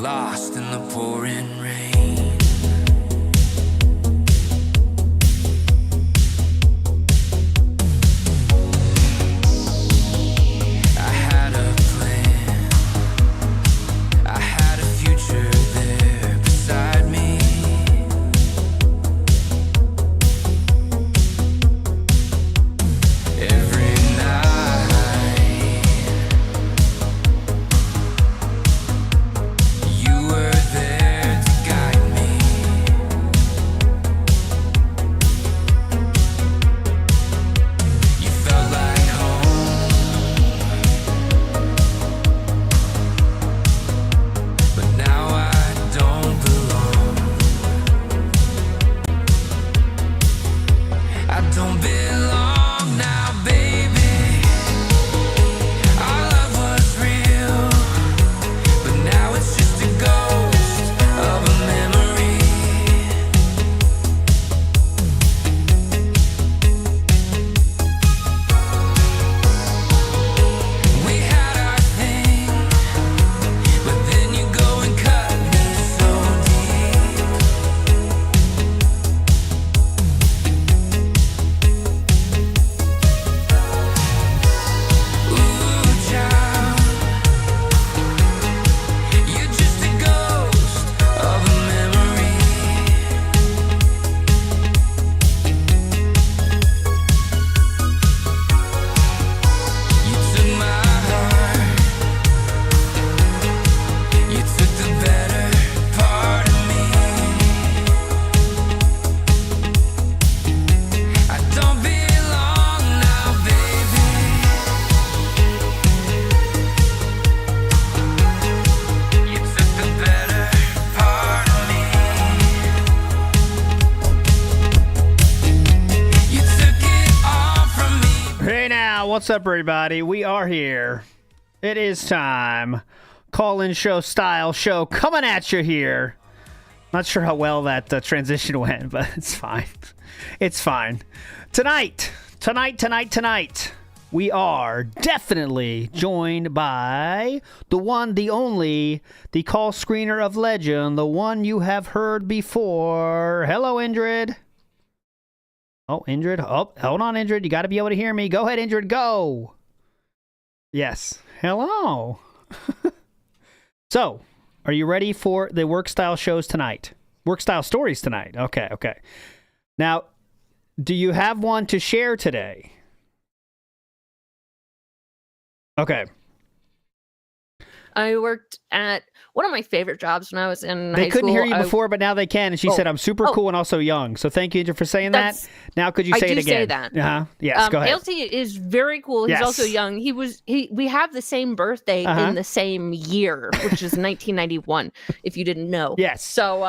lost in the pouring rain. I had a plan, I had a future there beside me. Every night you were there to guide me. You felt like home, but now I don't belong. I don't belong now, baby. Our love was real, but now it's just a ghost of a memory. We had our thing, but then you go and cut me so deep. Ooh, child, you're just a ghost of a memory. You took my heart, you took the better part of me. I don't belong now, baby. You took the better part of me. You took it all from me. Hey now, what's up, everybody? We are here. It is time. Call-in show style show coming at you here. Not sure how well that transition went, but it's fine. It's fine. Tonight, we are definitely joined by the one, the only, the call screener of legend, the one you have heard before. Hello, Indrid. Oh, Indrid. Oh, hold on, Indrid. You got to be able to hear me. Go ahead, Indrid. Go. Yes. Hello. So, are you ready for the work style shows tonight? Work style stories tonight. Okay. Now, do you have one to share today? Okay. I worked at one of my favorite jobs when I was in high They couldn't school. hear you before, but now they can. And she said, I'm super cool and also young. So thank you, Indrid, for saying that. That's- Now, could you I say it do again? say that. Uh-huh. Yes, go ahead. ALT is very cool. He's Yes. also young. We have the same birthday in the same year, which is 1991, if you didn't know. Yes. So,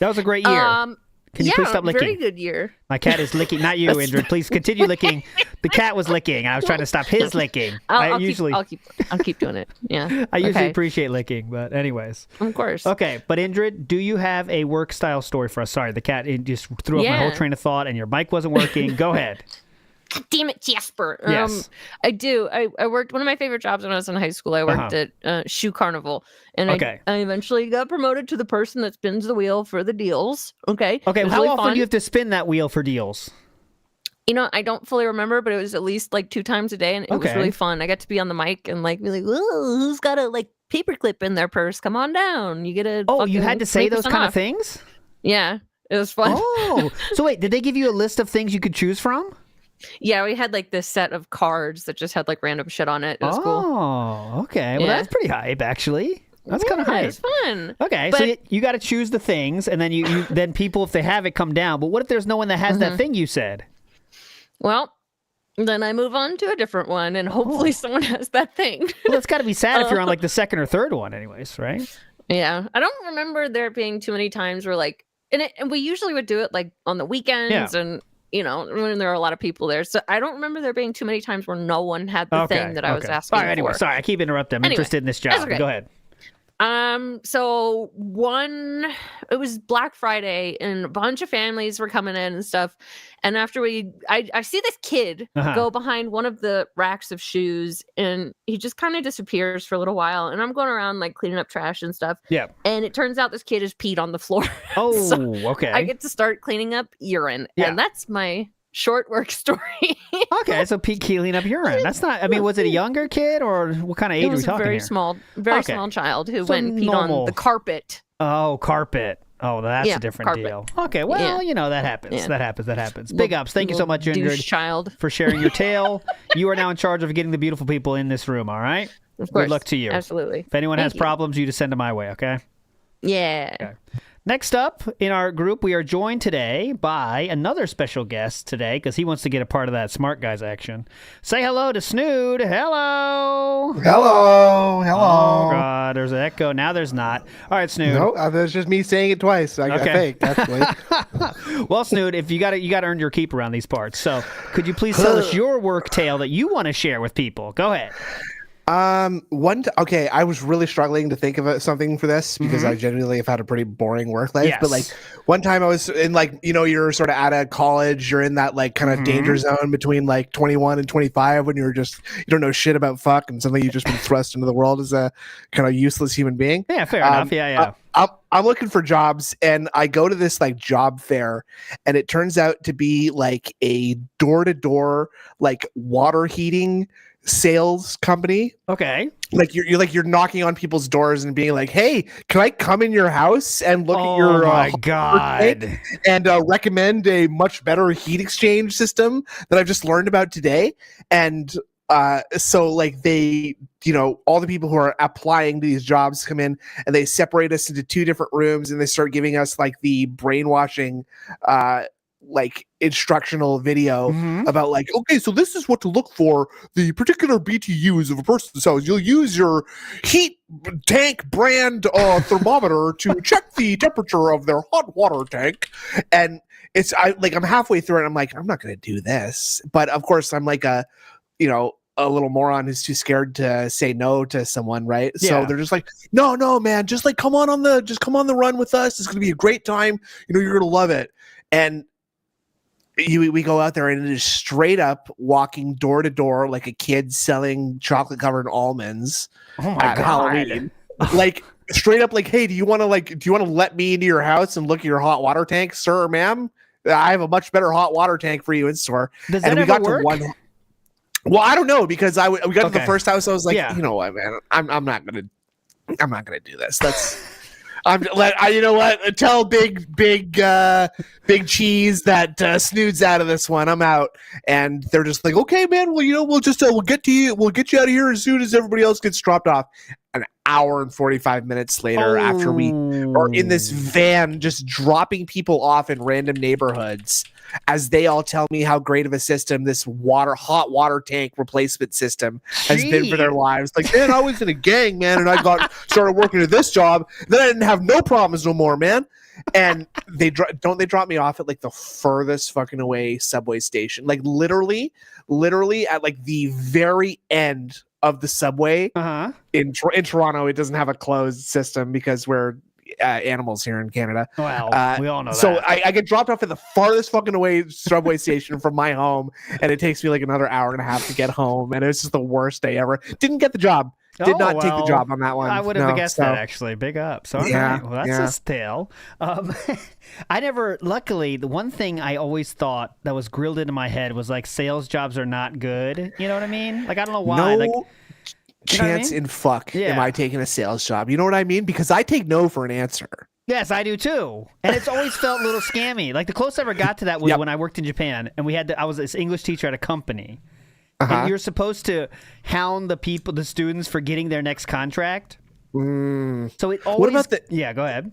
That was a great year. Can you please stop licking? very good year. My cat is licking. Not you, Indrid. Please continue licking. The cat was licking. I was trying to stop his licking. I'll keep doing it. Yeah. I usually Okay. appreciate licking, but anyways. Of course. Okay, but Indrid, do you have a work style story for us? Sorry, the cat just threw up my whole Yeah. train of thought, and your mic wasn't working. Go ahead. God damn it, Jasper. Yes. I do. I worked, one of my favorite jobs when I was in high school, I worked at Shoe Carnival. And Okay. I eventually got promoted to the person that spins the wheel for the deals. Okay. Okay, It was how really often fun. do you have to spin that wheel for deals? You know, I don't fully remember, but it was at least like 2 times a day, and it was Okay. really fun. I got to be on the mic and like be like, "Whoa, who's got a like paperclip in their purse? Come on down. You get a." Oh, you had to say those kind of things. things? Yeah, it was fun. Oh, so wait, did they give you a list of things you could choose from? Yeah, we had like this set of cards that just had like random shit on it. It was cool. Oh, okay. Well, Yeah. that's pretty hype, actually. That's kind of Yeah, hype. It was fun. Okay, But- so you got to choose the things, and then you then people, if they have it, come down. But what if there's no one that has that thing you said? Well, then I move on to a different one, and hopefully someone has that thing. Well, that's got to be sad if you're on like the second or third one, anyways, right? Yeah, I don't remember there being too many times where like, and we usually would do it like on the weekends and. You know, when there are a lot of people there. So I don't remember there being too many times where no one had the thing that I was asking All right, anyway, for. sorry, I keep interrupting. I'm Anyway, interested in this job. that's okay. Go ahead. So it was Black Friday and a bunch of families were coming in and stuff. And after I see this kid go behind one of the racks of shoes and he just kind of disappears for a little while. And I'm going around like cleaning up trash and stuff. Yeah. And it turns out this kid has peed on the floor. Oh, So okay. I get to start cleaning up urine. Yeah. And that's my short work story. Okay, so Pete cleaning up urine. That's not. I mean, was it a younger kid or what kind of age It are we was a talking very here? small child who So went and peed normal. on the carpet. Oh, carpet. Oh, that's Yeah, a different carpet. deal. Okay, well, Yeah. you know that happens. Yeah. That happens. Big ups. Thank you so much, Douche Ingrid, child. for sharing your tale. You are now in charge of getting the beautiful people in this room. All right. Of course. Good luck to you. Absolutely. If anyone has Thank you. problems, you just send them my way. Okay. Yeah. Okay. Next up in our group, we are joined today by another special guest today because he wants to get a part of that Smart Guys action. Say hello to Snood. Hello. Hello. Oh, God. There's an echo. Now there's not. All right, Snood. No, that's just me saying it twice. I think, actually. Well, Snood, if you got to earn your keep around these parts. So could you please tell us your work tale that you want to share with people? Go ahead. Okay, I was really struggling to think of something for this because I genuinely have had a pretty boring work life. Yes. But like one time I was in like, you're sort of out of college, you're in that like kind of danger zone between like 21 and 25 when you don't know shit about fuck and suddenly you've just been thrust into the world as a kind of useless human being. Yeah, fair enough. Yeah. I'm looking for jobs and I go to this like job fair and it turns out to be like a door-to-door like water heating sales company. Okay. Like you're knocking on people's doors and being like, "Hey, can I come in your house and look at your my God. and recommend a much better heat exchange system that I've just learned about today?" And so like they, all the people who are applying to these jobs come in and they separate us into two different rooms and they start giving us like the brainwashing like instructional video about like, okay, so this is what to look for the particular BTUs of a person's house. You'll use your heat tank brand thermometer to check the temperature of their hot water tank. And I'm halfway through it and I'm like, I'm not going to do this. But of course I'm like a little moron who's too scared to say no to someone, right? Yeah. So they're just like, no, man, just like come on the run with us. It's gonna be a great time. You're gonna love it. And we go out there and it is straight up walking door to door like a kid selling chocolate covered almonds at Halloween. Like straight up like, hey, do you want to let me into your house and look at your hot water tank, sir or ma'am? I have a much better hot water tank for you in store. Does that ever work? Well, I don't know because we got to the first house. I was like, Yeah. you know what, man, I'm not gonna do this. You know what? Tell big cheese that Snood's out of this one. I'm out. And they're just like, okay, man. Well, we'll get to you. We'll get you out of here as soon as everybody else gets dropped off. An hour and 45 minutes later, after we are in this van, just dropping people off in random neighborhoods, as they all tell me how great of a system this hot water tank replacement system has been for their lives. Like, man, I was in a gang, man, and I started working at this job. Then I didn't have no problems no more, man. And they drop me off at like the furthest fucking away subway station, like literally at like the very end of the subway. In Toronto. It doesn't have a closed system because we're animals here in Canada. Well, we all know so that. I get dropped off at the farthest fucking away subway station from my home, and it takes me like another hour and a half to get home, and it's just the worst day ever. Didn't get the job. Did not take the job on that one. I would have guessed that, actually. Big up. So, Yeah, well, that's a tale. Luckily, the one thing I always thought that was grilled into my head was like sales jobs are not good. You know what I mean? Like, I don't know why. No chance in fuck am I taking a sales job. You know what I mean? Because I take no for an answer. Yes, I do too. And it's always felt a little scammy. Like the closest I ever got to that was when I worked in Japan and I was this English teacher at a company. And you're supposed to hound the students for getting their next contract. So it always... What about Yeah, go ahead.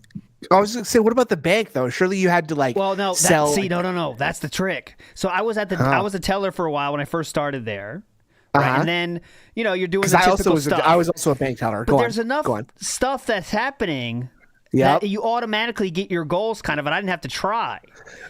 I was going to say, what about the bank though? Surely you had to like sell... No. That's the trick. So I was I was a teller for a while when I first started there. Right? And then, you're doing the typical stuff. I was also a bank teller. But there's enough stuff that's happening that you automatically get your goals kind of, and I didn't have to try.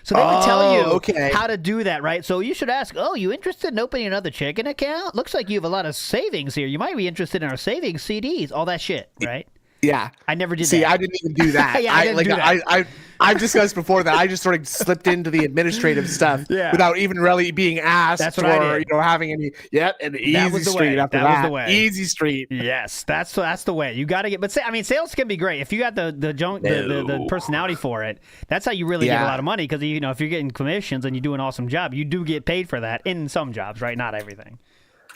So they would tell you how to do that, right? So you should ask, you interested in opening another checking account? Looks like you have a lot of savings here. You might be interested in our savings CDs, all that shit, right? Yeah. I never did See, that. I didn't even do that. Yeah, I didn't do that. I've discussed before that I just sort of slipped into the administrative stuff without even really being asked That's what I or did. having any. Yep, an That was easy the street way. after That was the way. Easy street. Yes, that's the way. You got to get. But I mean, sales can be great if you got the personality for it. That's how you really get a lot of money because if you're getting commissions and you do an awesome job, you do get paid for that in some jobs, right? Not everything.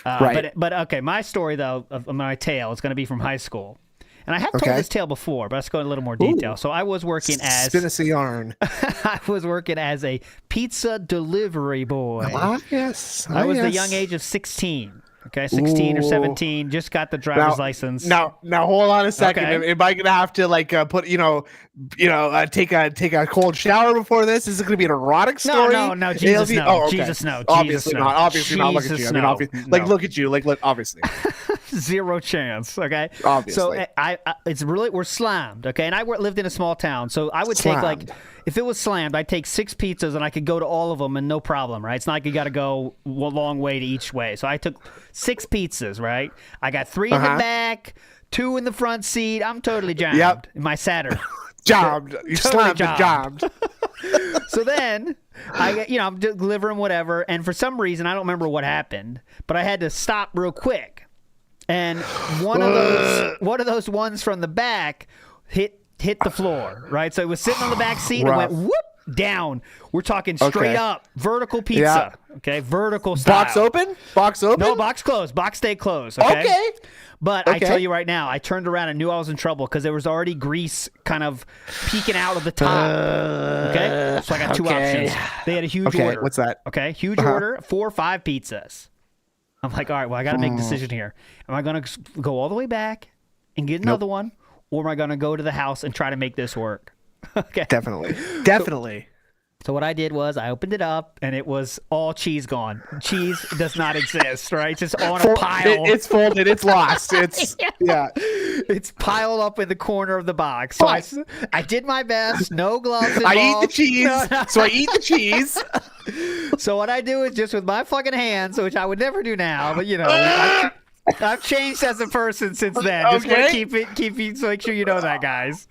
Right. But okay, my story though of my tale is going to be from high school. And I have told this tale before, but let's go in a little more detail. So I was working as spin us a yarn. I was working as a pizza delivery boy. Yes. I was the young age of 16. Okay, 16 or 17, just got the driver's license. Now, hold on a second. Okay. Am I gonna have to put take a cold shower before this? Is it gonna be an erotic story? No, Jesus, no. Oh, okay. Jesus, no. Obviously Jesus, not. no. Obviously not. Look at Jesus, you. I mean, no. look at you. Look, obviously. Zero chance. Okay. Obviously. So it's really we're slammed. Okay, and I lived in a small town, so I would take if it was slammed, I'd take 6 pizzas and I could go to all of them and no problem. Right? It's not like you got to go a long way to each way. So I took 6 pizzas. Right? I got 3 in the back, 2 in the front seat. I'm totally jammed. Yep. In my Saturn. Jammed. You Totally slammed and jammed. So then I get, I'm delivering whatever, and for some reason I don't remember what happened, but I had to stop real quick, and one of those ones from the back hit the floor, right? So it was sitting on the back seat and went whoop down. We're talking straight up vertical pizza, okay, vertical style. Box open? Box open? No, box closed. Box stayed closed. Okay. But I tell you right now, I turned around and knew I was in trouble because there was already grease kind of peeking out of the top. Okay? So I got 2 options. They had a huge order. What's that? Okay, huge order, 4 or 5 pizzas. I'm like, all right, well, I got to make a decision here. Am I going to go all the way back and get another one, or am I going to go to the house and try to make this work? Okay. Definitely. So what I did was I opened it up, and it was all cheese gone. Cheese does not exist, right? It's just on a pile. It's folded. It's lost. It's It's piled up in the corner of the box. So I did my best. No gloves involved. I eat the cheese. So I eat the cheese. So what I do is just with my fucking hands, which I would never do now, but I've changed as a person since then. Just want to keep it, so make sure you know that, guys.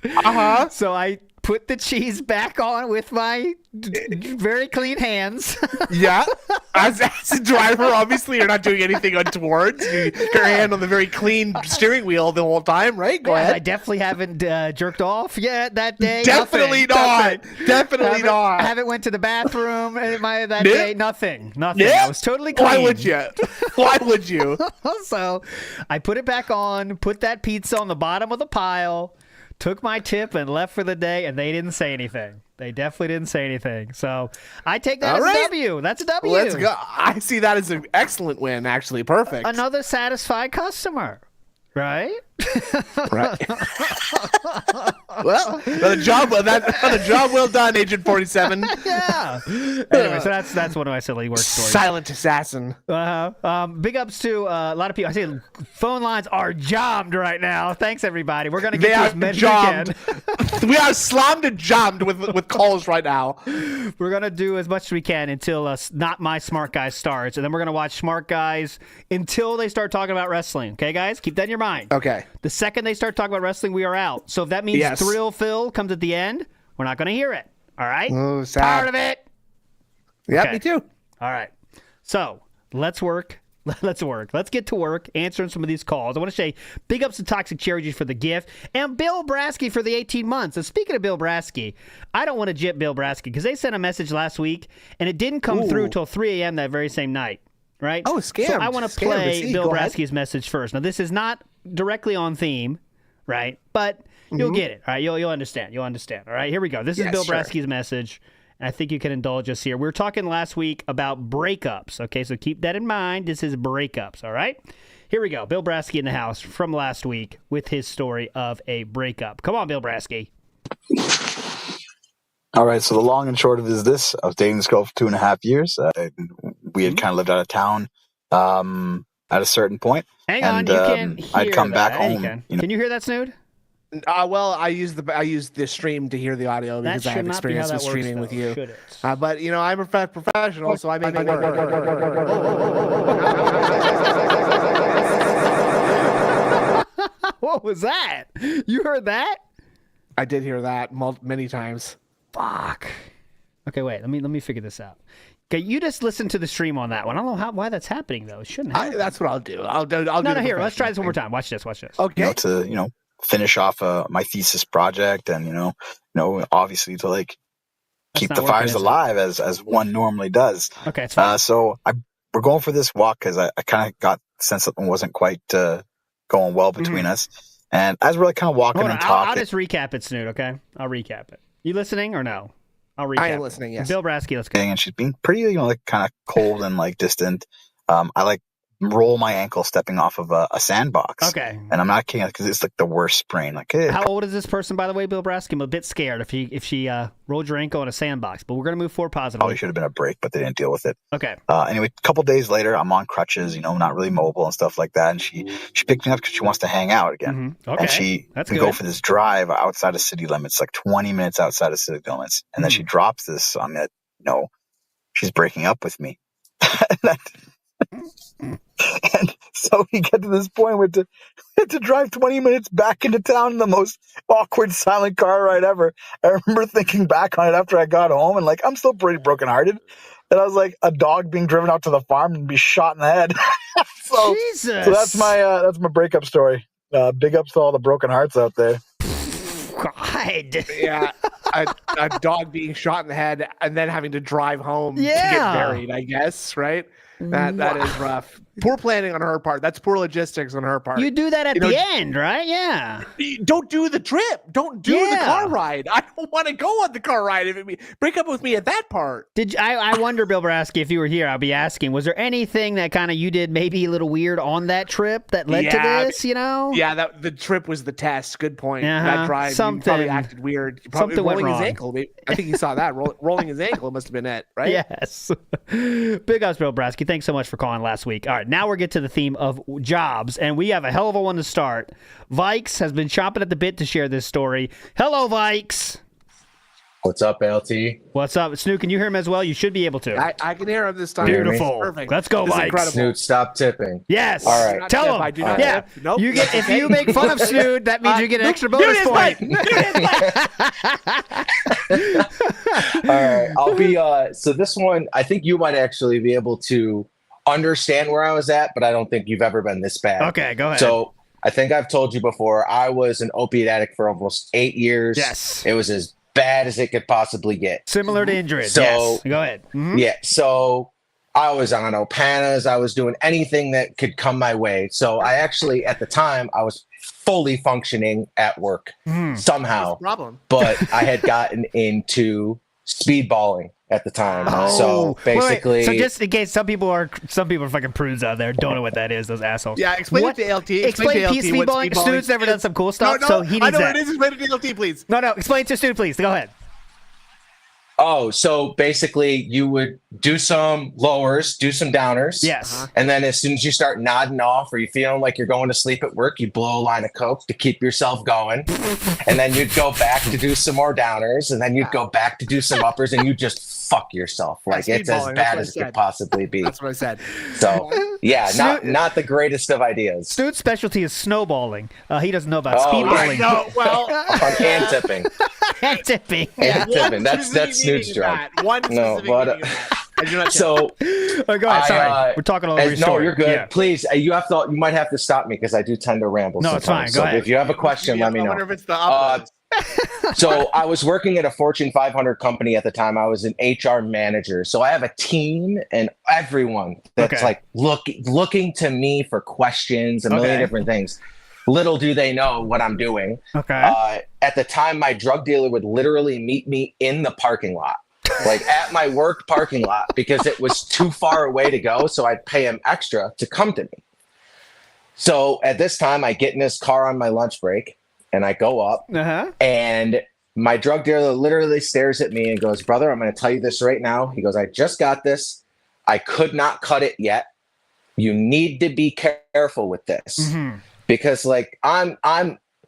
So I put the cheese back on with my very clean hands. Yeah. As a driver, obviously, you're not doing anything untoward. Your hand on the very clean steering wheel the whole time, right? Go ahead. I definitely haven't jerked off yet that day. Definitely not. Definitely not. I haven't went to the bathroom that day. Nothing. I was totally clean. Why would you? Why would you? So I put it back on, put that pizza on the bottom of the pile, took my tip and left for the day, and they didn't say anything. They definitely didn't say anything. So I take that as a W. That's a W. Let's go. I see that as an excellent win, actually. Perfect. Another satisfied customer. Right? Right. Well, another job well done, Agent 47. Yeah. Anyway, so that's one of my silly work stories. Silent assassin. Big ups to a lot of people. I see phone lines are jammed right now. Thanks, everybody. We're gonna get to as many as we can. We are slammed and jammed with calls right now. We're gonna do as much as we can until Not My Smart Guys starts, and then we're gonna watch Smart Guys until they start talking about wrestling. Okay, guys, keep that in your mind. Okay. The second they start talking about wrestling, we are out. So if that means Thrill Phil comes at the end, we're not gonna hear it. All right. Oh, sad. Tired of it. Yeah, okay. Me too. All right. So let's work. Let's get to work answering some of these calls. I want to say big ups to Toxic Cherry for the gift and Bill Brasky for the 18 months. And speaking of Bill Brasky, I don't want to jip Bill Brasky because they sent a message last week and it didn't come through till 3 a.m. that very same night. Right? Oh, scam. So I want to play Bill Brasky's message first. Now, this is not directly on theme, right? But you'll get it. All right? You'll understand. You'll understand. All right? Here we go. This is Bill Brasky's message. And I think you can indulge us here. We were talking last week about breakups. Okay, so keep that in mind. This is breakups, all right? Here we go. Bill Brasky in the house from last week with his story of a breakup. Come on, Bill Brasky. All right, so the long and short of it is this. I was dating this girl for 2.5 years. We had kind of lived out of town at a certain point. Hang on, you can't hear I'd come that. back home. Can you hear that, Snood? Well, I use the stream to hear the audio because I have experience with streaming with you. But I'm a professional, so I make it work. Whoa, What was that? You heard that? I did hear that many times. Fuck. Okay, wait. Let me figure this out. Okay, you just listen to the stream on that one. I don't know why that's happening though. It shouldn't happen. That's what I'll do. I'll do. No, here. Let's try this one more time. Watch this. Okay. To finish off my thesis project, and obviously to like keep the fires alive as one normally does. Okay, it's fine. So we're going for this walk because I kind of got the sense something wasn't quite going well between us. And as we're like kind of walking and talking, I'll just recap it, Snoot. Okay, I'll recap it. You listening or no? I'll recap. I am listening. Yes. Bill Brasky, let's go. and she's being pretty, like kind of cold and like distant. I like roll my ankle stepping off of a sandbox. Okay. And I'm not kidding because it's like the worst sprain. Like, how old is this person, by the way, Bill Brasky? I'm a bit scared if she rolled your ankle in a sandbox, but we're gonna move forward positively. Probably should have been a break, but they didn't deal with it. Okay. Anyway, a couple days later, I'm on crutches, not really mobile and stuff like that. And she picked me up because she wants to hang out again. Mm-hmm. Okay. And we go for this drive outside of city limits, like 20 minutes outside of city limits. And then she drops this on me, she's breaking up with me. And so we get to this point where we had to drive 20 minutes back into town in the most awkward silent car ride ever. I remember thinking back on it after I got home and like, I'm still pretty brokenhearted. And I was like a dog being driven out to the farm and be shot in the head. Jesus. So that's my breakup story. Big ups to all the broken hearts out there. God. Yeah, a dog being shot in the head and then having to drive home to get buried, I guess, right? That is rough. Poor planning on her part. That's poor logistics on her part. You do that at the end, right? Yeah. Don't do the trip. Don't do the car ride. I don't want to go on the car ride. Break up with me at that part. I wonder, Bill Brasky, if you were here, I'll be asking, was there anything that kind of you did maybe a little weird on that trip that led to this, Yeah, the trip was the test. Good point. That drive, something, he probably acted weird. Something rolling went wrong. His ankle. I think he saw that. Rolling his ankle must have been it, right? Yes. Big ups, Bill Brasky. Thanks so much for calling last week. All right, now we're getting to the theme of jobs, and we have a hell of a one to start. Vikes has been chomping at the bit to share this story. Hello, Vikes. What's up, LT? What's up? Snoot, can you hear him as well? You should be able to. I can hear him this time. Beautiful. Perfect. Let's go, Vikes. Snoot, stop tipping. Yes. All right. Tell him. I do not yeah. tip. Nope. You get if you make fun of Snoot, that means you get an extra bonus point. All right. I'll be so this one, I think you might actually be able to understand where I was at, but I don't think you've ever been this bad. Okay, go ahead. So I think I've told you before, I was an opiate addict for almost 8 years. Yes. It was as bad as it could possibly get. Similar to Indrid. So, yes. Go ahead. Mm-hmm. Yeah. So I was on Opanas. I was doing anything that could come my way. So I actually, at the time, I was fully functioning at work somehow. Problem. But I had gotten into speedballing at the time. So basically, wait. So just in case some people are fucking prudes out there, don't know what that is, those assholes. Yeah, explain it to LT. Explain to LT speedballing. Snoot's never done some cool stuff, no, so he needs I know that. what it is. Explain it to LT, please. No, explain to Snoot, please. Go ahead. Oh, so basically you would do some lowers, do some downers. Yes. And then as soon as you start nodding off or you feeling like you're going to sleep at work, you blow a line of coke to keep yourself going. And then you'd go back to do some more downers, and then you'd go back to do some uppers, and you just fuck yourself. Like it's as bad as it could possibly be. That's what I said. So yeah, not the greatest of ideas. Snoot's specialty is snowballing. He doesn't know about speedballing. No, well, And tipping. And tipping. And tipping. That's Snoot's job. One No, specific but meaning of that. I do not Go so ahead. Sorry, we're talking all over your no, story. you're good. Yeah. Please, you might have to stop me because I do tend to ramble. No, it's sometimes. fine. Go So ahead. if you have a question, let me I know. wonder if it's the opposite. So I was working at a Fortune 500 company at the time. I was an HR manager. So I have a team and everyone that's like looking to me for questions, a million different things. Little do they know what I'm doing. Okay. At the time, my drug dealer would literally meet me in the parking lot. Like at my work parking lot, because it was too far away to go. So I'd pay him extra to come to me. So at this time, I get in his car on my lunch break and I go up and my drug dealer literally stares at me and goes, "Brother, I'm going to tell you this right now." He goes, "I just got this. I could not cut it yet. You need to be careful with this because like I'm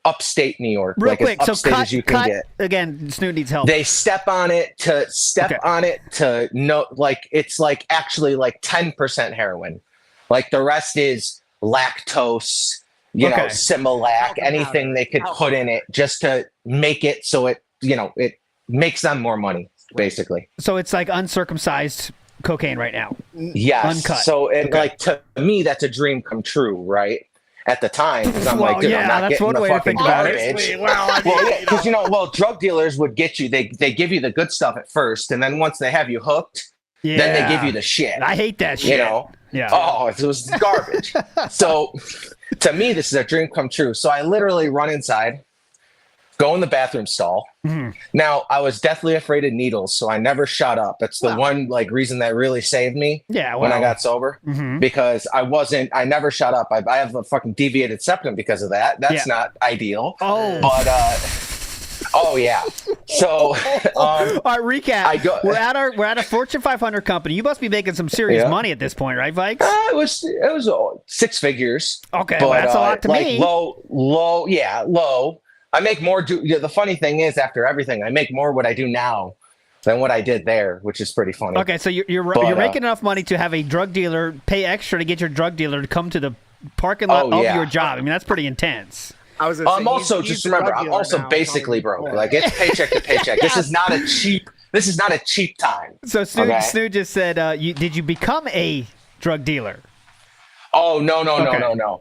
upstate New York, Real like quick, as upstate as you can get. Again, Snoot needs help. They step on it to know, like it's like actually like 10% heroin. Like the rest is lactose you know, Okay. Similac, anything they could put in it just to make it so it, you know, it makes them more money, basically. So it's like uncircumcised cocaine right now. Yes. Uncut. So, and Okay. like, to me, that's a dream come true, right? At the time, because I'm Well, like, dude, yeah, I'm not that's getting one the way to fucking think about it. garbage. Well, Well, yeah, because, you know, well, drug dealers would get you. They give you the good stuff at first, and then once they have you hooked, Yeah. then they give you the shit. I hate that shit. You know? Yeah. Oh, it was garbage. So, to me, this is a dream come true. So I literally run inside, go in the bathroom stall. Mhm. Now, I was deathly afraid of needles, so I never shot up. That's the one like reason that really saved me Yeah. when I well, got sober, mhm. because I never shot up. I have a fucking deviated septum because of that. That's Yeah. not ideal. Oh. But oh yeah. So All right, recap. I go- we're at a Fortune 500 company. You must be making some serious Yeah. money at this point, right, Vikes? it was 6 figures. Okay, But well, that's a lot to like me. low. Yeah, low. I make more. The funny thing is, after everything, I make more what I do now than what I did there, which is pretty funny. Okay, so you're But, making enough money to have a drug dealer pay extra to get your drug dealer to come to the parking lot Oh, of yeah. your job. I mean, that's pretty intense. I was gonna say, I'm also he's just the remember, drug I'm dealer also now, basically probably broke. more. Like it's paycheck to paycheck. This is not a cheap. This is not a cheap time. So Snoot, Okay. Snoot just said, did you become a drug dealer? Oh no.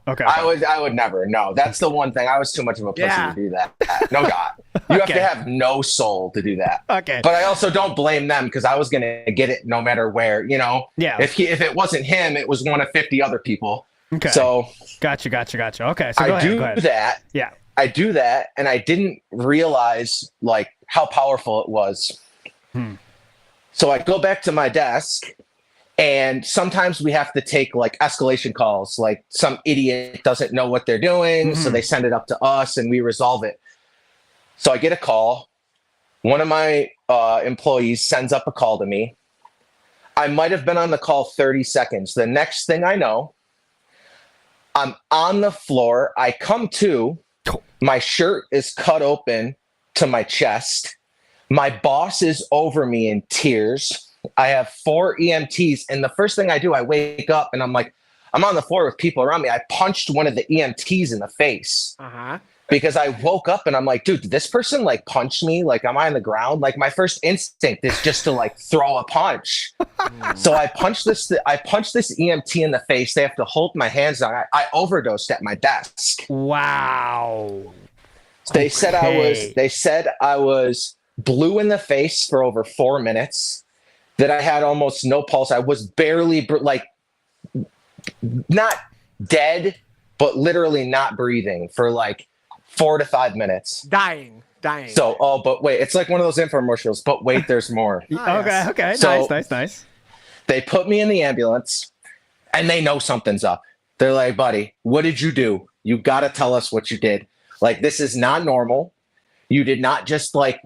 Okay. I would never. No, that's the one thing. I was too much of a pussy Yeah. to do that. No God. You have Okay. to have no soul to do that. Okay. But I also don't blame them because I was gonna get it no matter where. You know. Yeah. If it wasn't him, it was one of 50 other people. Okay. So Gotcha. Okay, so go I ahead. do Go ahead. that. Yeah. I do that, and I didn't realize like how powerful it was. So I go back to my desk, and sometimes we have to take like escalation calls. Like some idiot doesn't know what they're doing, so they send it up to us, and we resolve it. So I get a call. One of my employees sends up a call to me. I might have been on the call 30 seconds. The next thing I know, I'm on the floor. I come to. My shirt is cut open to my chest. My boss is over me in tears. I have 4 EMTs. And the first thing I do, I wake up and I'm like, I'm on the floor with people around me. I punched one of the EMTs in the face because I woke up and I'm like, dude, did this person like punch me? Like, am I on the ground? Like my first instinct is just to like throw a punch. So I punched this EMT in the face. They have to hold my hands down. I overdosed at my desk. Wow. They said Okay. I was blue in the face for over 4 minutes, that I had almost no pulse. I was barely like not dead, but literally not breathing for like 4 to 5 minutes. dying. So, but wait, it's like one of those infomercials, but wait, there's more. Okay. So- Nice. They put me in the ambulance and they know something's up. They're like, buddy, what did you do? You got to tell us what you did. Like, this is not normal. You did not just like,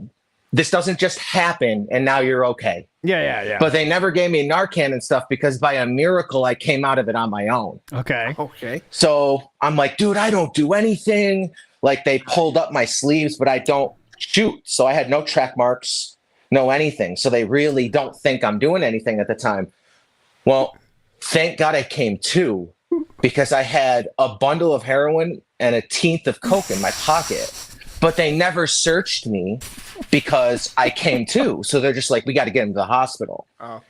this doesn't just happen and now you're okay. Yeah. But they never gave me Narcan and stuff because by a miracle, I came out of it on my own. Okay. Okay. So I'm like, dude, I don't do anything. Like they pulled up my sleeves, but I don't shoot. So I had no track marks, no anything. So they really don't think I'm doing anything at the time. Well, thank God I came to, because I had a bundle of heroin and a teenth of coke in my pocket. But they never searched me because I came to. So they're just like, we got to get him to the hospital. Oh. Oh,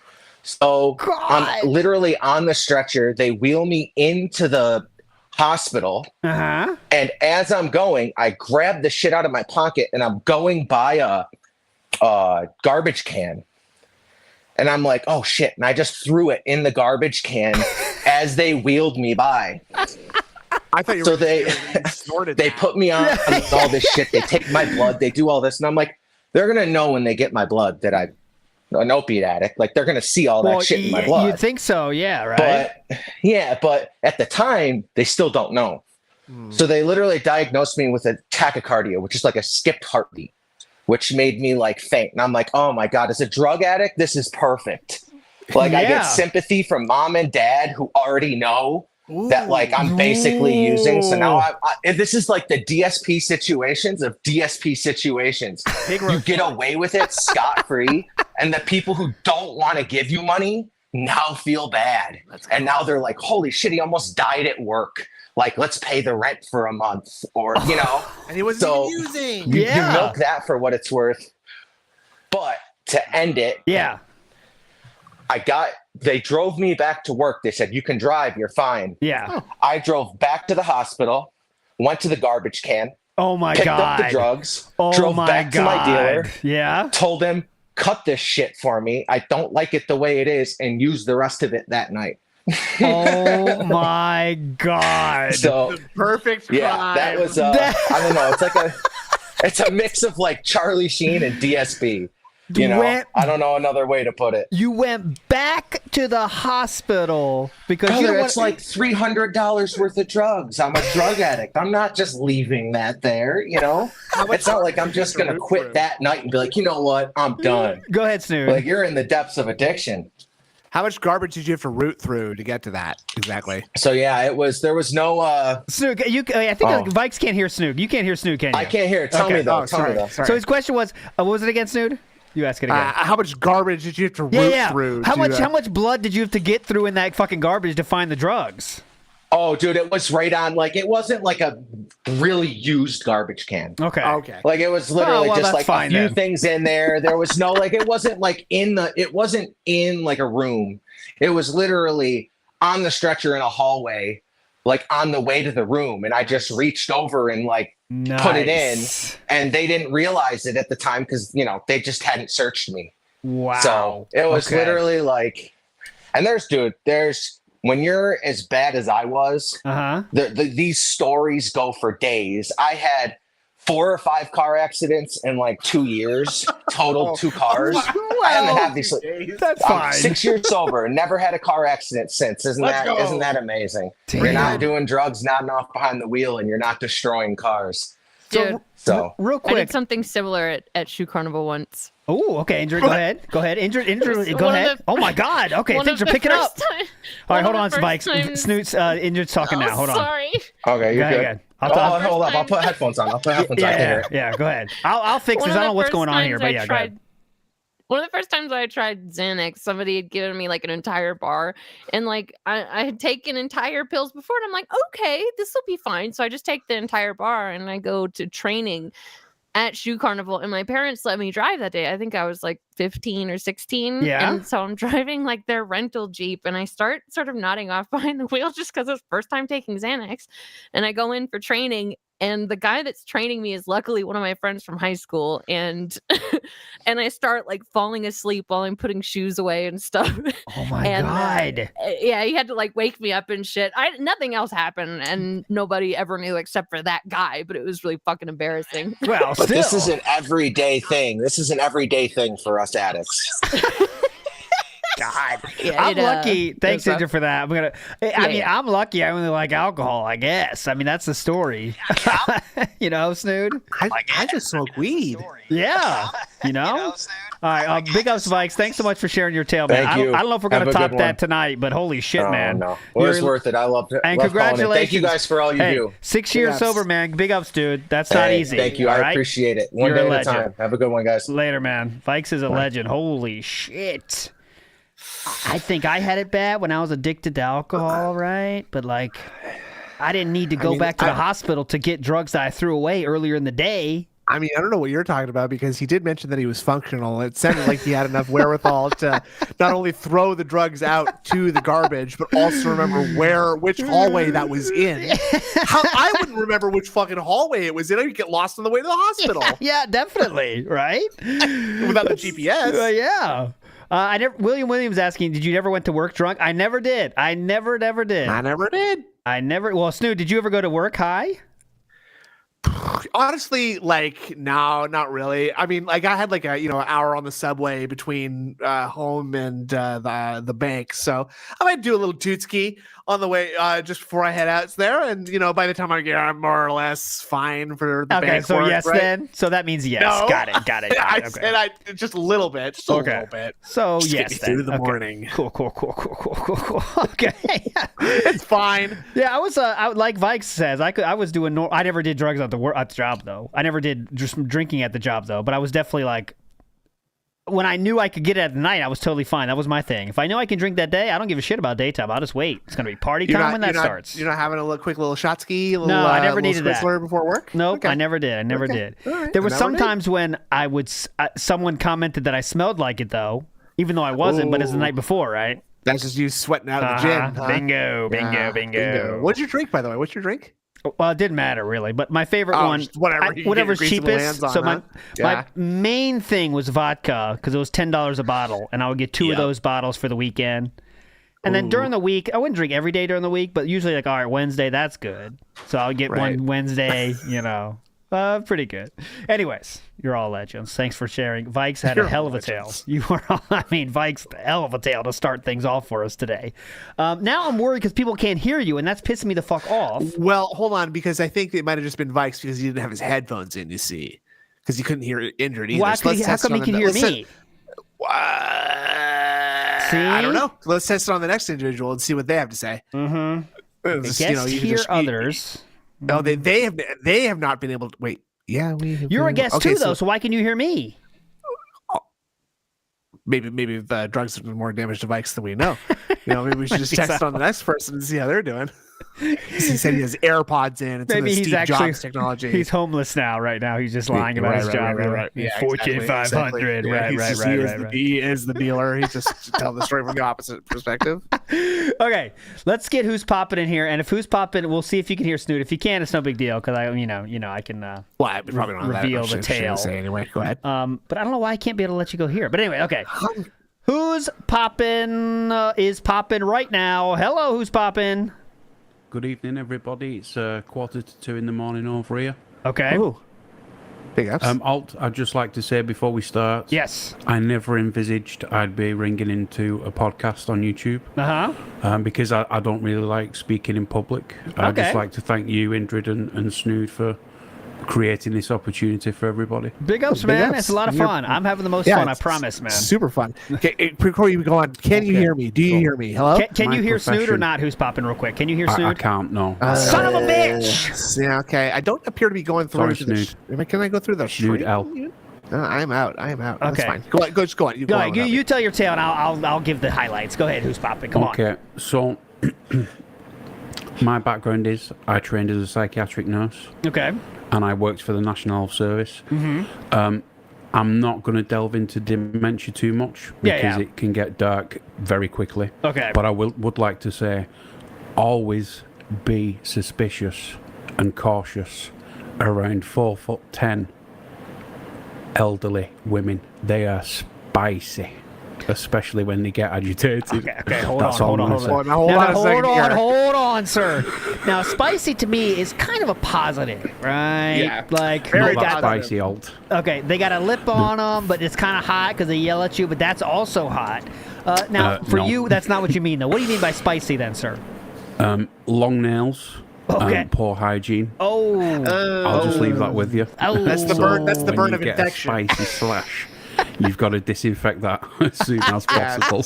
So God. I'm literally on the stretcher. They wheel me into the hospital. Uh-huh. And as I'm going, I grab the shit out of my pocket and I'm going by a garbage can. And I'm like, oh shit. And I just threw it in the garbage can as they wheeled me by. I thought you So were they snorted. they that. put me on all this shit. They take my blood. They do all this. And I'm like, they're going to know when they get my blood that I'm an opiate addict. Like they're going to see all that shit in my blood. You'd think so, yeah, right? But at the time, they still don't know. So they literally diagnosed me with a tachycardia, which is like a skipped heartbeat, which made me like faint. And I'm like, oh my God, as a drug addict, this is perfect. Like I Yeah. get sympathy from mom and dad who already know that like I'm basically using. So now this is like the DSP situations of DSP situations. You get away with it scot-free, and the people who don't want to give you money now feel bad. And now they're like, holy shit, he almost died at work. like, let's pay the rent for a month, or And he wasn't So- even using. you Yeah. milk that for what it's worth. But to end it, Yeah. they drove me back to work. They said, you can drive, you're fine. Yeah. I drove back to the hospital, went to the garbage can, Oh my picked god. up the drugs, Oh drove my back god. to my dealer, Yeah. told him, cut this shit for me. I don't like it the way it is, and use the rest of it that night. Oh my god. So Perfect crime. yeah, that was I don't know. It's a mix of like Charlie Sheen and DSP. I don't know another way to put it. You went back to the hospital because you Brother, don't it's want like $300 worth of drugs. I'm a drug addict. I'm not just leaving that there. It's not like I'm just gonna quit that night and be like, you know what, I'm done. Go ahead, Snood. Like, you're in the depths of addiction. How much garbage did you have to root through to get to that? Exactly. So yeah, there was no. Snood, I think Vikes can't hear Snood. You can't hear Snood, can you? I can't hear it. Tell me though. Tell me though. Sorry. So his question was, what was it again, Snood? You ask it again. How much garbage did you have to root through? How much blood did you have to get through in that fucking garbage to find the drugs? Oh, dude, it was right on. Like, it wasn't like a really used garbage can. Okay. Okay. Like, it was literally well, just that's like fine a few then. things in there. There was no like, it wasn't like it wasn't in like a room. It was literally on the stretcher in a hallway, like on the way to the room, and I just reached over and like put it in, Nice. and they didn't realize it at the time because they just hadn't searched me. Wow. So it was Okay. literally like, and there's when you're as bad as I was, Uh-huh. these stories go for days. I had 4 or 5 car accidents in like 2 years, total 2 cars. I haven't had these. That's I'm fine. 6 years sober, never had a car accident since. Isn't that amazing? You're Damn. not doing drugs, nodding off behind the wheel, and you're not destroying cars. Dude, So Real I did quick. something similar at Shoe Carnival once. Oh, okay, Injured. Go ahead. Injured. was Go one of ahead. the- Oh my God. Okay, One things of are the picking up. first time- All right, one hold of on, the first Spikes. times- Snoot's Injured's talking now. Hold on. Sorry. okay, you're Go good. ahead. I'll Hold up. I'll put headphones on. I can hear it. Yeah. Go ahead. I'll fix One this. of I don't the know what's first going on here, times but I yeah, go ahead. One of the first times I tried Xanax, somebody had given me like an entire bar, and like I had taken entire pills before, and I'm like, okay, this will be fine. So I just take the entire bar and I go to training at Shoe Carnival, and my parents let me drive that day. I think I was like 15 or 16. Yeah. And so I'm driving like their rental Jeep, and I start sort of nodding off behind the wheel just because it's first time taking Xanax. And I go in for training, and the guy that's training me is luckily one of my friends from high school. And and I start like falling asleep while I'm putting shoes away and stuff. Oh my And, God. Yeah, he had to like wake me up and shit. Nothing else happened, and nobody ever knew except for that guy. But it was really fucking embarrassing. Well, But this still. is an everyday thing. This is an everyday thing for us addicts. God. Yeah, I'm lucky. it Thanks, was rough. Injured, for that. I mean, I'm lucky. I only like alcohol, I guess. I mean, that's the story. Snood? I just smoke weed. Yeah. All right. Big ups, Vikes. Thanks so much for sharing your tale, man. Thank you. I don't know if we're going Have to a top good that one. tonight, but holy shit, man. No. Well, it's You're- worth it. I loved it. And Love calling in. congratulations. Thank you guys for all you Hey, do. 6 years ups. sober, man. Big ups, dude. That's not Hey, easy. Thank you. all I right? appreciate it. One You're day a at a legend. time. Have a good one, guys. Later, man. Vikes is a legend. Holy shit. I think I had it bad when I was addicted to alcohol, right? But like, I didn't need to go back to the hospital to get drugs that I threw away earlier in the day. I mean, I don't know what you're talking about because he did mention that he was functional. It sounded like he had enough wherewithal to not only throw the drugs out to the garbage, but also remember which hallway that was in. How I wouldn't remember which fucking hallway it was in. I'd get lost on the way to the hospital Yeah, definitely, right? without the GPS. Yeah. William Williams asking, did you ever went to work drunk? I never did. I never did. I never did. Well, Snood, did you ever go to work high? Honestly, like, no, not really. I mean, like, I had like an hour on the subway between home and the bank, so I might do a little tootski on the way just before I head out there, and by the time I get, I'm more or less fine for the Okay, bank so work, yes, right? then. So that means yes. No. Got it. I Okay. said just a little bit, just a little bit. So Just get yes, me then. through the Okay. morning. Cool. Okay. It's fine. Yeah, I was like Vikes says, I was doing I never did drugs at the job though. I never did just drinking at the job though, but I was definitely like when I knew I could get it at night, I was totally fine. That was my thing. If I know I can drink that day, I don't give a shit about daytime. I'll just wait. It's gonna be party time when that starts. You're not having a quick little shot ski? No, I never needed that before work. Nope, Okay. I never did. I never did. All right. There were Never some did. times when I would. Someone commented that I smelled like it though, even though I wasn't. But it's the Ooh. night before, right? That's just you sweating out of the gym. Huh? Bingo, bingo, Yeah, bingo. What'd you drink, by the way? What's your drink? Well, it didn't matter really, but my favorite one, just whatever you can get whatever's your greasable cheapest. hands on, So huh? my main thing was vodka because it was $10 a bottle, and I would get two of those bottles for the weekend. And then during the week, I wouldn't drink every day during the week, but usually like, all right, Wednesday, that's good. So I'll get one Wednesday, pretty good. Anyways, you're all legends. Thanks for sharing. Vikes had a hell of a tale. You were, Vikes had a hell of a tale to start things off for us today. Now I'm worried because people can't hear you, and that's pissing me the fuck off. Well, hold on, because I think it might have just been Vikes because he didn't have his headphones in, you see. Because he couldn't hear Injured either. Well, So let's how test it come he on can the- hear let's me? I don't know. Let's test it on the next individual and see what they have to say. Mm-hmm. Just, Guests you hear just- others. No, they have not been able to wait. Yeah, we. have You're a been- guest okay, too, though, so why can you hear me? Maybe the drugs have been more damage to bikes than we know. Maybe we should just text it on the next person and see how they're doing. He said he has AirPods in. It's Maybe the he's Steve actually Jobs technology. He's homeless now. Right now, he's just lying about his job. Yeah, Fortune exactly. 500. Yeah, Right. He is the dealer. He's just telling the story from the opposite perspective. Okay, let's get Who's Poppin' in here, and if Who's Poppin', we'll see if you can hear Snoot. If you can, it's no big deal because I can Well, I probably don't have reveal that the much to tale. say anyway. Go ahead. But I don't know why I can't be able to let you go here. But anyway, okay. Who's poppin' is poppin' right now. Hello, who's poppin'? Good evening, everybody. It's 1:45 in the morning over here. Okay. Ooh. Big ups. Alt, I'd just like to say before we start, Yes. I never envisaged I'd be ringing into a podcast on YouTube because I don't really like speaking in public. I'd just like to thank you, Indrid and Snood, for creating this opportunity for everybody. Big ups, Big man. ups. It's a lot of You're- fun. I'm having the most Yeah, fun, I it's promise, man. Super fun. Okay, before you go on, can you hear me? Do you hear me? Hello? Can My you hear Snoot or profession. not? Who's popping real quick? Can you hear I Snoot? can't, no. Son of a bitch! Yeah, okay. I don't appear to be going through. Sorry, Can I go through the Snood stream? L. I'm out. That's Okay. fine. Go on. Just go on. You Go go ahead, on. you tell your tale, and I'll give the highlights. Go ahead, who's popping? Come on. Okay, so my background is I trained as a psychiatric nurse. Okay. And I worked for the National Health Service. I'm not going to delve into dementia too much because it can get dark very quickly. Okay. But I would like to say, always be suspicious and cautious around 4'10" elderly women. They are spicy, especially when they get agitated. Okay, hold That's on, all hold on, I'm hold gonna on. say. Hold on a second here. Hold on, sir. Now, spicy to me is kind of a positive, right? Yeah. Like, Very they Not that got, spicy, Alt. okay, they got a lip on them, but it's kind of hot because they yell at you, but that's also hot. Now, for no. you, that's not what you mean, though. What do you mean by spicy then, sir? Long nails. Okay. Poor hygiene. Oh. I'll just leave that with you. Oh. That's the burn. That's the When burn you of get infection. a spicy slash, you've got to disinfect that as soon as possible.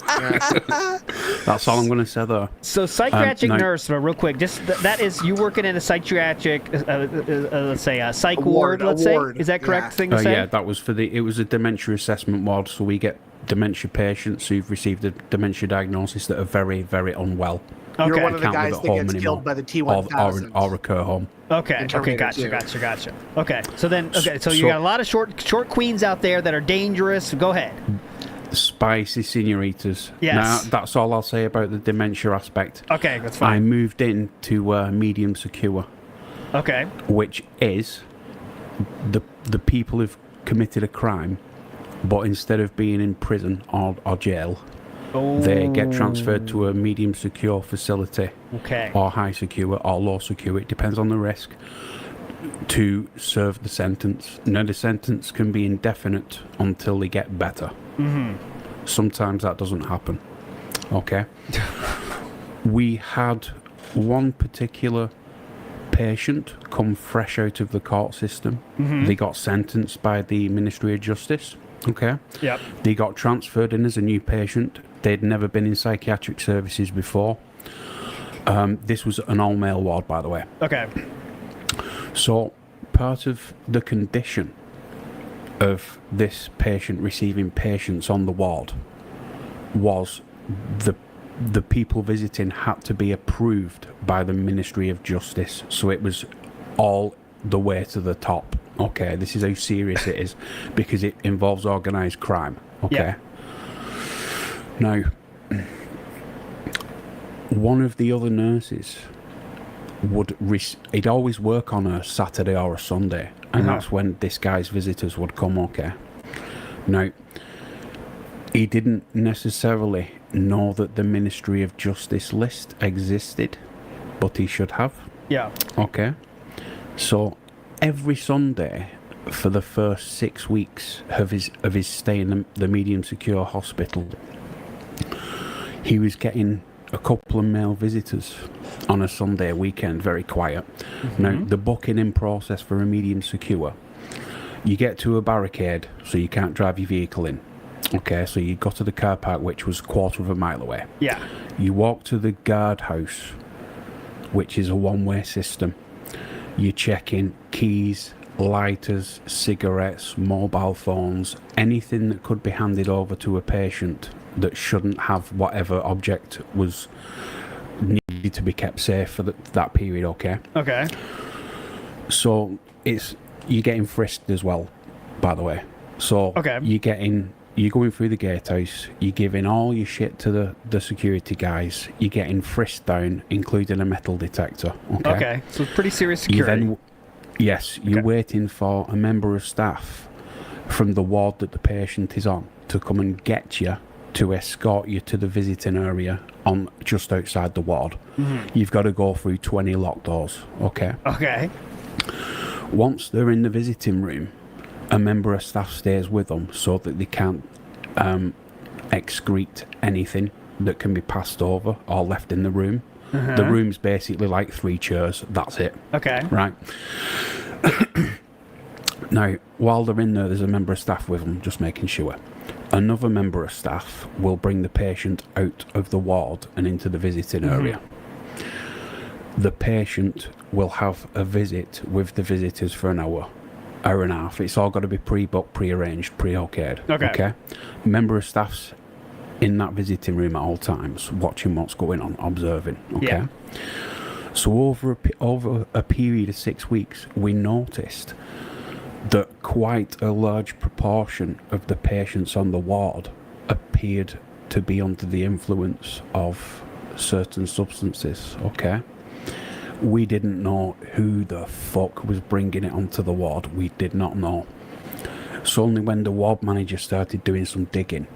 That's all I'm going to say there. So psychiatric no. nurse, but real quick, just that is you working in a psychiatric, let's say a psych ward, ward, let's a say. ward, Is that correct yeah. thing to say? Yeah, that was it was a dementia assessment ward, so we get dementia patients who've received a dementia diagnosis that are very, very unwell. Okay. You're one of the Can't guys live at that home gets anymore. killed by the T-1000. Or recur home. Okay. in Okay. Terminator Gotcha. 2. Okay. So then, so you So- got a lot of short queens out there that are dangerous. Go ahead. Spicy senoritas. Yes. Now, that's all I'll say about the dementia aspect. Okay, that's I fine. moved into medium secure, Okay. which is the people who've committed a crime, but instead of being in prison or jail, they get transferred to a medium secure facility, Okay. or high secure or low secure. It depends on the risk, to serve the sentence. Now, the sentence can be indefinite until they get better. Sometimes that doesn't happen. Okay. We had one particular patient come fresh out of the court system. They got sentenced by the Ministry of Justice. Okay. Yep. They got transferred in as a new patient. They'd never been in psychiatric services before. This was an all-male ward, by the way. Okay. So part of the condition of this patient receiving patients on the ward was the people visiting had to be approved by the Ministry of Justice. So it was all the way to the top. Okay, this is how serious it is because it involves organised crime. Okay. Now, one of the other nurses he'd always work on a Saturday or a Sunday, and that's when this guy's visitors would come. Okay. Now, he didn't necessarily know that the Ministry of Justice list existed, but he should have. Yeah. Okay. So every Sunday for the first 6 weeks of his stay in the medium secure hospital, he was getting a couple of male visitors on a Sunday weekend, very quiet. Now, the booking in process for a medium secure, you get to a barricade so you can't drive your vehicle in. Okay, so you got to the car park, which was a quarter of a mile away. Yeah. You walk to the guardhouse, which is a one-way system. You check in keys, lighters, cigarettes, mobile phones, anything that could be handed over to a patient that shouldn't have whatever object was needed to be kept safe for that period. Okay. Okay. So you're getting frisked as well, by the way. So you're going through the gatehouse, you're giving all your shit to the security guys, you're getting frisked down, including a metal detector. Okay. So it's pretty serious security. You're waiting for a member of staff from the ward that the patient is on to come and get you, to escort you to the visiting area on just outside the ward. You've got to go through 20 locked doors. Okay. Once they're in the visiting room, a member of staff stays with them so that they can't excrete anything that can be passed over or left in the room. The room's basically like 3 chairs. That's it. Okay. Right. Now, while they're in there's a member of staff with them, just making sure. Another member of staff will bring the patient out of the ward and into the visiting area. The patient will have a visit with the visitors for an hour and a half. It's all got to be pre-booked, pre-arranged, pre-okayed. Okay. Member of staff's in that visiting room at all times, watching what's going on, observing. Okay. Yeah. So over a period of 6 weeks, we noticed that quite a large proportion of the patients on the ward appeared to be under the influence of certain substances. Okay. We didn't know who the fuck was bringing it onto the ward. We did not know. It's only when the ward manager started doing some digging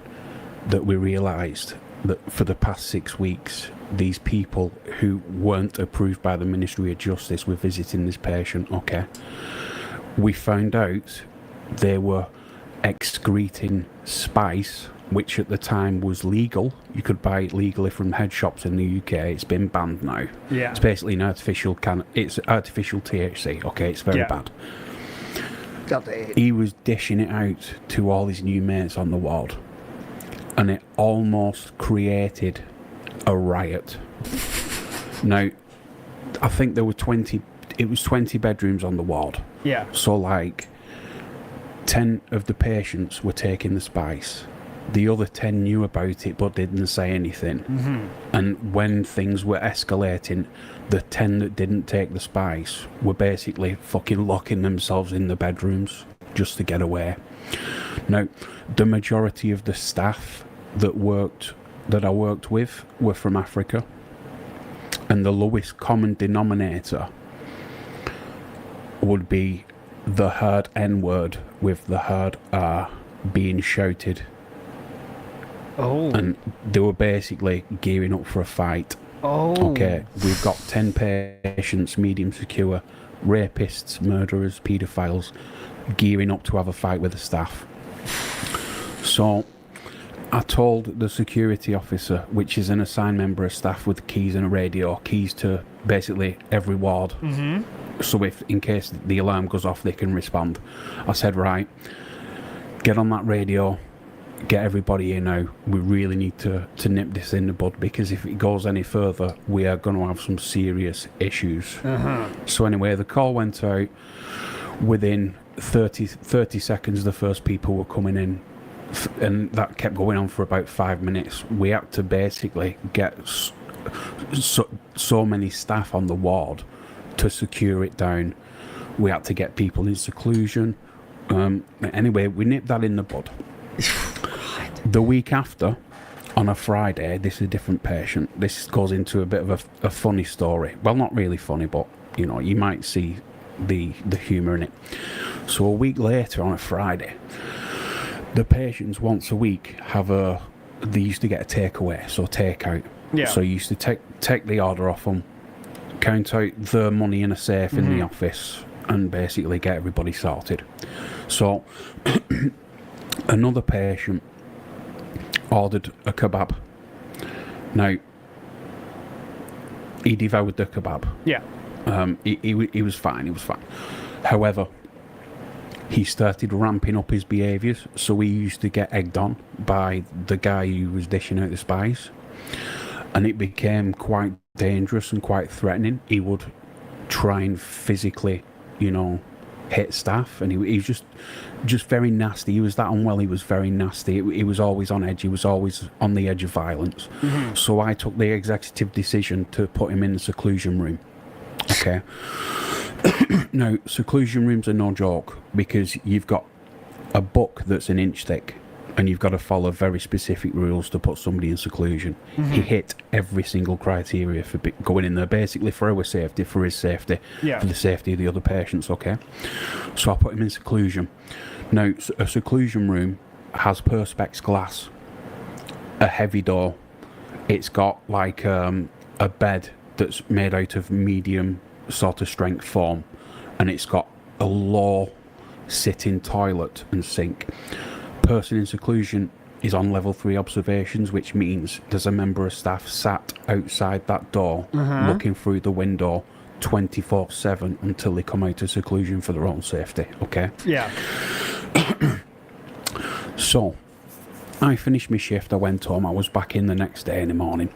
that we realised that for the past 6 weeks, these people who weren't approved by the Ministry of Justice were visiting this patient. Okay. We found out they were excreting spice, which at the time was legal. You could buy it legally from head shops in the UK. It's been banned now. Yeah. It's basically an artificial it's artificial THC. Okay, it's very bad. He was dishing it out to all his new mates on the ward, and it almost created a riot. Now, I think there were 20 bedrooms on the ward. Yeah. So like 10 of the patients were taking the spice. The other 10 knew about it but didn't say anything. And when things were escalating, the 10 that didn't take the spice were basically fucking locking themselves in the bedrooms just to get away. Now, the majority of the staff that I worked with were from Africa, and the lowest common denominator would be the hard N word with the hard R being shouted. Oh. And they were basically gearing up for a fight. Oh. Okay, we've got 10 patients, medium secure, rapists, murderers, paedophiles, gearing up to have a fight with the staff. So I told the security officer, which is an assigned member of staff with keys and a radio, keys to basically every ward. So if, in case the alarm goes off, they can respond. I said, right, get on that radio, get everybody in now. We really need to nip this in the bud, because if it goes any further, we are going to have some serious issues. So anyway, the call went out. Within 30 seconds, the first people were coming in, and that kept going on for about 5 minutes. We had to basically get so many staff on the ward to secure it down. We had to get people in seclusion. Anyway, we nipped that in the bud. The week after, on a Friday, this is a different patient. This goes into a bit of a funny story. Well, not really funny, but you know, you might see the humour in it. So a week later, on a Friday, the patients once a week they used to get a takeaway, so takeout. Yeah. So you used to take the order off them, count out the money in a safe in the office, and basically get everybody sorted. So another patient ordered a kebab. Now, he devoured the kebab. Yeah. He was fine. He was fine. However, he started ramping up his behaviours, so he used to get egged on by the guy who was dishing out the spice, and it became quite dangerous and quite threatening. He would try and physically, you know, hit staff, and he was just very nasty. He was that unwell. He was very nasty. He was always on edge. He was always on the edge of violence. So I took the executive decision to put him in the seclusion room. Okay. Now, seclusion rooms are no joke, because you've got a book that's an inch thick, and you've got to follow very specific rules to put somebody in seclusion. He hit every single criteria for going in there, basically for our safety, for his safety, for the safety of the other patients, okay? So I put him in seclusion. Now, a seclusion room has perspex glass, a heavy door. It's got like a bed that's made out of medium sort of strength foam, and it's got a low sitting toilet and sink. Person in seclusion is on level 3 observations, which means there's a member of staff sat outside that door looking through the window 24/7 until they come out of seclusion for their own safety, okay? Yeah. So I finished my shift, I went home, I was back in the next day in the morning,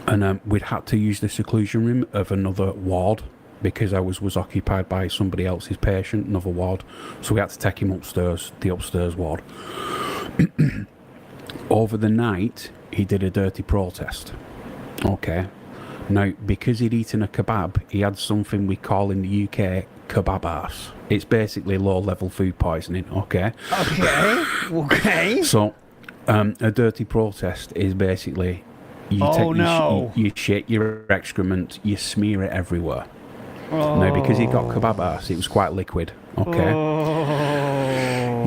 and we'd had to use the seclusion room of another ward because I was occupied by somebody else's patient, another ward, so we had to take him upstairs, the upstairs ward. Over the night, he did a dirty protest. Okay. Now, because he'd eaten a kebab, he had something we call in the UK kebab arse. It's basically low-level food poisoning, okay? Okay. So, a dirty protest is basically you you shit, your excrement, you smear it everywhere. Now, because he got kebab arse, it was quite liquid, okay?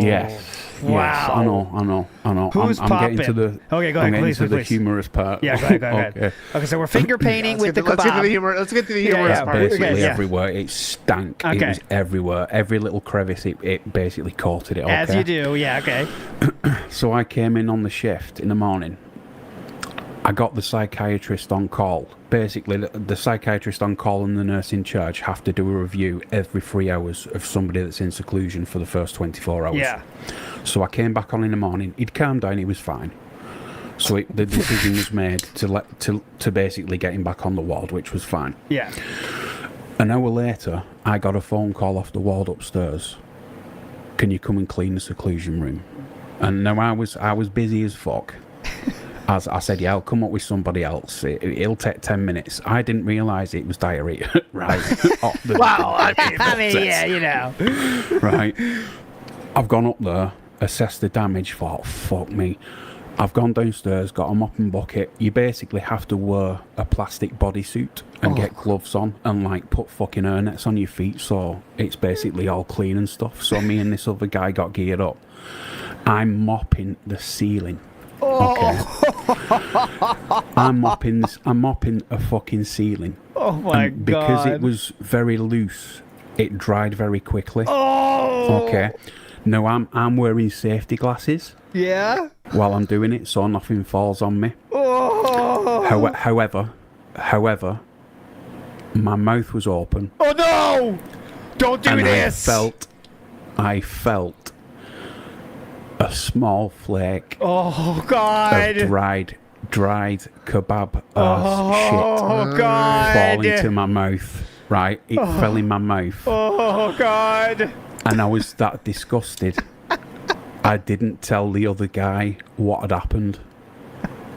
Yes. Wow. Yes, I know. Who's I'm popping? getting to the Okay, go ahead, I'm getting please, to the please. humorous part. Yeah, go ahead. Okay, so we're finger painting with the Let's get to the kebab. humor. Let's get to the humorous yeah, part. Basically yeah. everywhere. It stank. Okay. It was everywhere. Every little crevice, it basically coated it. Okay? As you do, yeah, okay. So I came in on the shift in the morning. I got the psychiatrist on call. Basically, the psychiatrist on call and the nurse in charge have to do a review every 3 hours of somebody that's in seclusion for the first 24 hours. Yeah. So I came back on in the morning. He'd calmed down. He was fine. So the decision was made to basically get him back on the ward, which was fine. Yeah. An hour later, I got a phone call off the ward upstairs. Can you come and clean the seclusion room? And now I was busy as fuck. As I said, yeah, I'll come up with somebody else. It'll take 10 minutes. I didn't realise it was diarrhea, right? Well, I mean, yeah, you know. Right. I've gone up there, assessed the damage, thought, fuck me. I've gone downstairs, got a mop and bucket. You basically have to wear a plastic bodysuit and get gloves on and, like, put fucking hairnets on your feet, so it's basically all clean and stuff. So me and this other guy got geared up. I'm mopping the ceiling. Okay. I'm mopping a fucking ceiling. Oh my god. Because it was very loose, it dried very quickly. Oh. Okay. Now I'm wearing safety glasses. Yeah. While I'm doing it, so nothing falls on me. Oh. However, my mouth was open. Oh no! Don't do and this. I felt a small flake Oh god! of dried kebab shit Oh god! fall into my mouth. Right, it fell in my mouth. Oh god! and I was that disgusted. I didn't tell the other guy what had happened.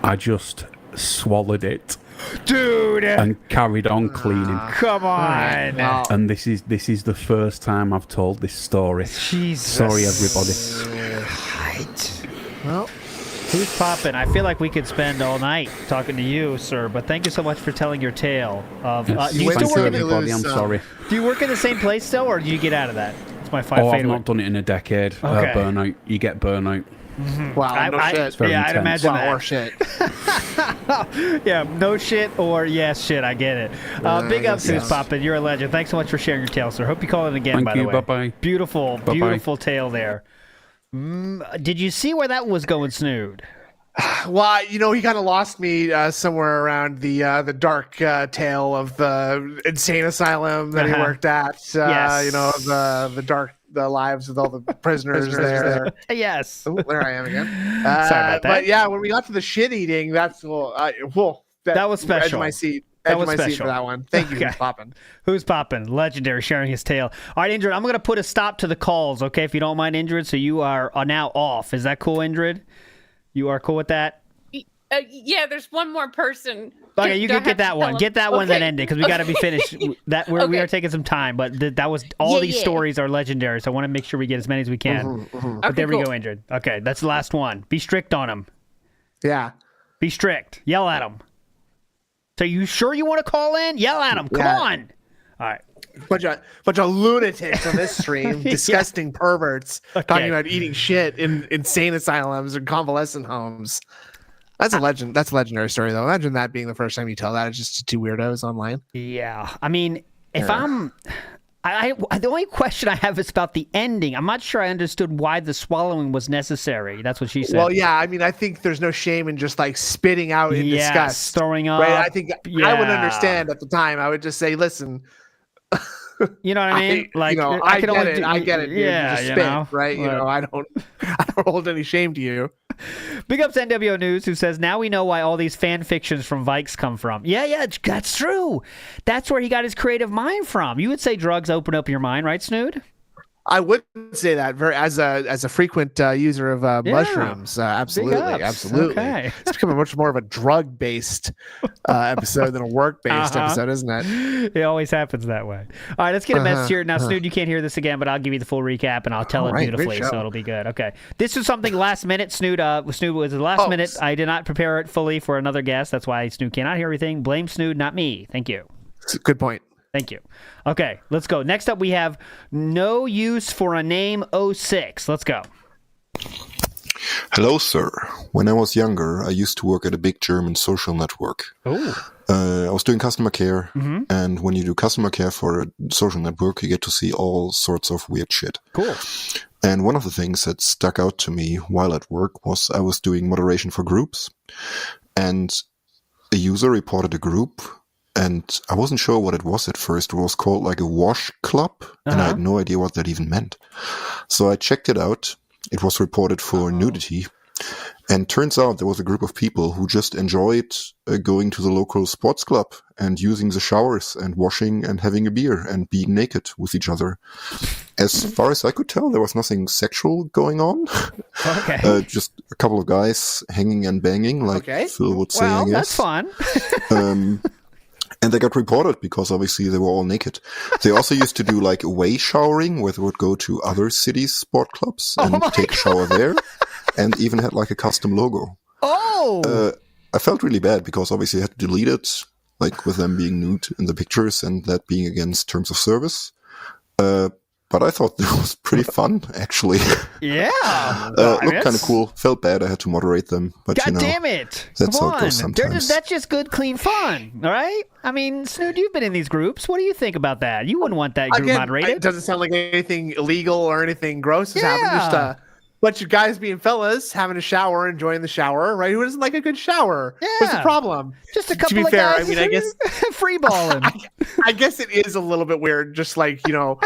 I just swallowed it, Dude, and carried on cleaning. come on. Well, And this is the first time I've told this story. Jesus. Sorry, everybody. Right. Well, who's popping? I feel like we could spend all night talking to you, sir, but thank you so much for telling your tale. Of, do you went still to work a in village- Everybody, I'm sorry. Do you work in the same place still, or do you get out of that? It's my Oh, I've favorite. not done it in a decade. Okay. Burnout. You get burnout. wow, no shit. very yeah, I'd intense. imagine Wow, that. or shit. Yeah, no shit or yes shit. I get it. Big ups to yes. this poppin'. You're a legend. Thanks so much for sharing your tale, sir. Hope you call it again. Thank by you. the way, Bye-bye. Beautiful, Bye-bye. beautiful tale there. Did you see where that was going, Snood? Well, you know, he kind of lost me somewhere around the dark tale of the insane asylum that he Uh-huh. worked at. Yes. You know, the lives of all the prisoners there. Yes. Oh, there I am again. Sorry about that. But yeah, when we got to the shit eating, that was special. Edge of my seat. That Edge was of my seat special. for that one. Thank you Okay. for popping. Who's popping? Legendary sharing his tale. All right, Indrid, I'm going to put a stop to the calls, okay, if you don't mind, Indrid. So you are now off. Is that cool, Indrid? You are cool with that? Yeah, there's one more person. Okay, you Do I can get have to that one. tell Get that one, then Okay. end it, because we got to be finished. That we Okay. are taking some time, but that was all Yeah, these yeah. stories are legendary, so I want to make sure we get as many as we can. But Okay, there we cool. go, Indrid. Okay, that's the last one. Be strict on him. Yeah. Be strict. Yell at him. So you sure you want to call in? Yell at him. Come Yeah. on. All right. Bunch of lunatics on this stream, disgusting perverts talking about eating shit in insane asylums and convalescent homes. That's a legend. That's a legendary story, though. Imagine that being the first time you tell that. It's just two weirdos online. Yeah. I mean, if the only question I have is about the ending. I'm not sure I understood why the swallowing was necessary. That's what she said. Well, yeah. I mean, I think there's no shame in just like spitting out in Yes, disgust, throwing up. right? I think I would Yeah. understand at the time. I would just say, listen. You know what I mean? You know, I can get only it. do- I get it. Dude. Yeah, you just you spit, know, right? You but- know, I don't hold any shame to you. Big ups to NWO News, who says, now we know why all these fan fictions from Vikes come from. Yeah, that's true. That's where he got his creative mind from. You would say drugs open up your mind, right, Snood? I would say that very as a frequent user of mushrooms. Absolutely, ups. absolutely. Okay. It's becoming much more of a drug based episode than a work based Uh-huh. episode, isn't it? It always happens that way. All right, let's get a message here. Now, Snood, you can't hear this again, but I'll give you the full recap and I'll tell it All right, great beautifully, show. so it'll be good. Okay. This was something last minute. Snood was the last minute. I did not prepare it fully for another guest. That's why Snood cannot hear everything. Blame Snood, not me. Thank you. Good point. Thank you. Okay, let's go. Next up, we have No Use for a Name 06. Let's go. Hello, sir. When I was younger, I used to work at a big German social network. Oh. I was doing customer care, and when you do customer care for a social network, you get to see all sorts of weird shit. Cool. And one of the things that stuck out to me while at work was I was doing moderation for groups, and a user reported a group, and I wasn't sure what it was at first. It was called like a wash club, and I had no idea what that even meant. So I checked it out. It was reported for nudity. And turns out there was a group of people who just enjoyed going to the local sports club and using the showers and washing and having a beer and being naked with each other. As far as I could tell, there was nothing sexual going on. Okay. Just a couple of guys hanging and banging, like Phil would say, Well, I that's guess. fun. And they got reported because obviously they were all naked. They also used to do like away showering where they would go to other cities' sport clubs and take a shower there, and even had like a custom logo. Oh! I felt really bad because obviously I had to delete it, like with them being nude in the pictures and that being against terms of service. But I thought that was pretty fun, actually. Yeah. Looked kind of cool. Felt bad I had to moderate them, but God you know, damn it. that's Come how it goes on. sometimes. That's just good, clean fun. All right? I mean, Snood, you've been in these groups. What do you think about that? You wouldn't want that group Again, moderated. it doesn't sound like anything illegal or anything gross has happened. Yeah. Just a bunch of guys being fellas, having a shower, enjoying the shower, right? Who doesn't like a good shower? What's the Yeah. problem? Just a To couple be of fair, guys I mean, I guess free balling. I guess it is a little bit weird, just like, you know,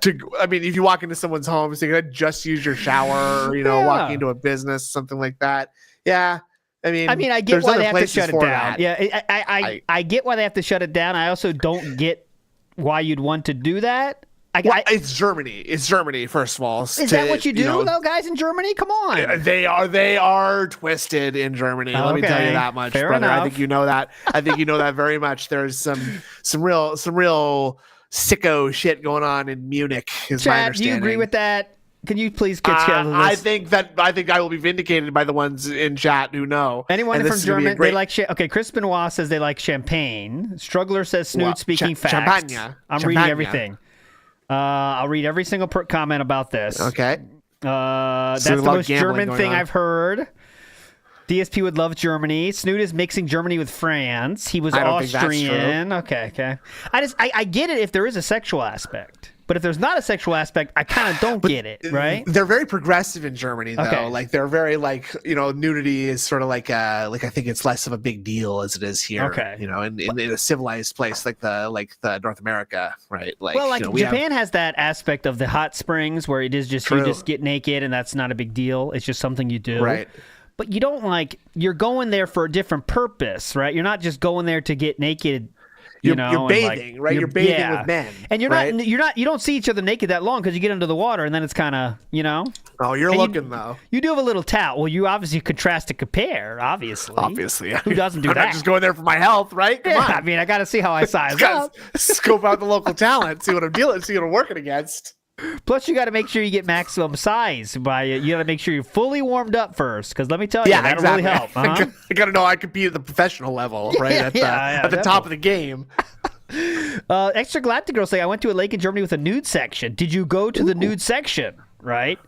if you walk into someone's home, so you could just use your shower, or, you know, Yeah. walking into a business, something like that. Yeah. I mean, I get there's why other they have to places shut it for down. that. Yeah, I get why they have to shut it down. I also don't get why you'd want to do that. It's Germany. It's Germany, first of all. Is that what you do, though, guys, in Germany? Come on. They are twisted in Germany. Let me tell you that much, Fair brother. enough. I think you know that. I think you know that very much. There's some real sicko shit going on in Munich. Is my Chad, do understanding. you agree with that? Can you please get together with I this? think I will be vindicated by the ones in chat who know. Anyone And from this is gonna be a Germany, great- they like okay. Chris Benoit says they like champagne. Struggler says Snood Well, speaking facts. champagne. I'm Champagne. reading everything. I'll read every single comment about this. Okay. That's So the a lot of most gambling German going thing on. I've heard. DSP would love Germany. Snood is mixing Germany with France. He was I don't think that's Austrian. Okay. I get it if there is a sexual aspect. But if there's not a sexual aspect, I kind of don't get it, right? They're very progressive in Germany, though. Okay. Like they're very nudity is sort of like I think it's less of a big deal as it is here. Okay. In a civilized place like the North America, right? Like Well, like we have- Japan has that aspect of the hot springs where it is just you True. just get naked and that's not a big deal. It's just something you do. Right. But you don't you're going there for a different purpose, right? You're not just going there to get naked. You're and, bathing, right? You're bathing yeah. with men, and you don't see each other naked that long because you get under the water and then it's kind of Oh, you're and looking though. You do have a little towel. Well, you obviously contrast to compare. Obviously, who doesn't do I'm that? not just going there for my health, right? Come on. I mean, I got to see how I size Gotta up. scope out the local talent, see what I'm dealing, see what I'm working against. Plus, you got to make sure you get maximum size. You got to make sure you're fully warmed up first, because let me tell you, that'll really help. Uh-huh. I gotta know I compete at the professional level, right? At the top of the game. Extra Galactic Girl say, I went to a lake in Germany with a nude section. Did you go to the nude section? Right?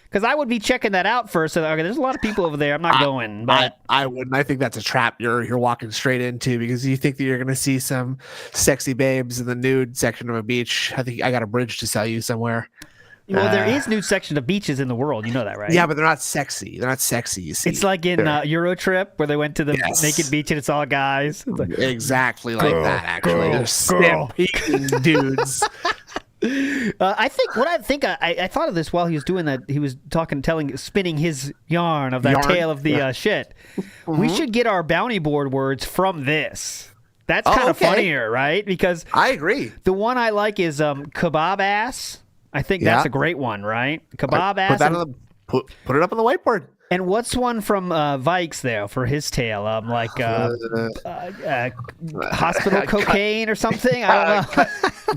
Because I would be checking that out first. Okay, there's a lot of people over there. I'm not going. But I wouldn't. I think that's a trap you're walking straight into because you think that you're going to see some sexy babes in the nude section of a beach. I think I got a bridge to sell you somewhere. well, there is nude section of beaches in the world. You know that, right? Yeah, but they're not sexy. They're not sexy. You see, It's like in Euro Trip where they went to the naked beach and it's all guys. It's like, exactly like that. Actually, they're stampeding dudes. I thought of this while he was doing that. He was spinning his yarn of that tale of the shit. We should get our bounty board words from this. That's kind of funnier, right? Because I agree. the one I like is kebab ass. I think that's a great one, right? Kebab ass. Put that on the put it up on the whiteboard. And what's one from Vikes there for his tale? Hospital cocaine or something? I don't know.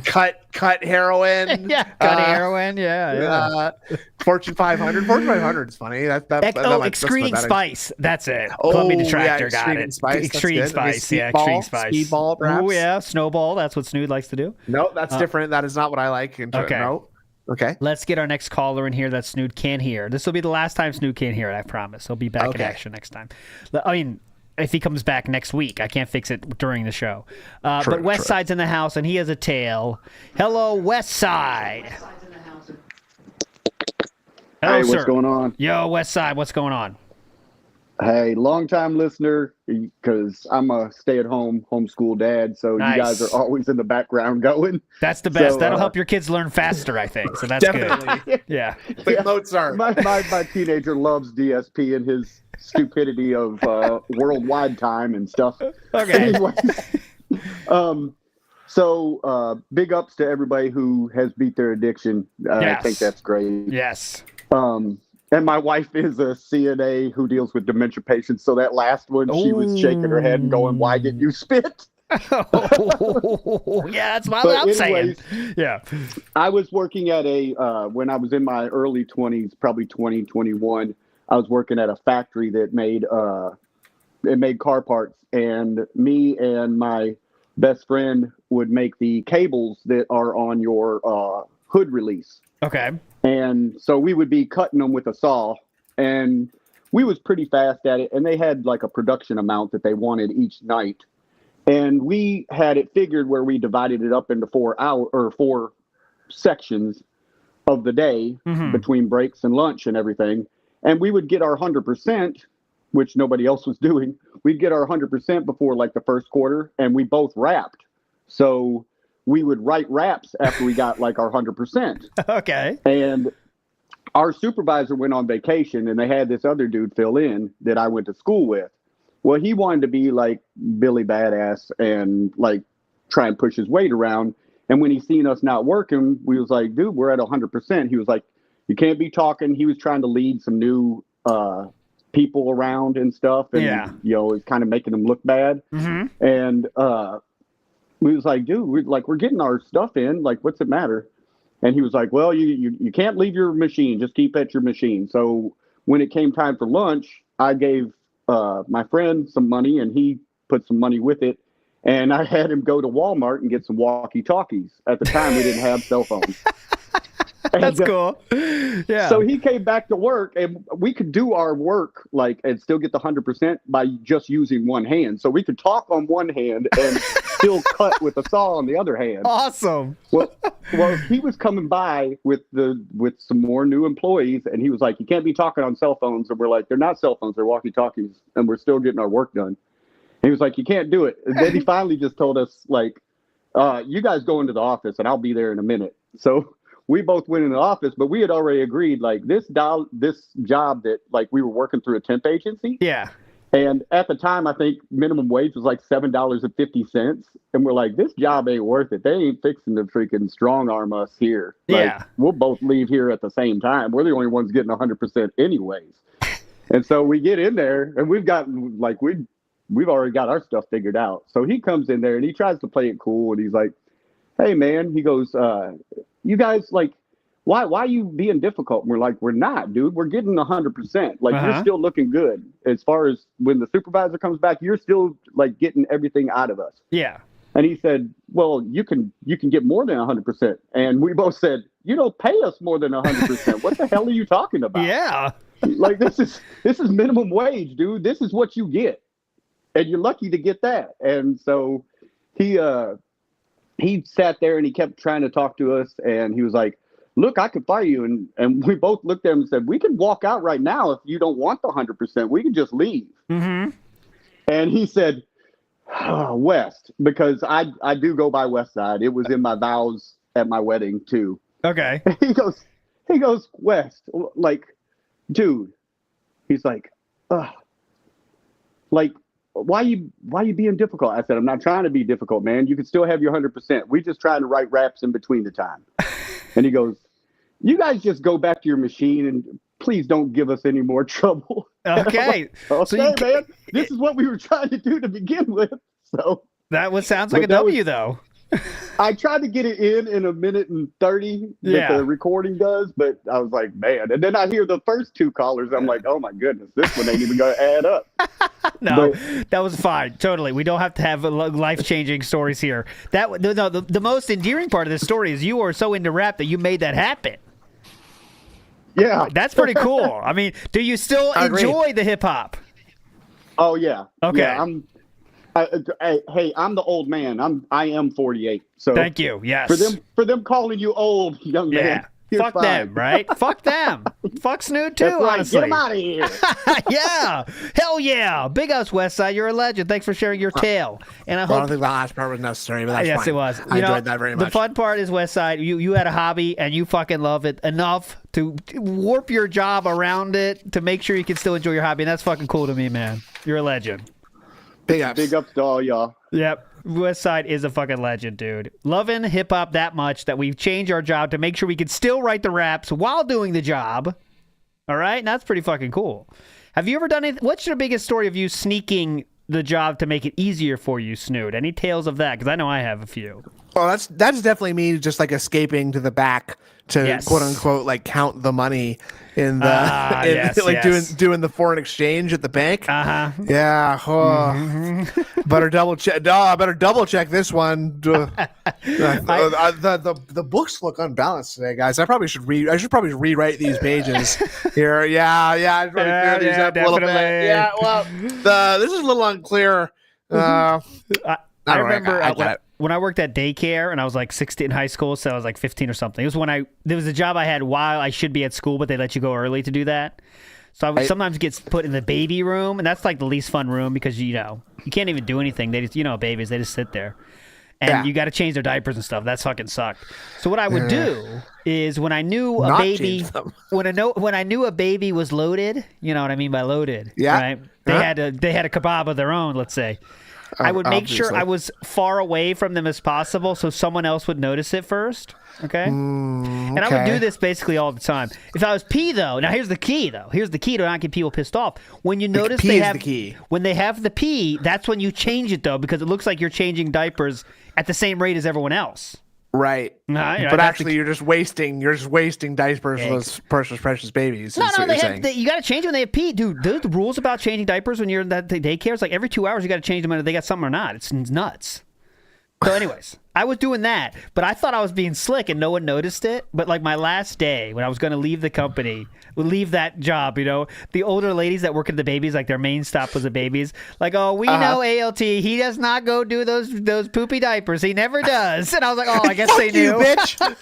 cut heroin. Yeah, cut heroin. Yeah. Fortune 500. Fortune 500 is funny. Excreting spice. That's it. Columbia Detractor got it. Extreme spice. Yeah, extreme spice. Speedball, perhaps. Oh yeah, snowball. That's what Snood likes to do. No, that's different. That is not what I like. Okay. No. Okay. Let's get our next caller in here that Snood can't hear. This will be the last time Snood can't hear it, I promise. He'll be back in action next time. I mean, if he comes back next week, I can't fix it during the show. But West Side's in the house, and he has a tale. Hello, West Side. Hello, Hey, sir. what's going on? Yo, West Side, what's going on? Hey, long-time listener, because I'm a stay-at-home homeschool dad, so Nice. you guys are always in the background going. That's the best. So, That'll help your kids learn faster, I think. So that's Definitely. good. Yeah. Like Mozart. My teenager loves DSP and his stupidity of worldwide time and stuff. Okay. Anyway, so big ups to everybody who has beat their addiction. I think that's great. Yes. And my wife is a CNA who deals with dementia patients. So that last one, she was shaking her head and going, "Why did you spit?" Oh, yeah, that's what I'm saying. Yeah. I was working at when I was in my early 20s, probably 2021, I was working at a factory that made car parts. And me and my best friend would make the cables that are on your hood release. Okay. And so we would be cutting them with a saw, and we was pretty fast at it. And they had like a production amount that they wanted each night. And we had it figured where we divided it up into 4 sections of the day between breaks and lunch and everything. And we would get our 100%, which nobody else was doing. We'd get our 100% before like the first quarter, and we both rapped. So we would write raps after we got like our 100%. Okay. And our supervisor went on vacation, and they had this other dude fill in that I went to school with. Well, he wanted to be like Billy Badass and like try and push his weight around. And when he seen us not working, we was like, dude, we're at 100%. He was like, you can't be talking. He was trying to lead some new people around and stuff. And, you know, it's kind of making them look bad. Mm-hmm. And we was like, dude, we're getting our stuff in. Like, what's it matter? And he was like, well, you can't leave your machine. Just keep at your machine. So when it came time for lunch, I gave my friend some money, and he put some money with it. And I had him go to Walmart and get some walkie-talkies. At the time, we didn't have cell phones. That's cool. Yeah. So he came back to work, and we could do our work and still get the 100% by just using one hand. So we could talk on one hand and still cut with a saw on the other hand. Awesome. Well, he was coming by with some more new employees, and he was like, "You can't be talking on cell phones." And we're like, "They're not cell phones; they're walkie-talkies, and we're still getting our work done." And he was like, "You can't do it." And then he finally just told us, like, "You guys go into the office, and I'll be there in a minute." So we both went in the office, but we had already agreed, like, this job that, like, we were working through a temp agency. Yeah. And at the time, I think minimum wage was like $7.50. And we're like, this job ain't worth it. They ain't fixing to freaking strong arm us here. Like, Yeah. we'll both leave here at the same time. We're the only ones getting 100% anyways. And so we get in there, and we've already got our stuff figured out. So he comes in there, and he tries to play it cool. And he's like, hey, man, he goes, you guys, like, why are you being difficult? And we're like, we're not, dude. We're getting 100%. Like, you're still looking good. As far as when the supervisor comes back, you're still, like, getting everything out of us. Yeah. And he said, well, you can get more than 100%. And we both said, you don't pay us more than 100%. What the hell are you talking about? Yeah. Like, this is minimum wage, dude. This is what you get. And you're lucky to get that. And so he sat there, and he kept trying to talk to us. And he was like, look, I could fire you. And we both looked at him and said, we can walk out right now if you don't want the 100%. We can just leave. Mm-hmm. And he said, West, because I do go by West Side. It was in my vows at my wedding too. Okay. He goes, West, like, dude. He's like, like, why you being difficult? I said, I'm not trying to be difficult, man. You can still have your 100%. We just trying to write raps in between the time. And he goes, you guys just go back to your machine and please don't give us any more trouble. Okay. Like, man, this is what we were trying to do to begin with. So that sounds like a W, though. I tried to get it in a minute and 30 that the recording does, but I was like, man. And then I hear the first two callers. I'm like, oh my goodness, this one ain't even going to add up. No, that was fine. Totally. We don't have to have life-changing stories here. The most endearing part of this story is you are so into rap that you made that happen. Yeah. That's pretty cool. I mean, do you still enjoy the hip-hop? Oh, yeah. Okay. Yeah, hey, I'm the old man. I am 48. So thank you. Yes. For them calling you old, young man. Fuck fine. them, right? Fuck them. Fuck Snoot too, That's right. honestly. Get them out of here. Yeah. Hell yeah. Big ups, Westside. You're a legend. Thanks for sharing your tale. And I don't hope think the last part was necessary, but that's yes, fine. it was. I enjoyed that very much. The fun part is Westside. You had a hobby and you fucking love it enough to warp your job around it to make sure you can still enjoy your hobby. And that's fucking cool to me, man. You're a legend. Big ups. Big ups to all y'all. Yep. Westside is a fucking legend, dude. Loving hip-hop that much that we've changed our job to make sure we can still write the raps while doing the job. All right? And that's pretty fucking cool. Have you ever done anything? What's your biggest story of you sneaking the job to make it easier for you, Snoot? Any tales of that? Because I know I have a few. Well, that's definitely me just like escaping to the back to quote unquote like count the money in the doing the foreign exchange at the bank. Yeah. Better double check. I better double check this one. The books look unbalanced today, guys. I should probably rewrite these pages here. Yeah. I probably clear these up a little bit. Yeah. Well, this is a little unclear. I remember when I worked at daycare and I was like 16 in high school, so I was like 15 or something. It was there was a job I had while I should be at school, but they let you go early to do that. So I would sometimes get put in the baby room, and that's like the least fun room because you can't even do anything. They just babies, they just sit there. And you got to change their diapers and stuff. That fucking sucked. So what I would do is when I knew a baby, when I knew a baby was loaded, you know what I mean by loaded, right? They had a kebab of their own, let's say. I would make sure obviously. I was far away from them as possible so someone else would notice it first. Okay? And I would do this basically all the time. If I was pee, though, now here's the key, though. Here's the key to not get people pissed off. When you notice pee they is have the key. when they have the pee, that's when you change it, though, because it looks like you're changing diapers at the same rate as everyone else. Right. But actually, you're just wasting diapers for those precious babies. No, you got to change them when they have pee, dude. The rules about changing diapers when you're in that daycare is like every 2 hours you got to change them whether they got something or not. It's nuts. So, anyways, I was doing that, but I thought I was being slick and no one noticed it. But like my last day when I was going to leave the company, leave that job, the older ladies that work at the babies, like their main stop was the babies. Like, oh, we know ALT. He does not go do those poopy diapers. He never does. And I was like, oh, I guess they knew. You, bitch.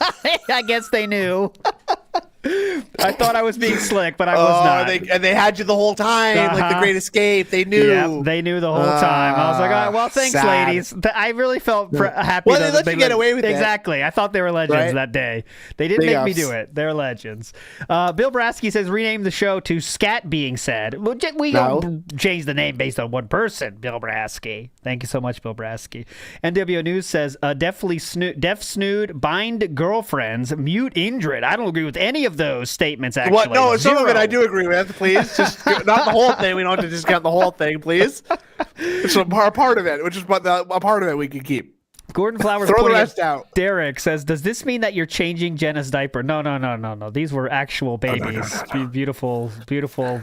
I guess they knew. I thought I was being slick, but I was not. And they had you the whole time, like the Great Escape. They knew. Yeah, they knew the whole time. I was like, all right, well, thanks, sad. ladies. I really felt happy. Well, they let you get away with it. Exactly. I thought they were legends that day. They didn't make me do it. They're legends. Bill Brasky says, rename the show to Scat Being Said. We don't change the name based on one person, Bill Brasky. Thank you so much, Bill Brasky. NWO News says, deaf snood, bind girlfriends, mute Indrid. I don't agree with any of those statements, actually. What? No, some of it I do agree with. Please, just not the whole thing. We don't have to discount the whole thing, please. It's a part of it, which is a part of it we can keep. Gordon Flowers Throw the pointing rest at out. Derek says, does this mean that you're changing Jenna's diaper? No. These were actual babies. Beautiful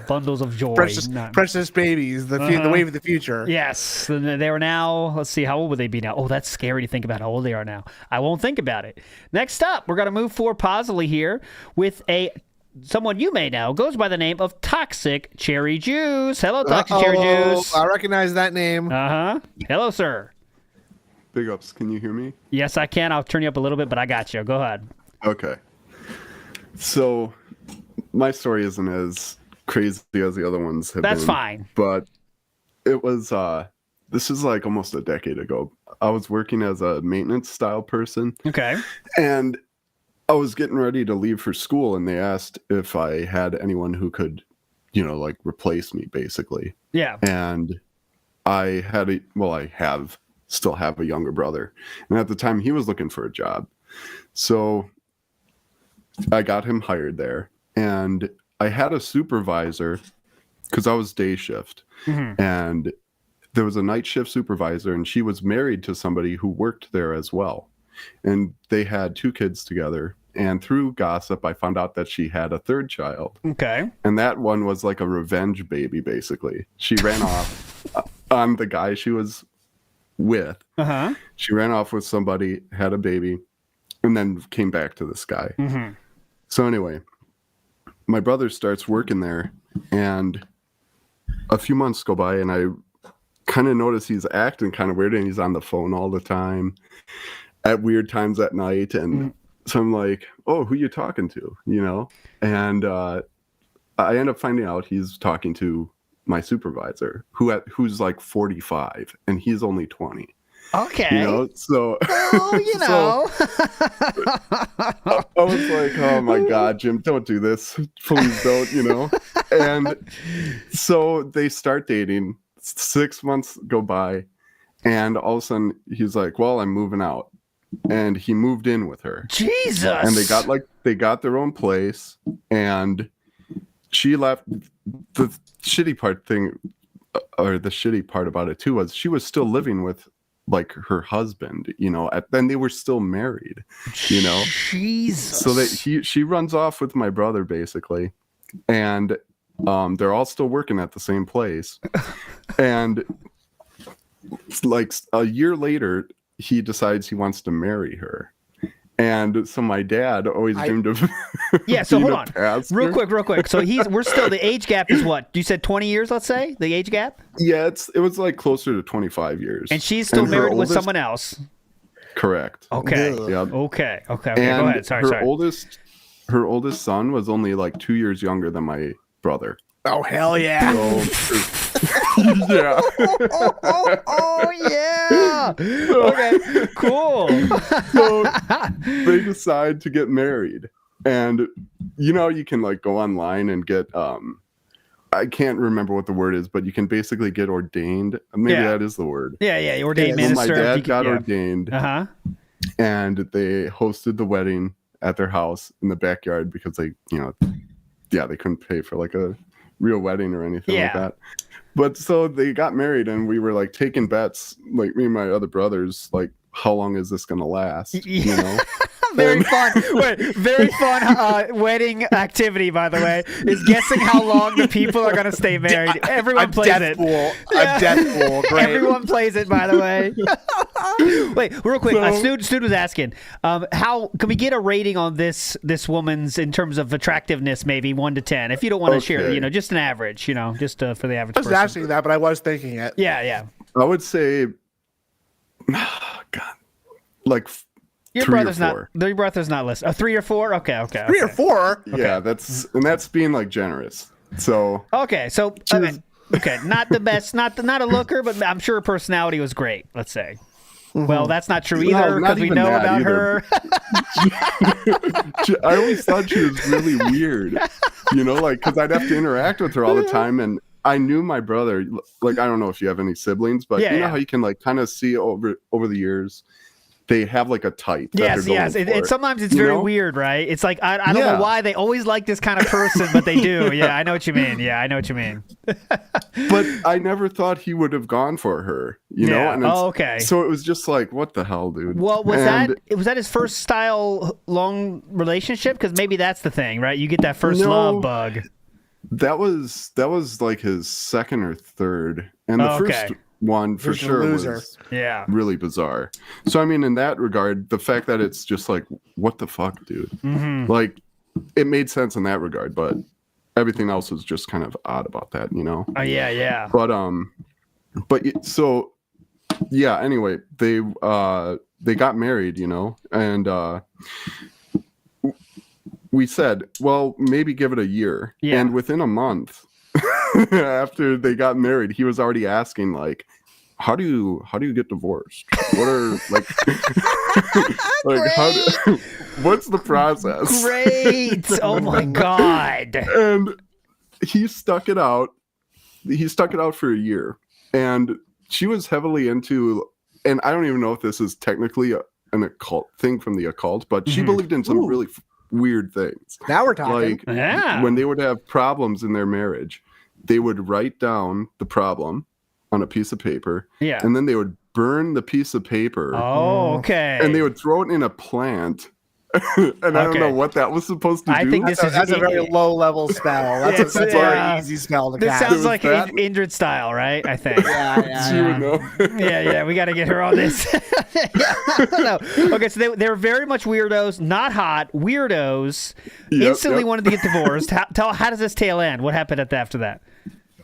bundles of joy. Precious babies, the wave of the future. Yes. They were now, let's see, how old would they be now? Oh, that's scary to think about how old they are now. I won't think about it. Next up, we're going to move forward positively here with someone you may know, goes by the name of Toxic Cherry Juice. Hello, Toxic Cherry Juice. I recognize that name. Hello, sir. Big ups. Can you hear me? Yes, I can. I'll turn you up a little bit, but I got you. Go ahead. Okay. So, my story isn't as crazy as the other ones have been. That's fine. But it was, this is like almost a decade ago. I was working as a maintenance style person. Okay. And I was getting ready to leave for school, and they asked if I had anyone who could, like replace me, basically. Yeah. And I still have a younger brother. And at the time, he was looking for a job. So I got him hired there. And I had a supervisor because I was day shift. Mm-hmm. And there was a night shift supervisor, and she was married to somebody who worked there as well. And they had 2 kids together. And through gossip, I found out that she had a 3rd child. Okay. And that one was like a revenge baby, basically. She ran off on the guy she was with. She ran off with somebody, had a baby, and then came back to this guy. Mm-hmm. So anyway, my brother starts working there, and a few months go by, and I kind of notice he's acting kind of weird, and he's on the phone all the time at weird times at night. And so I'm like, oh, who you talking to? And I end up finding out he's talking to my supervisor, who's like 45, and he's only 20. Okay. So well, I was like, oh my God, Jim, don't do this. Please don't, And so they start dating. 6 months go by, and all of a sudden he's like, well, I'm moving out. And he moved in with her. Jesus. And they got their own place, and she left. The shitty part about it too was she was still living with like her husband, then they were still married, Jesus. So that she runs off with my brother basically, and they're all still working at the same place. And like a year later, he decides he wants to marry her. And so my dad always dreamed of so hold on real quick. So we're still, the age gap is what? You said 20 years, let's say, the age gap? Yeah, it was like closer to 25 years. And she's still married with someone else. Correct. Okay. Yep. Okay. And Go ahead. Sorry. Her oldest son was only like 2 years younger than my brother. Oh, hell yeah. Yeah. Oh, yeah. Okay, cool. So they decide to get married. And, you can like go online and get I can't remember what the word is, but you can basically get ordained. Maybe that is the word. Yeah, ordained So minister. my dad got ordained, and they hosted the wedding at their house in the backyard because they couldn't pay for like a real wedding or anything like that. But so they got married, and we were like taking bets, like me and my other brothers, like how long is this gonna last? You know. Very fun. Very fun wedding activity, by the way, is guessing how long the people are going to stay married. Everyone plays it. I'm Deathpool. Great. Everyone plays it, by the way. Wait, real quick. Snood was asking, how can we get a rating on this woman's in terms of attractiveness, maybe 1 to 10? If you don't want to share, just an average, just for the average person. I was asking that, but I was thinking it. Yeah. I would say, God, like. Your brother's not listening. 3 or 4? Okay. 3 or 4? Yeah, that's being like generous. So okay, not the best, not a looker, but I'm sure her personality was great. Let's say. Well, that's not true either because we know about her. I always thought she was really weird, like because I'd have to interact with her all the time, and I knew my brother. Like I don't know if you have any siblings, but you know how you can like kind of see over the years. They have like a type. Yes. Sometimes it's very weird, right? It's like I don't know why they always like this kind of person, but they do. Yeah, I know what you mean. But I never thought he would have gone for her, know? And okay. So it was just like, what the hell, dude? Well, was that his first style long relationship? Because maybe that's the thing, right? You get that first love bug. That was like his second or third, and the first one for sure was really bizarre. So I mean, in that regard, the fact that it's just like, what the fuck, dude? Like, it made sense in that regard, but everything else was just kind of odd about that, yeah. But so yeah. Anyway, they got married, and we said, well, maybe give it a year, and within a month. After they got married, he was already asking like, how do you get divorced? What are like what's the process? Great. Oh my God. And he stuck it out for a year, and she was heavily into, and I don't even know if this is technically an occult thing from the occult, but she believed in some really weird things. Now we're talking. Like when they would have problems in their marriage, they would write down the problem on a piece of paper. Yeah. And then they would burn the piece of paper. Oh, okay. And they would throw it in a plant. And I don't know what that was supposed to do. I think that's a very low level spell. That's a very easy spell to cast. This sounds like Indrid style, right? I think. Yeah. We got to get her on this. No. Okay, so they were very much weirdos, not hot, weirdos. Instantly wanted to get divorced. How does this tale end? What happened after that?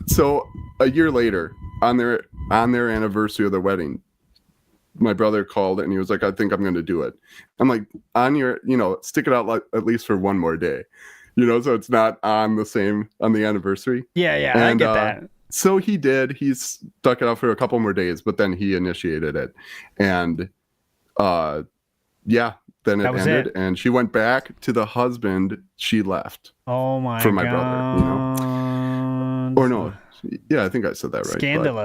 So a year later, on their anniversary of their wedding, my brother called and he was like, I think I'm going to do it. I'm like, on your, stick it out like at least for one more day, so it's not on the anniversary. Yeah. And, I get that. So he did. He stuck it out for a couple more days, but then he initiated it. And then it ended. And she went back to the husband she left. Oh my God. For my brother, Or no. Yeah, I think I said that right.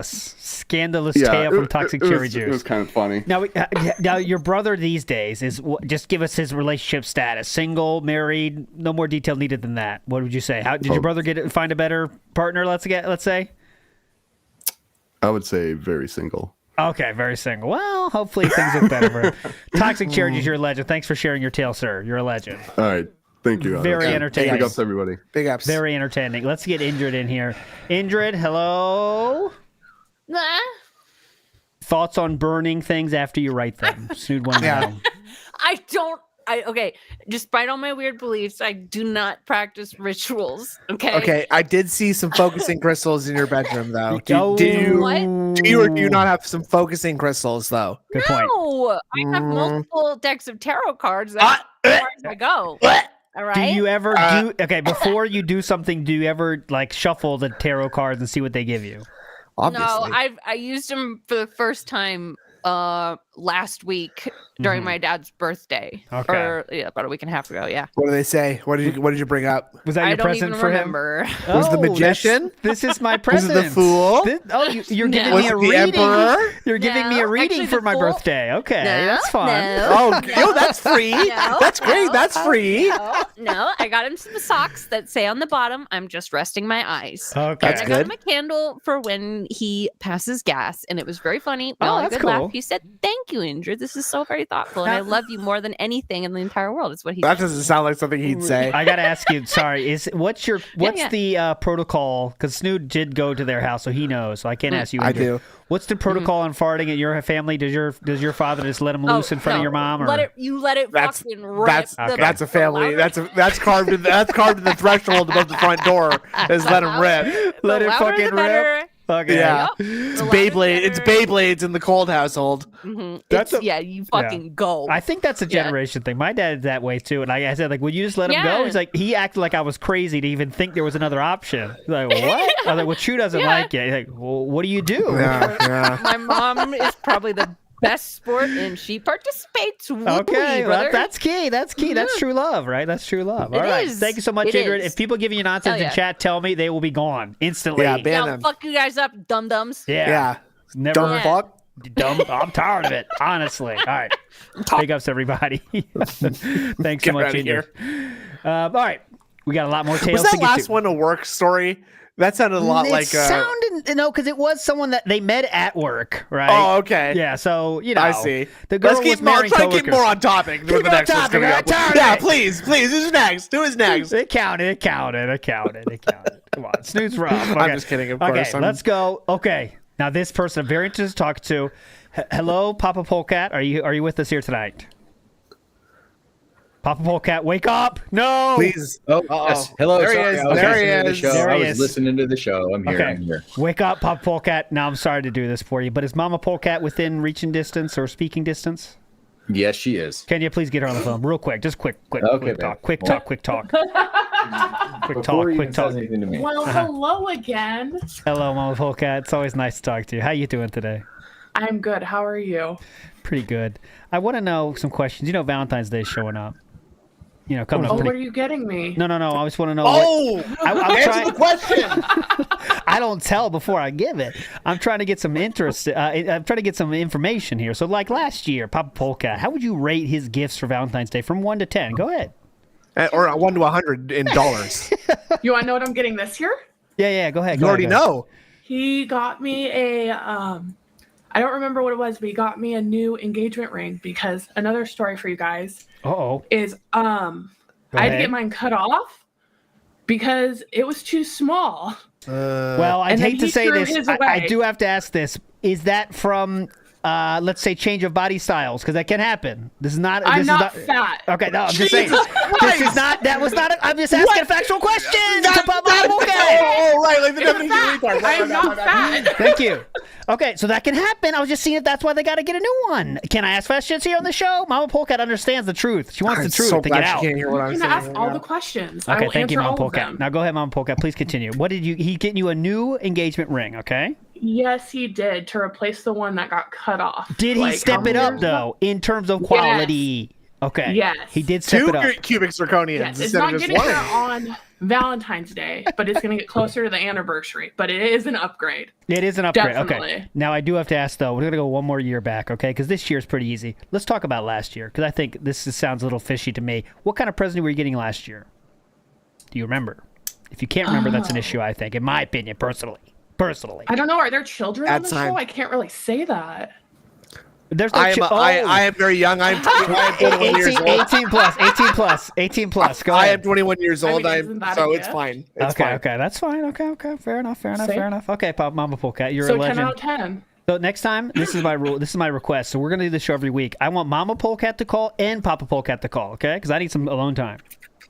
Scandalous tale from Toxic Cherry Juice. It was kind of funny. Now, your brother these days is just give us his relationship status: single, married. No more detail needed than that. What would you say? How did your brother find a better partner? Let's say. I would say very single. Okay, very single. Well, hopefully things look better for him. Toxic Cherry Juice, you're a legend. Thanks for sharing your tale, sir. You're a legend. All right. Thank you. Very entertaining. Big ups, everybody. Big ups. Very entertaining. Let's get Indrid in here. Indrid, hello. Nah. Thoughts on burning things after you write them? Snood one down. Okay, despite all my weird beliefs, I do not practice rituals. Okay, I did see some focusing crystals in your bedroom, though. Do you or do you not have some focusing crystals, though? Good point. No, I have multiple decks of tarot cards. That's as far as I go. All right. Do you ever before you do something, do you ever like shuffle the tarot cards and see what they give you? Obviously. No, I used them for the first time last week during my dad's birthday. Okay. Or about a week and a half ago. Yeah. What do they say? What did you bring up? Was that I your don't present even for remember. him? Was the Oh, magician? This is my Was present. it the fool? You're giving No. me a Was it the reading. emperor? You're giving me a No, reading actually, for the my fool- birthday. Okay, No, that's fun. no. Oh, that's free. No, That's great. no, That's free. No, I got him some socks that say on the bottom, "I'm just resting my eyes." Okay. That's And I got good. him a candle for when he passes gas, and it was very funny. We Oh, all had a that's good cool. laugh. He said, "Thank you, Indra. This is so very thoughtful, and I love you more than anything in the entire world." Is what he That said. doesn't sound like something he'd say. I gotta ask you. Sorry, what's yeah. the protocol? Because Snood did go to their house, so he knows. So I can't ask you. I Andrew. do. What's the protocol on farting at your family? Does your father just let him loose in front of no, your mom? Or? let it That's fucking rip. that's The- that's a the family. louder- That's carved in the threshold above the front door. Is let him rip. Let the it louder, fucking the better. rip. Okay. Yeah, Yep. it's The louder, the Beyblade. It's better. Beyblades in the Cold household. Mhm. That's You fucking go. I think that's a Yeah. generation thing. My dad's that way too. And I said, like, would you just let him go? Yeah. He's like, he acted like I was crazy to even think there was another option. He's like, what? I was like, well, Chu doesn't Yeah. like it. He's like, well, what do you do? Yeah. My mom is probably the best sport, and she participates. Woo-wee, Okay, well, brother. that's key. That's key. That's true love, right? That's true love. All It right. is. Thank you so much, It Ingrid. is. If people give you nonsense Hell in yeah. chat, tell me they will be gone instantly. Yeah, ban Now, them. fuck you guys up, dum dums. Yeah. Yeah. Never Dumb Yeah. fuck. dumb. I'm tired of it, honestly. All right. Big ups, everybody. Thanks so Get much, outta Ingrid. All right. We got a lot more tales Was to that get last to. one a work story? That sounded a lot It like. sounded, because it was someone that they met at work, right? Oh, okay. Yeah, so, I see. The girl Let's was keep more. marrying Try to keep coworkers. more on topic. Keep With the on next one's topic, coming I'm up. tired of Yeah, it. please. Who's next? Who is next? It counted. Come on, snooze rough. Okay. I'm just kidding, of Okay, course. let's go. Okay, now this person I'm very interested to talk to. Hello, Papa Polecat. Are you with us here tonight? Papa Polecat, wake up! No, Please. Oh, yes. Hello. There he sorry, is. I was There he listening to the is. show. There I he was is. listening to the show. I'm here. Okay, I'm here. wake up, Papa Polecat. Now I'm sorry to do this for you, but is Mama Polecat within reaching distance or speaking distance? Yes, she is. Can you please get her on the phone real quick? Just quick Okay, talk. babe. Quick talk. Quick talk. Before he Quick even talk. says anything to me. Well, hello again. Hello, Mama Polecat. It's always nice to talk to you. How you doing today? I'm good. How are you? Pretty good. I want to know some questions. You know, Valentine's Day is showing up. You know, coming Oh, up what pretty. are you getting me? No. I just want to know. Oh, I'm answer trying. the question. I don't tell before I give it. I'm trying to get some interest. I'm trying to get some information here. So, like last year, Papa Polecat, how would you rate his gifts for Valentine's Day from 1 to 10? Go ahead. Or 1 to 100 in dollars. You want to know what I'm getting this year? Yeah. Go ahead. You already know. He got me a I don't remember what it was, but he got me a new engagement ring because another story for you guys Uh-oh. is I had to ahead. get mine cut off because it was too small. Well, I'd and then hate to he say threw this. his I away. do have to ask this. Is that from, let's say, change of body styles? Because that can happen. This is not. I'm this not is fat. Okay, no, I'm just saying. This is not. That was not. I'm just asking a factual question. That- Papa that- Polecat. oh, right. Like the It's definition of fat. retard. I am not fat. Thank you. Okay, so that can happen. I was just seeing if that's why they got to get a new one. Can I ask questions here on the show? Mama Polecat understands the truth. She wants I'm the truth so to glad get she out. can't hear what I'm You saying. can ask right all now. the questions. I Okay, will thank you, answer Mama all of Polecat. them. Now go ahead, Mama Polecat. Please continue. What did you? He getting you a new engagement ring? Okay. Yes, he did to replace the one that got cut off. Did he Like, step how it many up years ago? though in terms of quality? Okay. Yes. He did step 2 it up. cubic zirconians Yes, it's instead not of just getting one. her on Valentine's Day, but it's going to get closer to the anniversary. But it is an upgrade. It is an upgrade. Okay. Definitely. Now I do have to ask though. We're gonna go one more year back, okay? Because this year's pretty easy. Let's talk about last year because I think sounds a little fishy to me. What kind of present were you getting last year? Do you remember? If you can't remember, that's an issue. I think, in my opinion, personally. I don't know. Are there children on At the time. show? I can't really say that. There's no I am very young. I am 21 years old. 18 plus. Go I ahead. am 21 years old. I mean, isn't that So a it's gift? fine. It's Okay, fine. okay, that's fine. Okay, fair enough. See? Okay, Mama Polecat, you're So a 10 legend. out of 10. So next time, this is my rule. This is my request. So we're gonna do this show every week. I want Mama Polecat to call and Papa Polecat to call. Okay, because I need some alone time.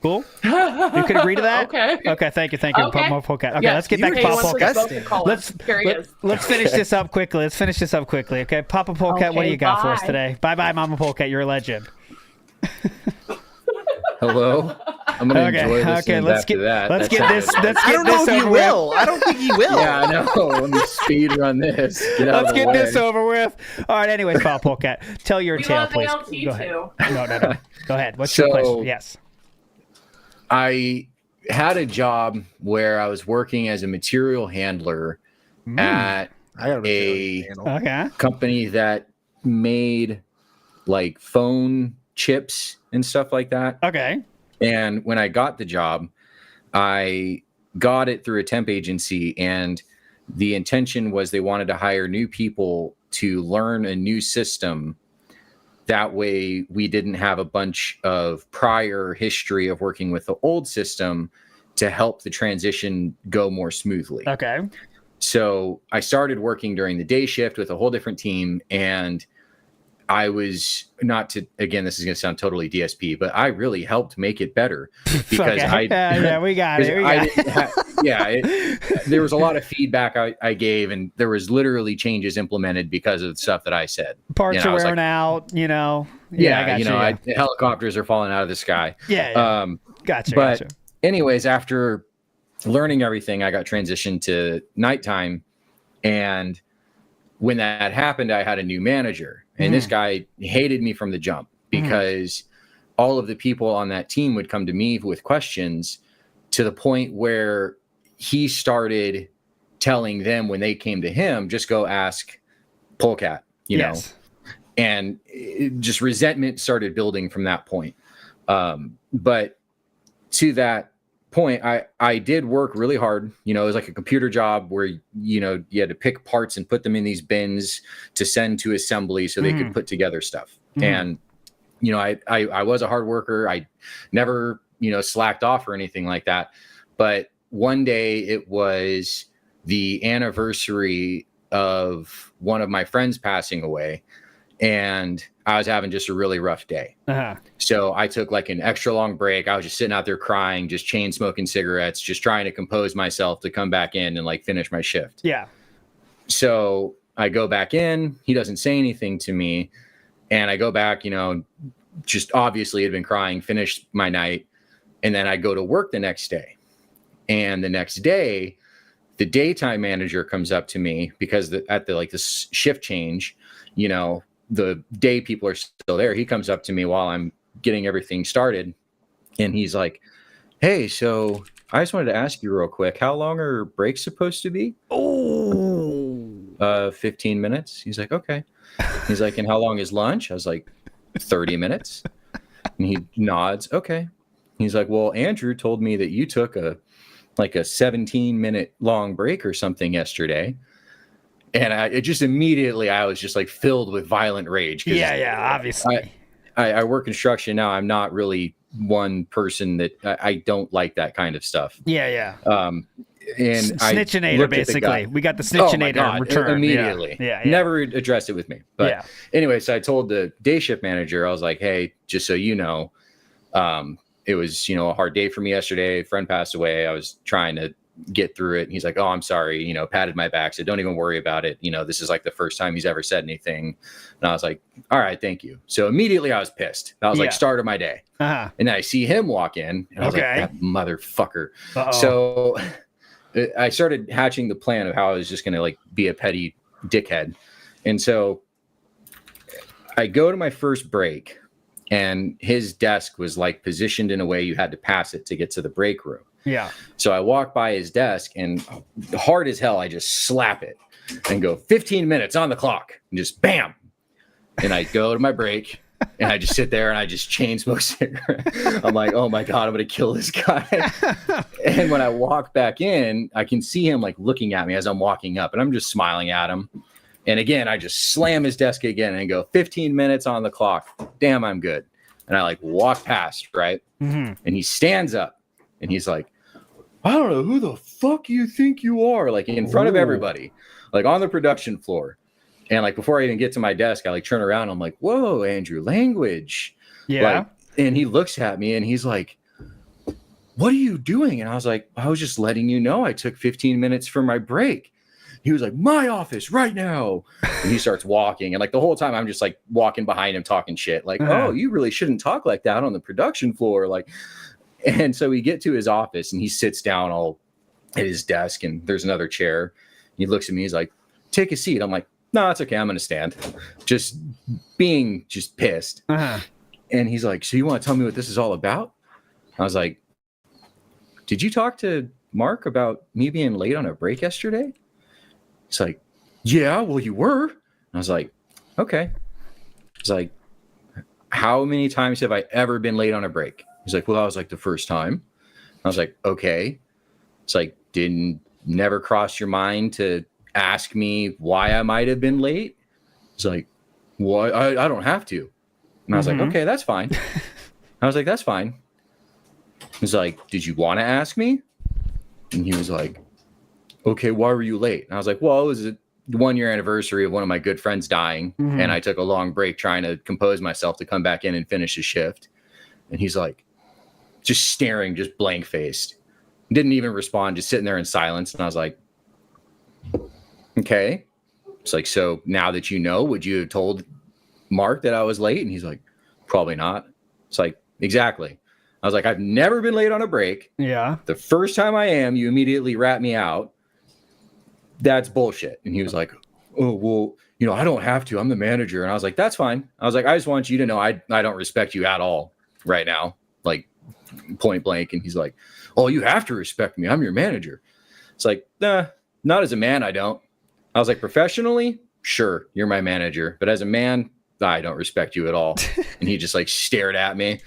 Cool. You can agree to that. Okay. Okay. Thank you. Okay. Mama Polecat. Okay, Yes, let's get you back to pay Papa once us both Polecat. to call Let's us. Here he is. let's finish this up quickly. Okay, Papa Polecat, what do Okay, you got for us bye. today? Bye, Mama Polecat. You're a legend. Hello. I'm gonna enjoy listening back to that. Let's That get this. sounded- Let's I get don't know this if he over with. will. I don't think he will. Yeah, I know. Let me speed run this. Get out Let's of the get way. this over with. All right. Anyways, Foul Polecat, tell your We tale, want please. ALT Go ahead. too. No. Go ahead. What's your So- question? Yes. I had a job where I was working as a material handler at I got a Okay. company that made like phone chips and stuff like that. Okay. And when I got the job, I got it through a temp agency, and the intention was they wanted to hire new people to learn a new system. That way we didn't have a bunch of prior history of working with the old system to help the transition go more smoothly. Okay. So I started working during the day shift with a whole different team, and I was not to, again, this is going to sound totally DSP, but I really helped make it better because Okay. Yeah, we got it. there was a lot of feedback I gave, and there was literally changes implemented because of the stuff that I said. Parts I are was wearing out. I got you. Helicopters are falling out of the sky. Yeah. Gotcha. But Gotcha. anyways, after learning everything, I got transitioned to nighttime. And when that happened, I had a new manager. And this guy hated me from the jump because all of the people on that team would come to me with questions, to the point where he started telling them when they came to him, just go ask Polecat, you know. And just resentment started building from that point. But to that point, I did work really hard. It was like a computer job where, you had to pick parts and put them in these bins to send to assembly so they could put together stuff. And, I was a hard worker. I never, slacked off or anything like that. But one day it was the anniversary of one of my friends passing away, and I was having just a really rough day. So I took like an extra long break. I was just sitting out there crying, just chain smoking cigarettes, just trying to compose myself to come back in and like finish my shift. Yeah. So I go back in, he doesn't say anything to me. And I go back, just obviously had been crying, finished my night. And then I go to work the next day. And the next day, the daytime manager comes up to me because at the shift change, the day people are still there. He comes up to me while I'm getting everything started, and he's like, "Hey, so I just wanted to ask you real quick, how long are breaks supposed to be?" 15 minutes. He's like, "Okay." He's like, "And how long is lunch?" I was like, 30 minutes. And he nods. "Okay." He's like, "Well, Andrew told me that you took a 17-minute long break or something yesterday." And I was just like filled with violent rage. Yeah, obviously. I work construction now. I'm not really one person that I don't like that kind of stuff. Yeah. And Snitchinator, basically. We got the Snitchinator return. Immediately. Yeah. Never addressed it with me. But anyway, so I told the day shift manager, I was like, "Hey, just so you know, it was, a hard day for me yesterday. A friend passed away. I was trying to get through it." And he's like, "Oh, I'm sorry," patted my back, said, "Don't even worry about it. This is like the first time he's ever said anything." And I was like, "All right, thank you." So immediately I was pissed. That was like start of my day. And then I see him walk in, and I was like, "That motherfucker." So I started hatching the plan of how I was just going to be a petty dickhead. And so I go to my first break, and his desk was positioned in a way you had to pass it to get to the break room. Yeah. So I walk by his desk, and hard as hell, I just slap it and go 15 minutes on the clock, and just bam. And I go to my break, and I just sit there and I just chain smoke cigarette. I'm like, "Oh my God, I'm going to kill this guy." And when I walk back in, I can see him looking at me as I'm walking up, and I'm just smiling at him. And again, I just slam his desk again and go 15 minutes on the clock. Damn, I'm good. And I walk past, right? And he stands up, and he's like, "I don't know who the fuck you think you are," in front of everybody, on the production floor. And before I even get to my desk, I turn around. I'm like, "Whoa, Andrew, language." Yeah. And he looks at me and he's like, "What are you doing?" And I was like, "I was just letting you know I took 15 minutes for my break." He was like, "My office right now." And he starts walking. And the whole time I'm just walking behind him talking shit. "Oh, you really shouldn't talk like that on the production floor." And so we get to his office and he sits down all at his desk and there's another chair. He looks at me. He's like, take a seat. I'm like, no, it's okay. I'm going to stand. Just being just pissed. Uh-huh. And he's like, so you want to tell me what this is all about? I was like, did you talk to Mark about me being late on a break yesterday? He's like, yeah, well, you were. I was like, okay. He's like, how many times have I ever been late on a break? He's like, well, that was like the first time. I was like, okay. It's like, never crossed your mind to ask me why I might have been late? He's like, well, I don't have to. And I was like, okay, that's fine. I was like, that's fine. He's like, did you want to ask me? And he was like, okay, why were you late? And I was like, well, it was a 1-year anniversary of one of my good friends dying. And I took a long break trying to compose myself to come back in and finish his shift. And he's like, just staring, just blank faced. Didn't even respond, just sitting there in silence. And I was like, okay. It's like, so now that you know, would you have told Mark that I was late? And he's like, probably not. It's like, exactly. I was like, I've never been late on a break. Yeah. The first time I am, you immediately rat me out. That's bullshit. And he was like, oh, well, you know, I don't have to. I'm the manager. And I was like, that's fine. I was like, I just want you to know I don't respect you at all right now. Like, point blank. And he's like, oh, you have to respect me. I'm your manager. It's like, nah, not as a man, I don't. I was like, professionally, sure, you're my manager. But as a man, I don't respect you at all. And he just like stared at me.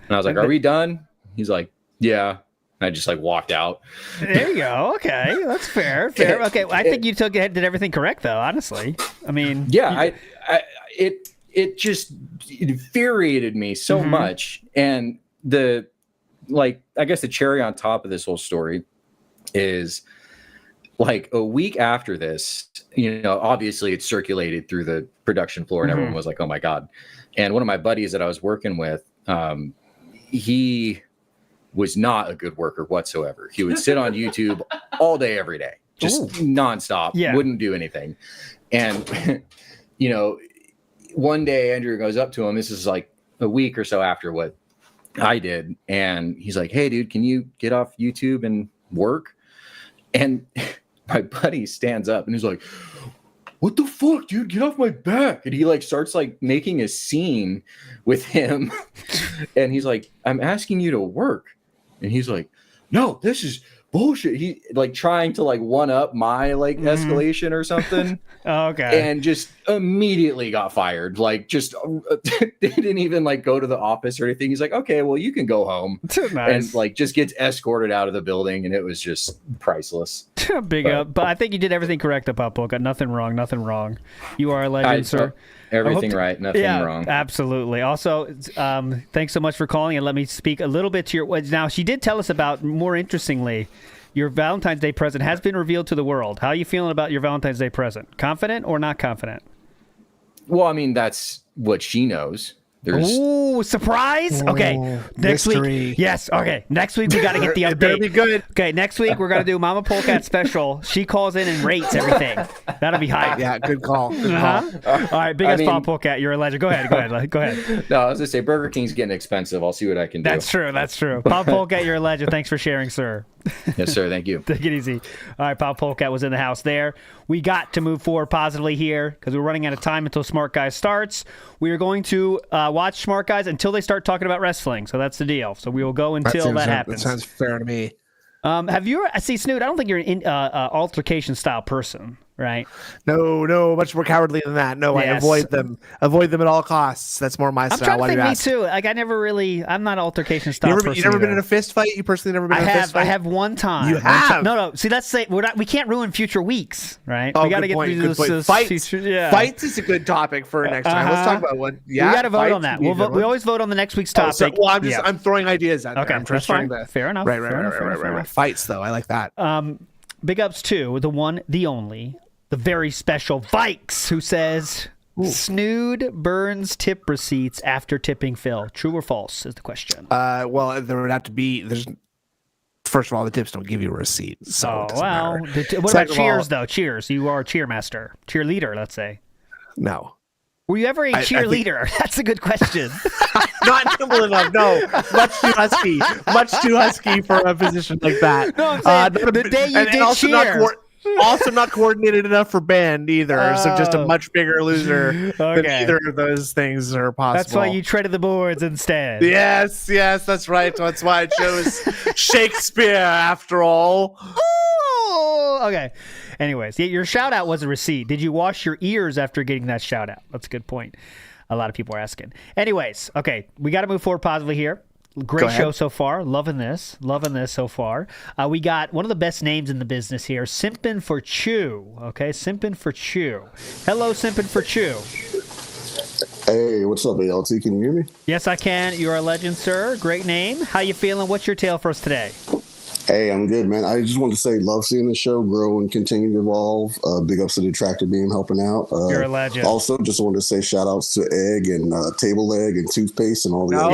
And I was like, are we done? He's like, yeah. I just like walked out. There you go. Okay, that's fair. Fair. Okay, I think you did everything correct, though. Honestly, I mean, yeah, it just infuriated me so much. And I guess the cherry on top of this whole story is like a week after this. You know, obviously it circulated through the production floor, and everyone was like, "Oh my god!" And one of my buddies that I was working with, he was not a good worker whatsoever. He would sit on YouTube all day, every day, just nonstop, wouldn't do anything. And, you know, one day Andrew goes up to him. This is like a week or so after what I did. And he's like, hey, dude, can you get off YouTube and work? And my buddy stands up and he's like, what the fuck, dude? Get off my back. And he like starts like making a scene with him. And he's like, I'm asking you to work. And he's like, no, this is bullshit. He like trying to like one up my like escalation or something. Okay. And just immediately got fired. Like just didn't even like go to the office or anything. He's like, okay, well, you can go home. Nice. And like just gets escorted out of the building. And it was just priceless. Big up. But I think you did everything correct, Pop. Got nothing wrong. Nothing wrong. You are a legend, sir. Everything right, nothing wrong. Absolutely. Also, thanks so much for calling, and let me speak a little bit to your. Now, she did tell us about, more interestingly, your Valentine's Day present has been revealed to the world. How are you feeling about your Valentine's Day present? Confident or not confident? Well, I mean, that's what she knows. Ooh, surprise! Okay, next mystery. week. Yes, okay. Next week we got to get the update. It better be good. Okay, next week we're gonna do Mama Polecat special. She calls in and rates everything. That'll be hype. Yeah, good call. Good call. All right, big ass Pop Polecat, you're a legend. Go ahead. No, I was gonna say Burger King's getting expensive. I'll see what I can do. That's true. Pop Polecat, you're a legend. Thanks for sharing, sir. Yes, sir. Thank you. Take it easy. All right, Pop Polecat was in the house there. We got to move forward positively here because we're running out of time until Smart Guys starts. We are going to watch Smart Guys until they start talking about wrestling. So that's the deal. So we will go until that happens. That sounds fair to me. Have you ever, see, Snoot, I don't think you're an altercation style person, right? No, much more cowardly than that. No, Yes. I avoid them at all costs. That's more my I'm style. trying to Why do think, you me ask? too. Like, I'm not an altercation style person. You never been either. in a fist fight? You personally never been in a fist fight? I have one time. You have? No. See, let's say we can't ruin future weeks, right? Oh, we got to get through good point. this. Fights is a good topic for next time. Let's talk about one. Yeah, we got to vote on that. fights would be a good We one. always vote on the next week's topic. I'm throwing ideas out there. Okay, I'm that's trying fine. to Fair enough. Right. Fights though, I like that. Big ups to the one, the only, the very special Vikes, who says Snood burns tip receipts after tipping Phil. True or false is the question. Well, there would have to be. First of all, the tips don't give you a receipt. So it doesn't matter. What about cheers though? Cheers. You are a cheermaster, cheerleader. Let's say. No. Were you ever a cheerleader? That's a good question. Not nimble enough. No, much too husky. Much too husky for a position like that. No, I'm saying the day you did also cheer. Also not coordinated enough for band either. So just a much bigger loser than either of those things are possible. That's why you treaded the boards instead. Yes, that's right. That's why I chose Shakespeare after all. Oh, okay. Anyways, your shout out was a receipt. Did you wash your ears after getting that shout out? That's a good point. A lot of people are asking. Anyways, okay, we got to move forward positively here. Great show so far. Loving this so far. We got one of the best names in the business here, Simpin' for Chew. Okay, Simpin' for Chew. Hello, Simpin' for Chew. Hey, what's up, ALT? Can you hear me? Yes, I can. You're a legend, sir. Great name. How you feeling? What's your tale for us today? Hey, I'm good, man. I just wanted to say, love seeing the show grow and continue to evolve. Big ups to the Tractor Beam helping out. You're a legend. Also, just wanted to say shout outs to Egg and Table Leg and Toothpaste and all the other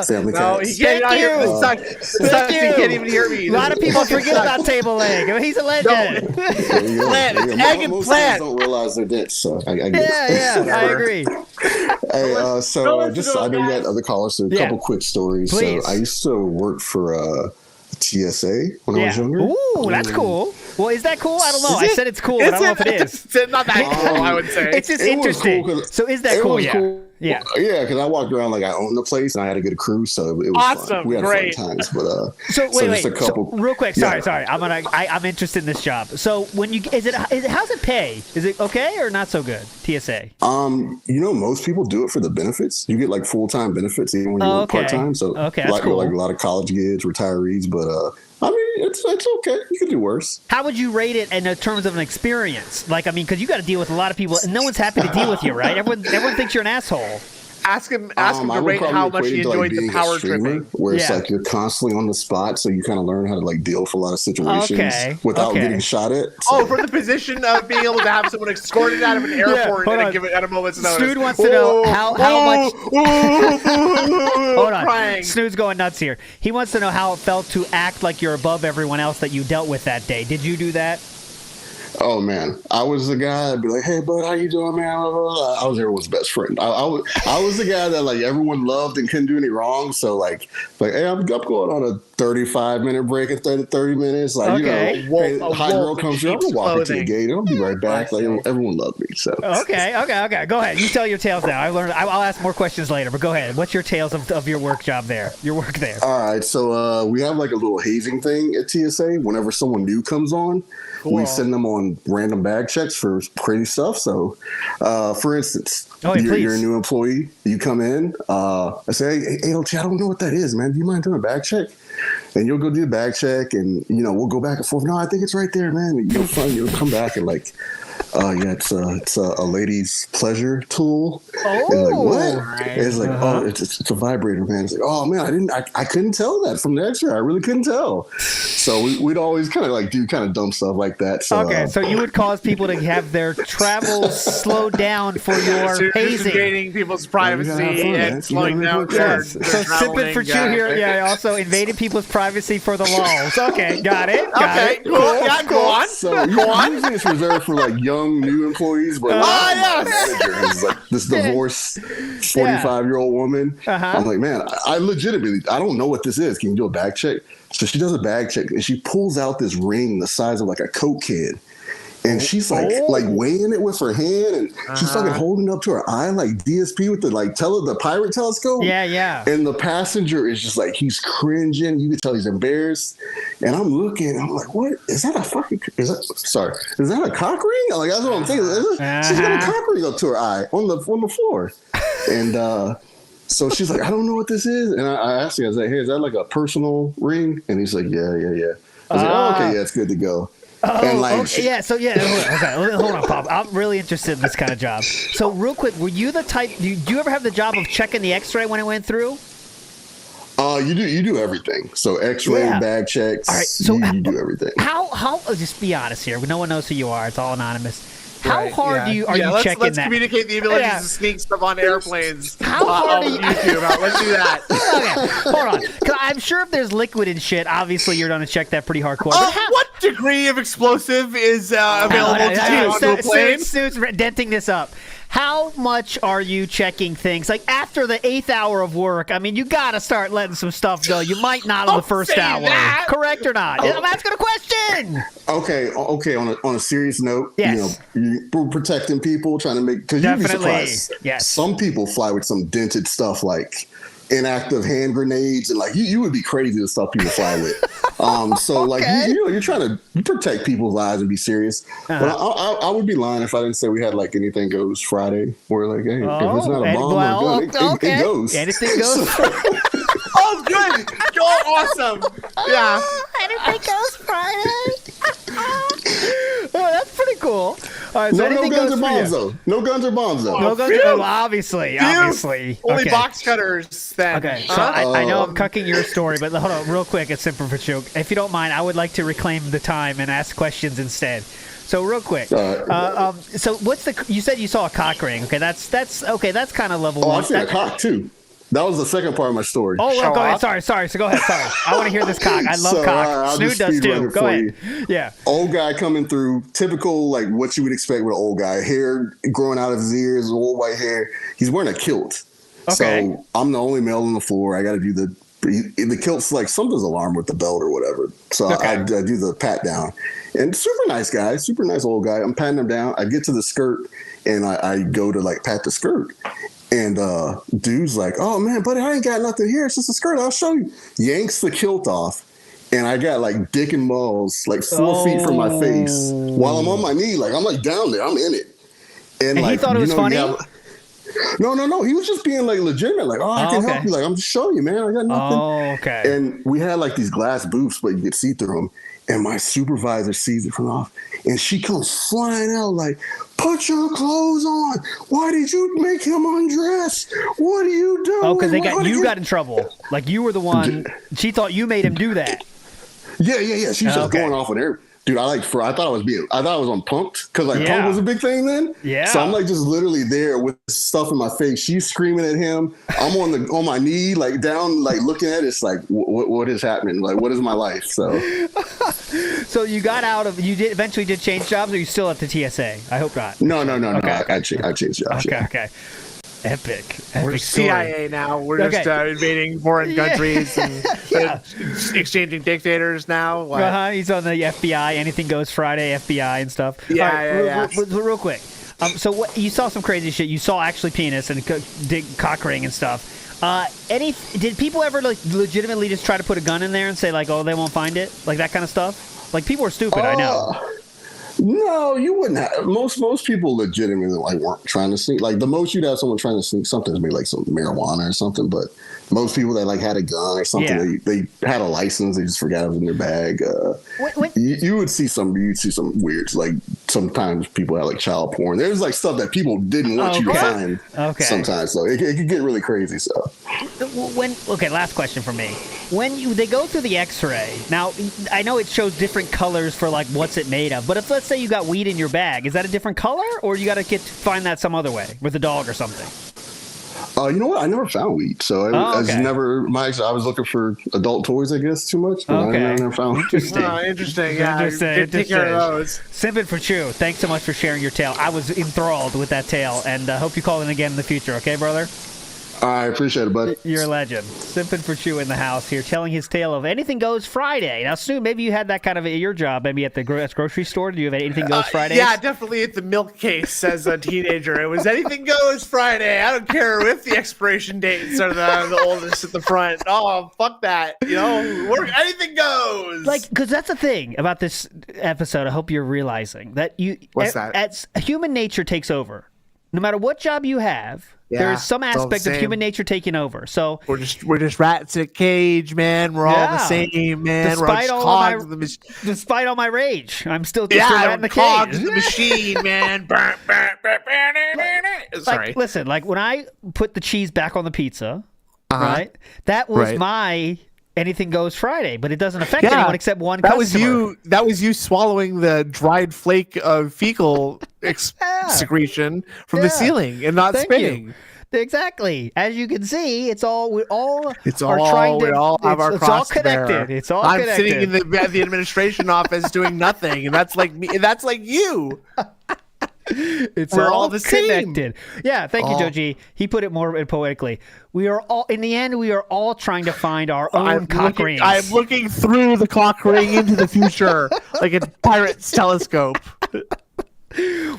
family cats. He can't hear me. He can't even hear me. A lot of people forget about Table Leg. I mean, he's a legend. Plant. It's Egg and Most Plant. don't realize they're dead, so I get it. Yeah, I agree. Hey, I know you got other callers, so a couple quick stories. Please. So I used to work for TSA when I was younger. Ooh, that's cool. Well, is that cool? I don't know. I said it's cool, but I don't know if it is. It's not that cool, I would say. It's just interesting. Cool so is that cool? Yeah. Cool. Yeah. Yeah, because I walked around like I owned the place and I had a good crew, so it was awesome. Fun. We had Great. fun times, but so wait, just a couple. So real quick, sorry. I'm interested in this job. So when you how's it pay? Is it okay or not so good? TSA. Most people do it for the benefits. You get like full-time benefits even when you work part-time. So that's cool. Like a lot of college kids, retirees, but I mean, it's okay. You could do worse. How would you rate it in terms of an experience? Like, I mean, because you got to deal with a lot of people, and no one's happy to deal with you, right? Everyone thinks you're an asshole. Ask him to rate how much he enjoyed the power tripping. Where it's like you're constantly on the spot, so you kind of learn how to like deal with a lot of situations without getting shot at. So. For the position of being able to have someone escorted out of an airport and give it at a moment's notice. Snood wants to know how much. Hold on, crying. Snood's going nuts here. He wants to know how it felt to act like you're above everyone else that you dealt with that day. Did you do that? Oh man, I was the guy that'd be like, "Hey, bud, how you doing, man?" I was everyone's best friend. I was the guy that like everyone loved and couldn't do any wrong. So like, hey, I'm going on a 35-minute break in 30 minutes. Like, hey, hot girl comes through, I'm gonna walk her to the gate. I'll be right back. Like everyone loved me. So okay. Go ahead. You tell your tales now. I'll ask more questions later, but go ahead. What's your tales of your work job there? Your work there. All right. So we have like a little hazing thing at TSA. Whenever someone new comes on, we send them on random bag checks for crazy stuff. So, for instance, you're a new employee. You come in. I say, hey, ALT, I don't know what that is, man. Do you mind doing a bag check? And you'll go do the bag check, and we'll go back and forth. No, I think it's right there, man. And you'll come back and like, it's a lady's pleasure tool. Oh, and like what? Right. It's like, it's a vibrator, man. It's like, oh man, I couldn't tell that from the X-ray. I really couldn't tell. So we'd always kind of like do kind of dumb stuff like that. So, so you would cause people to have their travels slowed down for your hazing. Invading people's privacy and slowing down their So Simpin' for Chew here, also invading people's privacy for the lulls. Okay, got it. Cool. Yeah, go on. So usually it's reserved for like young new employees, but manager is like this divorced 45-year-old woman. I'm like, man, I legitimately, I don't know what this is. Can you do a bag check? So she does a bag check and she pulls out this ring the size of like a Coke can. And she's like weighing it with her hand, and she's fucking holding it up to her eye like DSP with the the pirate telescope. Yeah. And the passenger is just like, he's cringing. You can tell he's embarrassed. And I'm looking, I'm like, what? Is that a cock ring? Like, that's what I'm thinking. She's got a cock ring up to her eye on the floor. And so she's like, I don't know what this is. And I asked him, I was like, hey, is that like a personal ring? And he's like, yeah. I was like, oh, okay, yeah, it's good to go. Hold on, Pop. I'm really interested in this kind of job. So, real quick, were you the type? Do you ever have the job of checking the X-ray when it went through? You do everything. So X-ray, bag checks. All right, so you do everything. How? Just be honest here. No one knows who you are. It's all anonymous. How hard are you checking let's that? Communicate the ability to sneak stuff on airplanes. How hard are you? YouTube. Let's do that. Okay, hold on. 'Cause I'm sure if there's liquid and shit, obviously you're going to check that pretty hardcore. What degree of explosive is available to do on a plane? Suits denting this up. how much are you checking things? Like after the 8th hour of work, I mean, you got to start letting some stuff go. You might not on the first hour. That. Correct or not? I'm asking a question. Okay. On a serious note, yes. you're protecting people, trying to make, because you'd be surprised. Yes. Some people fly with some dented stuff like inactive hand grenades, and like you would be crazy the stuff people fly with. So like you're trying to protect people's lives and be serious. But I would be lying if I didn't say we had like anything goes Friday, where like, hey, if it's not a bomb or a gun, it goes. Anything goes. Oh, good. Awesome. Yeah. Anything goes Friday. Oh, that's pretty cool. All right, so no guns or bombs though. No guns or bombs though. No guns. Oh, obviously. Only box cutters then. Okay, so I know I'm cucking your story, but hold on real quick. It's Simple for Choke. If you don't mind, I would like to reclaim the time and ask questions instead. So real quick. So what's you said you saw a cock ring. Okay, that's kind of level 1. I seen a cock too. That was the second part of my story. Oh, well, go ahead. Sorry. So go ahead. Sorry. I want to hear this cock. I love cock. Snood does too. Go ahead. Yeah. Old guy coming through, typical, like what you would expect with an old guy. Hair growing out of his ears, old white hair. He's wearing a kilt. Okay. So I'm the only male on the floor. I got to do the kilt's like something's alarm with the belt or whatever. So I do the pat down. And super nice guy, super nice old guy. I'm patting him down. I get to the skirt and I go to like pat the skirt. And dude's like, oh man, buddy, I ain't got nothing here. It's just a skirt. I'll show you. Yanks the kilt off. And I got like dick and balls like 4 feet from my face while I'm on my knee. Like I'm like down there. I'm in it. And like, he thought it was funny? No. He was just being like legitimate. Like, I can help you. Like, I'm just showing you, man. I got nothing. Oh, okay. And we had like these glass booths, but you could see through them. And my supervisor sees it from off. And she comes flying out like, put your clothes on. Why did you make him undress? What are you doing? Oh, because you got in trouble. Like you were the one. She thought you made him do that. Yeah. She's just going off with her. Dude, I thought I was on Punk'd because like Punk was a big thing then. Yeah. So I'm like just literally there with stuff in my face. She's screaming at him. I'm on my knee, like down, like looking at it. It's like, what is happening? Like, what is my life? So. So you got out of, you eventually did change jobs, or are you still at the TSA? I hope not. No. I changed jobs. Okay. Epic We're CIA story. Now. We're just invading foreign countries and exchanging dictators now. He's on the FBI. Anything Goes Friday, FBI and stuff. Yeah. Real quick. So what, you saw some crazy shit. You saw actually penis and cock ring and stuff. Did people ever like legitimately just try to put a gun in there and say like, oh, they won't find it? Like that kind of stuff? Like people are stupid, I know. No, you wouldn't have. Most people legitimately like weren't trying to sneak. Like the most you'd have someone trying to sneak something is maybe like some marijuana or something. But most people that like had a gun or something, they had a license, they just forgot it was in their bag. You would see some weird. Like sometimes people had like child porn. There's like stuff that people didn't want you to find. Okay. Sometimes, so it could get really crazy. So last question for me. When they go through the X-ray, now I know it shows different colors for like what's it made of, but if let's say you got weed in your bag, is that a different color, or you got to find that some other way with a dog or something? You know what? I never found weed, so I was never. I was looking for adult toys, I guess, too much. But I never found. Interesting. Yeah, interesting. Take care of those. Simpin for Chew, thanks so much for sharing your tale. I was enthralled with that tale, and hope you call in again in the future. Okay, brother. I appreciate it, buddy. You're a legend. Simpin for Chew in the house here, telling his tale of Anything Goes Friday. Now, Stu, maybe you had that kind of at your job, maybe at the grocery store. Do you have Anything Goes Friday? Yeah, definitely at the milk case as a teenager. It was Anything Goes Friday. I don't care if the expiration dates are the oldest at the front. Oh, fuck that. Anything goes. Like, because that's the thing about this episode. I hope you're realizing that What's that? As human nature takes over. No matter what job you have, there is some aspect of human nature taking over. So we're just rats in a cage, man. We're all the same, man. Despite all my rage, I'm still just a rat in the cage. The machine, man. Sorry. Listen, like when I put the cheese back on the pizza, right? That was my Anything Goes Friday, but it doesn't affect anyone except one customer. That was you swallowing the dried flake of fecal secretion from the ceiling and not spitting. Exactly. As you can see, we all have our cross all connected. It's all I'm connected. sitting in the administration office doing nothing, and that's like me. That's like you. We're all connected. Yeah, thank you, Joji. He put it more poetically. We are all, in the end, we are all trying to find our own cock rings. I'm looking through the cock ring into the future like a pirate's telescope.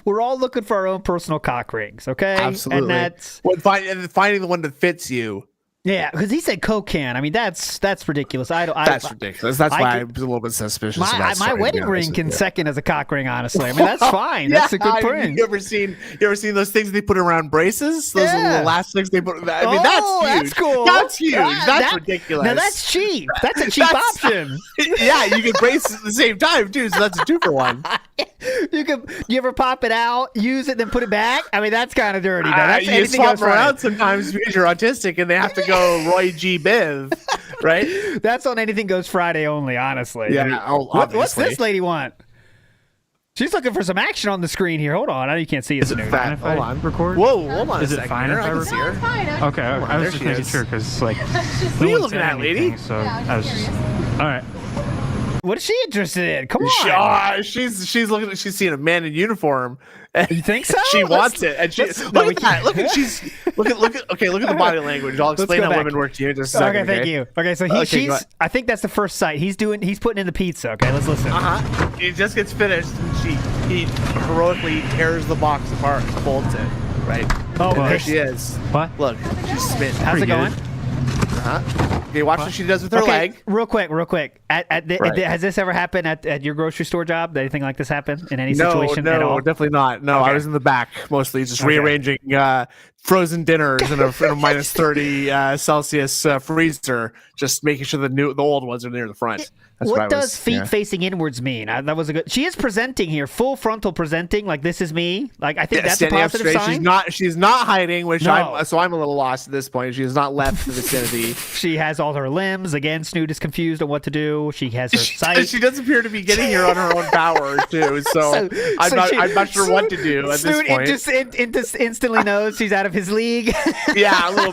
We're all looking for our own personal cock rings, okay? Absolutely. And that's finding the one that fits you. Yeah, because he said coke can. I mean, that's ridiculous. That's ridiculous. That's why I'm a little bit suspicious. My wedding ring can second as a cock ring. Honestly, I mean that's fine. That's a good ring. You ever seen those things they put around braces? Those little elastics they put. I mean, that's huge. That's cool. That's huge. That's ridiculous. Now that's cheap. That's a cheap option. Yeah, you can brace at the same time too. So that's a 2-for-1. You ever pop it out, use it, then put it back? I mean, that's kind of dirty. That's you anything swap goes around right. sometimes because you're autistic and they have to go Roy G. Biv, right? That's on Anything Goes Friday only, honestly. Yeah. I mean, what's this lady want? She's looking for some action on the screen here. Hold on, you can't see it. Is it fine if I record? Whoa, hold on. Is it fine if I record? Okay, I was just making sure because like. What are you looking at, lady? So I was just. All right. What is she interested in? Come on. She's looking. She's seeing a man in uniform. You think so? She wants it, and look at look at the body language. I'll explain how women work to you in just a second. Okay, thank you. Okay, so she's. I think that's the first sight. He's putting in the pizza. Okay, let's listen. He just gets finished, and he heroically tears the box apart, and folds it. Right. Oh, there she is. What? Look, she's smitten. How's it going? Okay, watch what she does with her leg. Real quick. Has this ever happened at your grocery store job? Did anything like this happen in any situation at all? No, definitely not. No, I was in the back mostly, just rearranging frozen dinners in a minus 30 Celsius freezer, just making sure the old ones are near the front. That's what does feet facing inwards mean? That was a good. She is presenting here, full frontal presenting, like this is me. Like I think that's a positive sign. She's not hiding, which I'm a little lost at this point. She has not left the vicinity. She has all her limbs. Again, Snoot is confused on what to do. She has her sight. She does appear to be getting here on her own power too. So I'm not sure what to do at this point. Snoot just instantly knows she's out of his league. Yeah, a little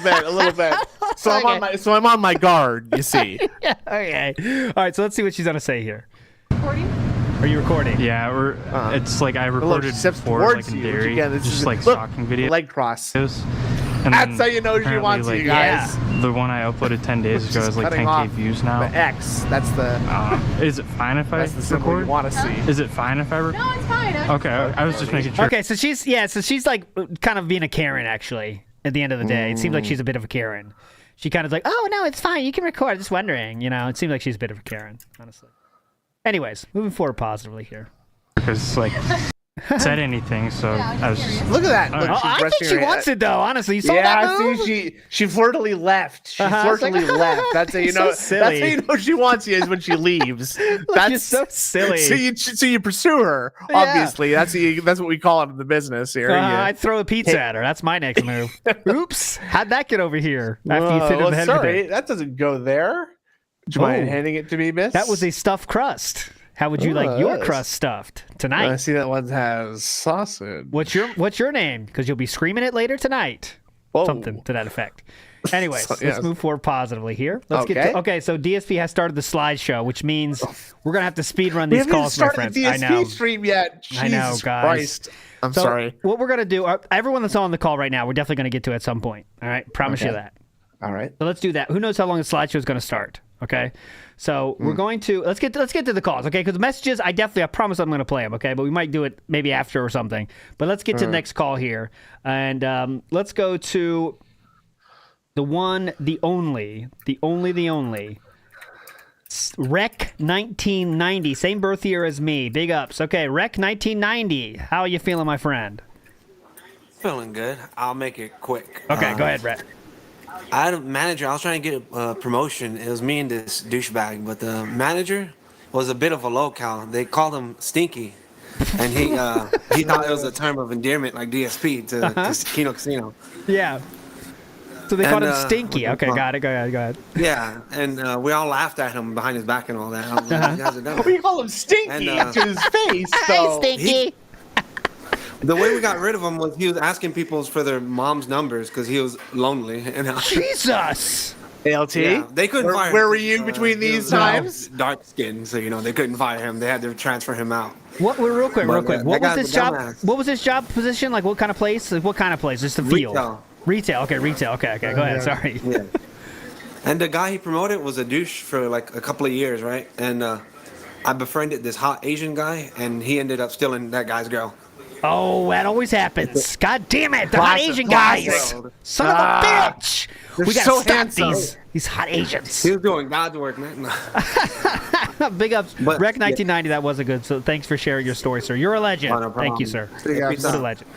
bit. So I'm on my guard. You see. Yeah, okay. All right. So let's see what she's gonna say here. Recording? Are you recording? Yeah, it's like I recorded before, like in dairy, just like stocking videos. Leg cross. And that's how you know she wants you guys. Yeah. The one I uploaded 10 days ago has like 10K views now. The X, that's the. Is it fine if I record? You want to see? Is it fine if I record? No, it's fine. Okay, I was just making sure. Okay, so she's like kind of being a Karen actually. At the end of the day, it seems like she's a bit of a Karen. She kind of like, oh no, it's fine. You can record. Just wondering, it seems like she's a bit of a Karen, honestly. Anyways, moving forward positively here. Because like said anything, so I was just... Look at that. Look, I think she wants it though. Honestly, you saw that move? See, she flirtily left. She flirtily left. That's how you know. So that's how you know she wants you is when she leaves. That's so silly. So you pursue her. Obviously, that's what we call it in the business here. I'd throw a pizza at her. That's my next move. Oops, how'd that get over here? After you hit her in the head with it? That doesn't go there. Do you mind handing it to me, miss? That was a stuffed crust. How would you like your crust stuffed tonight? I see that one has sausage. What's your name? Because you'll be screaming it later tonight. Whoa. Something to that effect. Anyways, let's move forward positively here. Let's get to, so DSP has started the slideshow, which means we're gonna have to speed run these calls, my friends. We haven't started the DSP stream yet. Jesus I know, guys. Christ. I'm sorry. What we're gonna do? Everyone that's on the call right now, we're definitely gonna get to at some point. All right, promise you that. All right. So let's do that. Who knows how long the slideshow is gonna start? Okay, so we're going to let's get to the calls, okay? Because the messages, I promise I'm going to play them, okay? But we might do it maybe after or something. But let's get to the next call here, and let's go to the one, the only Rec 1990, same birth year as me. Big ups. Okay, Rec 1990. How are you feeling, my friend? Feeling good. I'll make it quick. Okay, go ahead, Rec. I had a manager. I was trying to get a promotion. It was me and this douchebag, but the manager was a bit of a local. They called him Stinky, and he thought it was a term of endearment, like DSP to Kino Casino. Yeah. So they called him Stinky. Okay, got it. Go ahead. Yeah, and we all laughed at him behind his back and all that. I was like, you guys are dumb. We call him Stinky to his face. Hey, Stinky. The way we got rid of him was he was asking people for their mom's numbers because he was lonely. And Jesus! ALT? Yeah, they couldn't fire him. Where were you between these times? Dark skin, so they couldn't fire him. They had to transfer him out. What? Real quick. What was this job? Dumbass. What was this job position? Like, what kind of place? Like, what kind of place? Just the field. Retail. Okay, retail. Okay. Go ahead. Sorry. Yeah. And the guy he promoted was a douche for like a couple of years, right? And I befriended this hot Asian guy, and he ended up stealing that guy's girl. Oh, that always happens. God damn it. The hot Asian guys. Son of a bitch. We got to stop these hot Asians. He was doing God's work, man. Big ups. Rec 1990, that was a good. So thanks for sharing your story, sir. You're a legend. Oh, no problem. Thank you, sir. What a legend.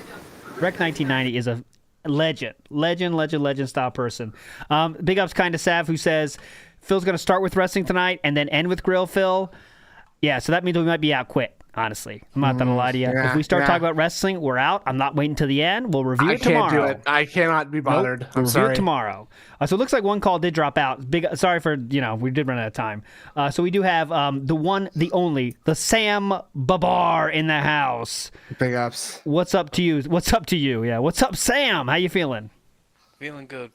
Rec 1990 is a legend style person. Big ups kind of Sav, who says Phil's going to start with wrestling tonight and then end with Grill Phil. Yeah, so that means we might be out quick. Honestly, I'm not gonna lie to you. If we start talking about wrestling, we're out. I'm not waiting till the end. We'll review it tomorrow. I can't do it. I cannot be bothered. Nope. We'll review it tomorrow. So it looks like one call did drop out. Sorry for we did run out of time. So we do have the one, the only, the Sam Babar in the house. Big ups. What's up to you? Yeah. What's up, Sam? How you feeling? Feeling good.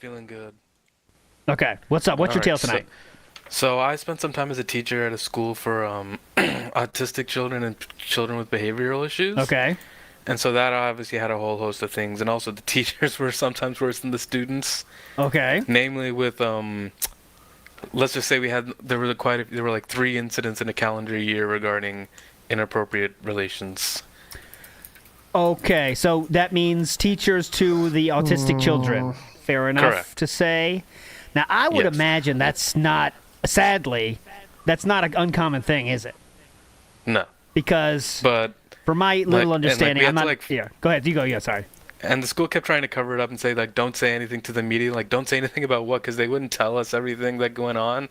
Okay. What's up? What's your tale tonight? So I spent some time as a teacher at a school for autistic children and children with behavioral issues. Okay. And so that obviously had a whole host of things. And also the teachers were sometimes worse than the students. Okay. Namely with, let's just say there were like 3 incidents in a calendar year regarding inappropriate relations. Okay. So that means teachers to the autistic children. Fair enough to say. Now, I would imagine that's not... Sadly, that's not an uncommon thing, is it? No. Because, for my little understanding, I'm not... Yeah, go ahead. You go. Yeah, sorry. And the school kept trying to cover it up and say, like, don't say anything to the media. Like, don't say anything about what, because they wouldn't tell us everything that going on.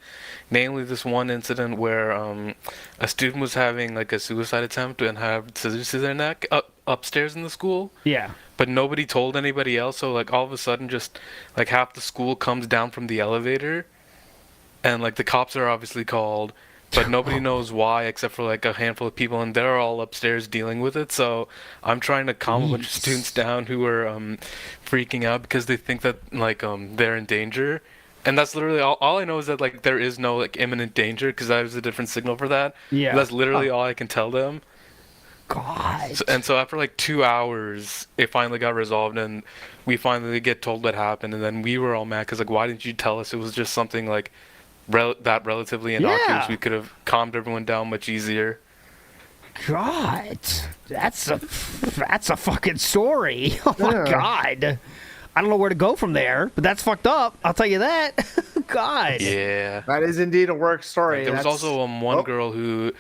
Namely, this one incident where a student was having, like, a suicide attempt and had scissors to their neck upstairs in the school. Yeah. But nobody told anybody else, so, like, all of a sudden, just, like, half the school comes down from the elevator. And, like, the cops are obviously called, but nobody knows why except for, like, a handful of people, and they're all upstairs dealing with it. So I'm trying to calm a bunch of students down who are freaking out because they think that, like, they're in danger. And that's literally all I know is that, like, there is no, like, imminent danger because that was a different signal for that. Yeah. That's literally all I can tell them. God. So after, like, 2 hours, it finally got resolved, and we finally get told what happened. And then we were all mad because, like, why didn't you tell us? It was just something, like... that relatively innocuous, we could have calmed everyone down much easier. God, that's a fucking story. Oh my God, I don't know where to go from there, but that's fucked up. I'll tell you that. God. Yeah. That is indeed a work story. There was also one girl who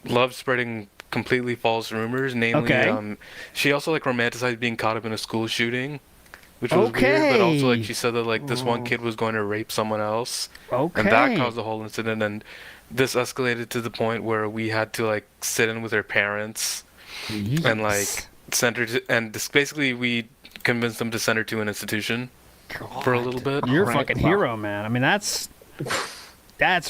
loved spreading completely false rumors. Namely, she also like romanticized being caught up in a school shooting. Which was weird, but also like she said that like this one kid was going to rape someone else, and that caused the whole incident. And this escalated to the point where we had to like sit in with her parents and like send her to, and basically we convinced them to send her to an institution for a little bit. You're a fucking hero, man. I mean that's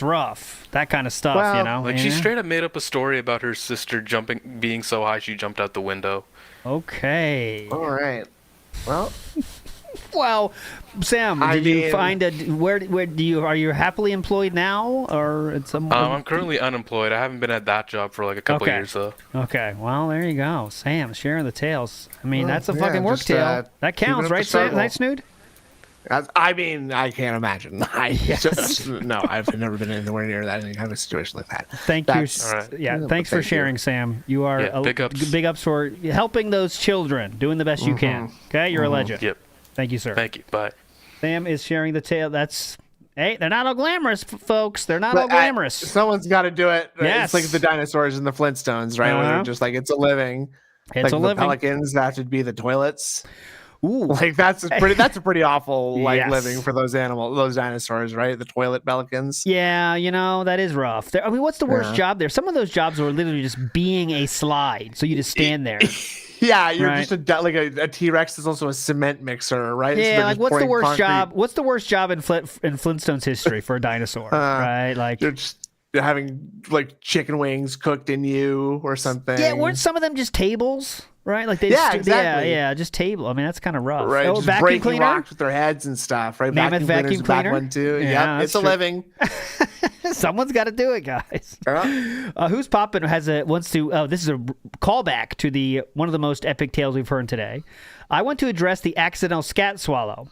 rough. That kind of stuff, you know. Like she straight up made up a story about her sister being so high she jumped out the window. Okay. All right. Well, Sam, did you find where are you happily employed now, or at some? I'm currently unemployed. I haven't been at that job for like a couple years though. Okay, well there you go, Sam sharing the tales. I mean that's a fucking work tale. That counts, right, Sam? Right, Snood? I mean, I can't imagine. No, I've never been anywhere near that any kind of situation like that. Thank you. Yeah, thanks for sharing, Sam. You are big ups for helping those children, doing the best you can. Okay, you're a legend. Yep. Thank you, sir. Thank you. Bye. Sam is sharing the tale. Hey, they're not all glamorous, folks. They're not all glamorous. Someone's got to do it. Yes. It's like the dinosaurs in the Flintstones, right? Where they're just like, it's a living. It's like a living. The pelicans, that should be the toilets. Ooh. Like that's a pretty awful living for those dinosaurs, right? The toilet pelicans. Yeah, that is rough. I mean, what's the worst job there? Some of those jobs were literally just being a slide, so you just stand there. Yeah, you're just a T-Rex is also a cement mixer, right? Yeah, so like what's the worst job? What's the worst job in Flintstones history for a dinosaur? Right, like you're just having like chicken wings cooked in you or something. Yeah, weren't some of them just tables? Right, like they exactly. yeah, just table. I mean, that's kind of rough. Right, just vacuum breaking cleaner? rocks with their heads and stuff. Right, Mammoth vacuum cleaner's a bad cleaner? one too. Yeah, Yep, it's a true. living. Someone's got to do it, guys. Who's popping wants to? This is a callback to one of the most epic tales we've heard today. I want to address the accidental scat swallow.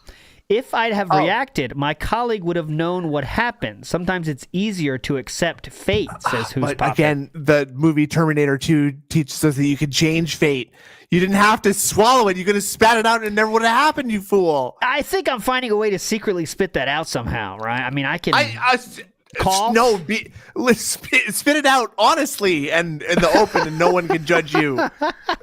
If I'd have reacted, my colleague would have known what happened. Sometimes it's easier to accept fate, says Who's But Poppin'. again, the movie Terminator 2 teaches us that you can change fate. You didn't have to swallow it. You could have spat it out and it never would have happened, you fool. I think I'm finding a way to secretly spit that out somehow, right? I mean, I can call. No, spit it out honestly and in the open, and no one can judge you.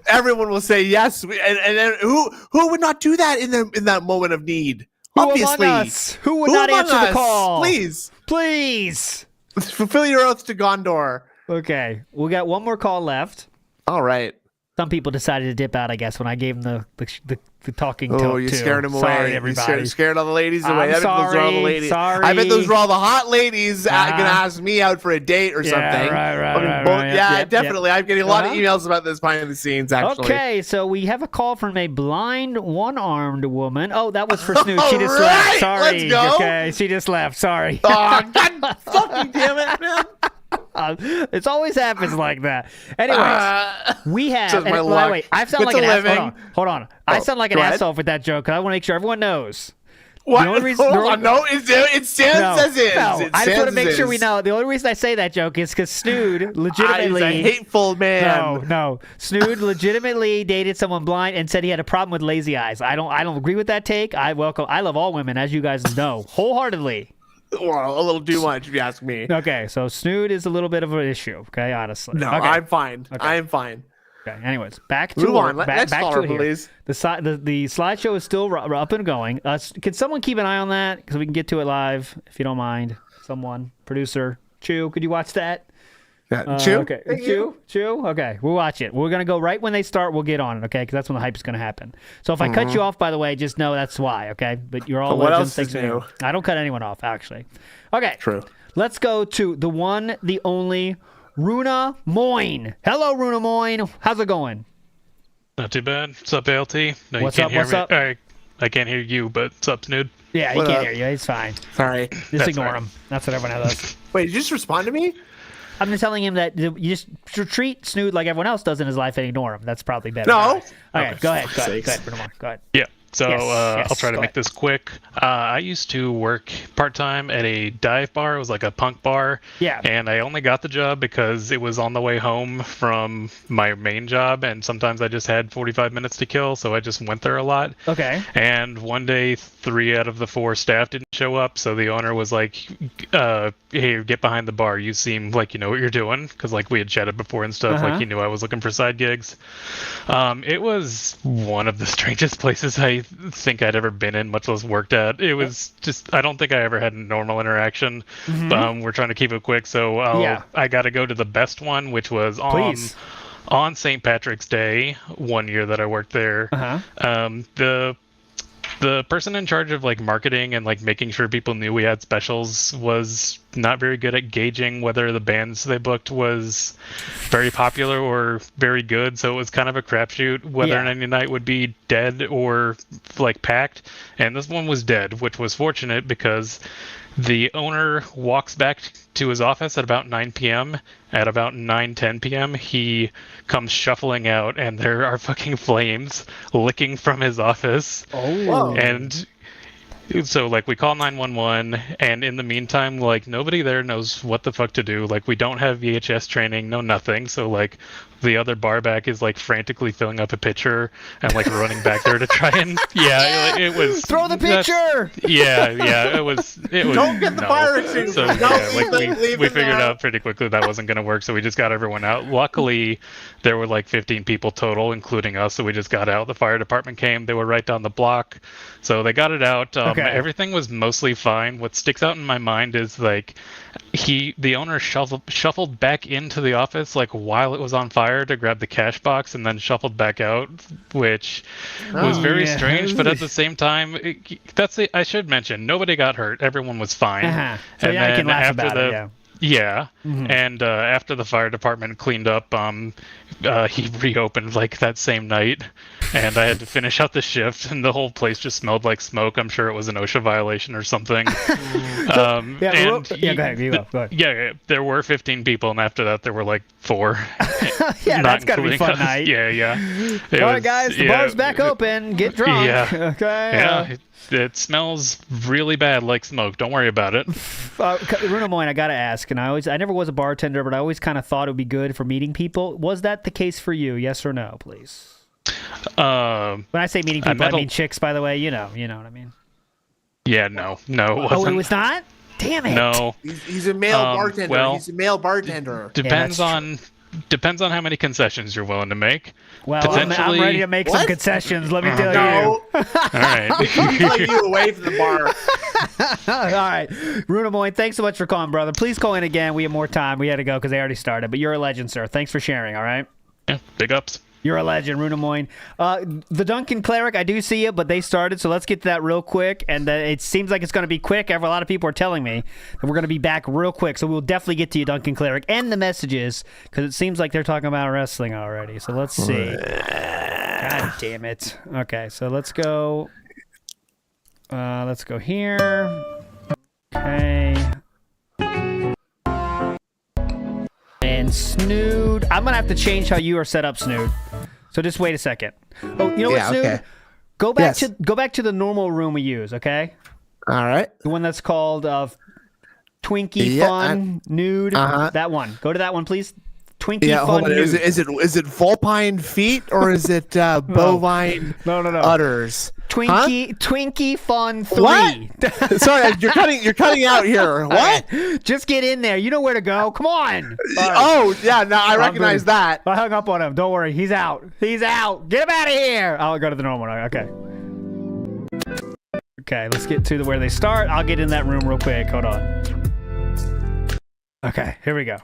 Everyone will say yes. And then who would not do that in that moment of need? Obviously, who would not answer the call? Please fulfill your oath to Gondor. Okay, we got one more call left. All right. Some people decided to dip out, I guess, when I gave them the talking to. Oh, you scared them away. Sorry, everybody. You scared all the ladies away. I'm sorry. I bet those were all the hot ladies going to ask me out for a date or something. Right. Yeah, definitely. I'm getting a lot of emails about this behind the scenes, actually. Okay, so we have a call from a blind, one-armed woman. Oh, that was for Snoop. She just left. Sorry. Let's go. Okay, she just left. Sorry. Oh, God fucking damn it, man. It always happens like that. Anyways, we have. Wait, I sound like an asshole. Hold on. I sound like an asshole for that joke because I want to make sure everyone knows. What? Hold on. No, it stands as is. No, I just want to make sure we know. The only reason I say that joke is because Snood legitimately. He's a hateful man. No. Snood legitimately dated someone blind and said he had a problem with lazy eyes. I don't agree with that take. I love all women, as you guys know, wholeheartedly. Well, a little too much, if you ask me. Okay, so Snood is a little bit of an issue. Okay, honestly. No, okay. I'm fine. Okay. I'm fine. Okay. Anyways, back to move on. Back Next to caller, it here. please. The slideshow is still up and going. Can someone keep an eye on that because we can get to it live if you don't mind? Someone, producer Chew, could you watch that? Chew. Okay. Chew. Okay, we'll watch it. We're gonna go right when they start. We'll get on it. Okay, because that's when the hype is gonna happen. So if I cut you off, by the way, just know that's why. Okay, but you're all what legends. else is new? I don't cut anyone off, actually. Okay. True. Let's go to the one, the only, Runa Moyne. Hello, Runa Moyne. How's it going? Not too bad. What's up, ALT? No, What's you can't up? hear What's me. up? I can't hear you, but what's up, Snood? Yeah, he can't hear you. He's fine. Sorry. Just ignore him. That's what everyone does. Wait, did you just respond to me? I'm just telling him that you just treat Snood like everyone else does in his life and ignore him. That's probably better. No. Okay, go ahead. Go ahead. Yeah. So Yes, I'll try to make this quick. I used to work part-time at a dive bar. It was like a punk bar. Yeah. And I only got the job because it was on the way home from my main job, and sometimes I just had 45 minutes to kill, so I just went there a lot. Okay. And one day, 3 out of the 4 staff didn't show up, so the owner was like, hey, get behind the bar. You seem like you know what you're doing, because like we had chatted before and stuff. Like he knew I was looking for side gigs. It was one of the strangest places I think I'd ever been in, much less worked at. It was just, I don't think I ever had a normal interaction. We're trying to keep it quick, so I got to go to the best one, which was on St. Patrick's Day, one year that I worked there. The person in charge of like marketing and like making sure people knew we had specials was not very good at gauging whether the bands they booked was very popular or very good. So it was kind of a crapshoot whether any night would be dead or like packed. And this one was dead, which was fortunate because the owner walks back to his office at about 9 p.m. At about 9:10 p.m., he comes shuffling out, and there are fucking flames licking from his office. Oh. And so, like, we call 911, and in the meantime, like, nobody there knows what the fuck to do. Like, we don't have VHS training, no nothing. So, like, the other bar back is, like, frantically filling up a pitcher and, like, running back there to try and... Yeah, it was... Throw the pitcher! Yeah, it was... Don't get the fire extinguisher! So, we figured out pretty quickly that wasn't going to work, so we just got everyone out. Luckily, there were, like, 15 people total, including us, so we just got out. The fire department came. They were right down the block. So they got it out. Everything was mostly fine. What sticks out in my mind is, like, the owner shuffled back into the office, like, while it was on fire to grab the cash box and then shuffled back out, which was very strange. But at the same time, I should mention, nobody got hurt. Everyone was fine. So and yeah, you then can laugh after about it, Yeah, and after the fire department cleaned up, he reopened like that same night, and I had to finish out the shift, and the whole place just smelled like smoke. I'm sure it was an OSHA violation or something. Go ahead. Go ahead. Yeah, there were 15 people, and after that, there were like 4. Yeah, that's gotta be a fun night. Yeah. All right, guys, the bar's back open. Get drunk. Yeah. Okay. Yeah. It smells really bad like smoke. Don't worry about it. Bruno Moyne, I gotta ask, and I never was a bartender, but I always kind of thought it would be good for meeting people. Was that the case for you? Yes or no, please? When I say meeting people, I mean chicks, by the way. You know what I mean. Yeah, no, it wasn't. Oh, it was not? Damn it. No. He's a male bartender. Well, he's a male bartender. Depends on how many concessions you're willing to make. Well, I'm ready to make some concessions, let me tell you. All right. Pulling you away from the bar. All right. Bruno Moyne, thanks so much for calling, brother. Please call in again. We have more time. We had to go because they already started, but you're a legend, sir. Thanks for sharing, all right? Yeah, big ups. You're a legend, Bruno Moyne. The Duncan Cleric, I do see it, but they started, so let's get to that real quick. And it seems like it's going to be quick. A lot of people are telling me that we're going to be back real quick, so we'll definitely get to you, Duncan Cleric, and the messages, because it seems like they're talking about wrestling already. So let's see. God damn it. Okay, so let's go. Let's go here. Okay. And Snood. I'm going to have to change how you are set up, Snood. So just wait a second. Oh, you know what, Snood? Okay. Go back to the normal room we use, okay? All right. The one that's called Twinkie Fun Nude. That one. Go to that one, please. Twinkie Fun Nude. Is it vulpine feet or is it bovine udders? Twinkie Fun 3. What? Sorry, you're cutting out here. What? Just get in there. You know where to go. Come on. Right. Oh, yeah, no, I recognize that. I hung up on him. Don't worry. He's out. Get him out of here. I'll go to the normal one. Okay. Okay, let's get to where they start. I'll get in that room real quick. Hold on. Okay, here we go.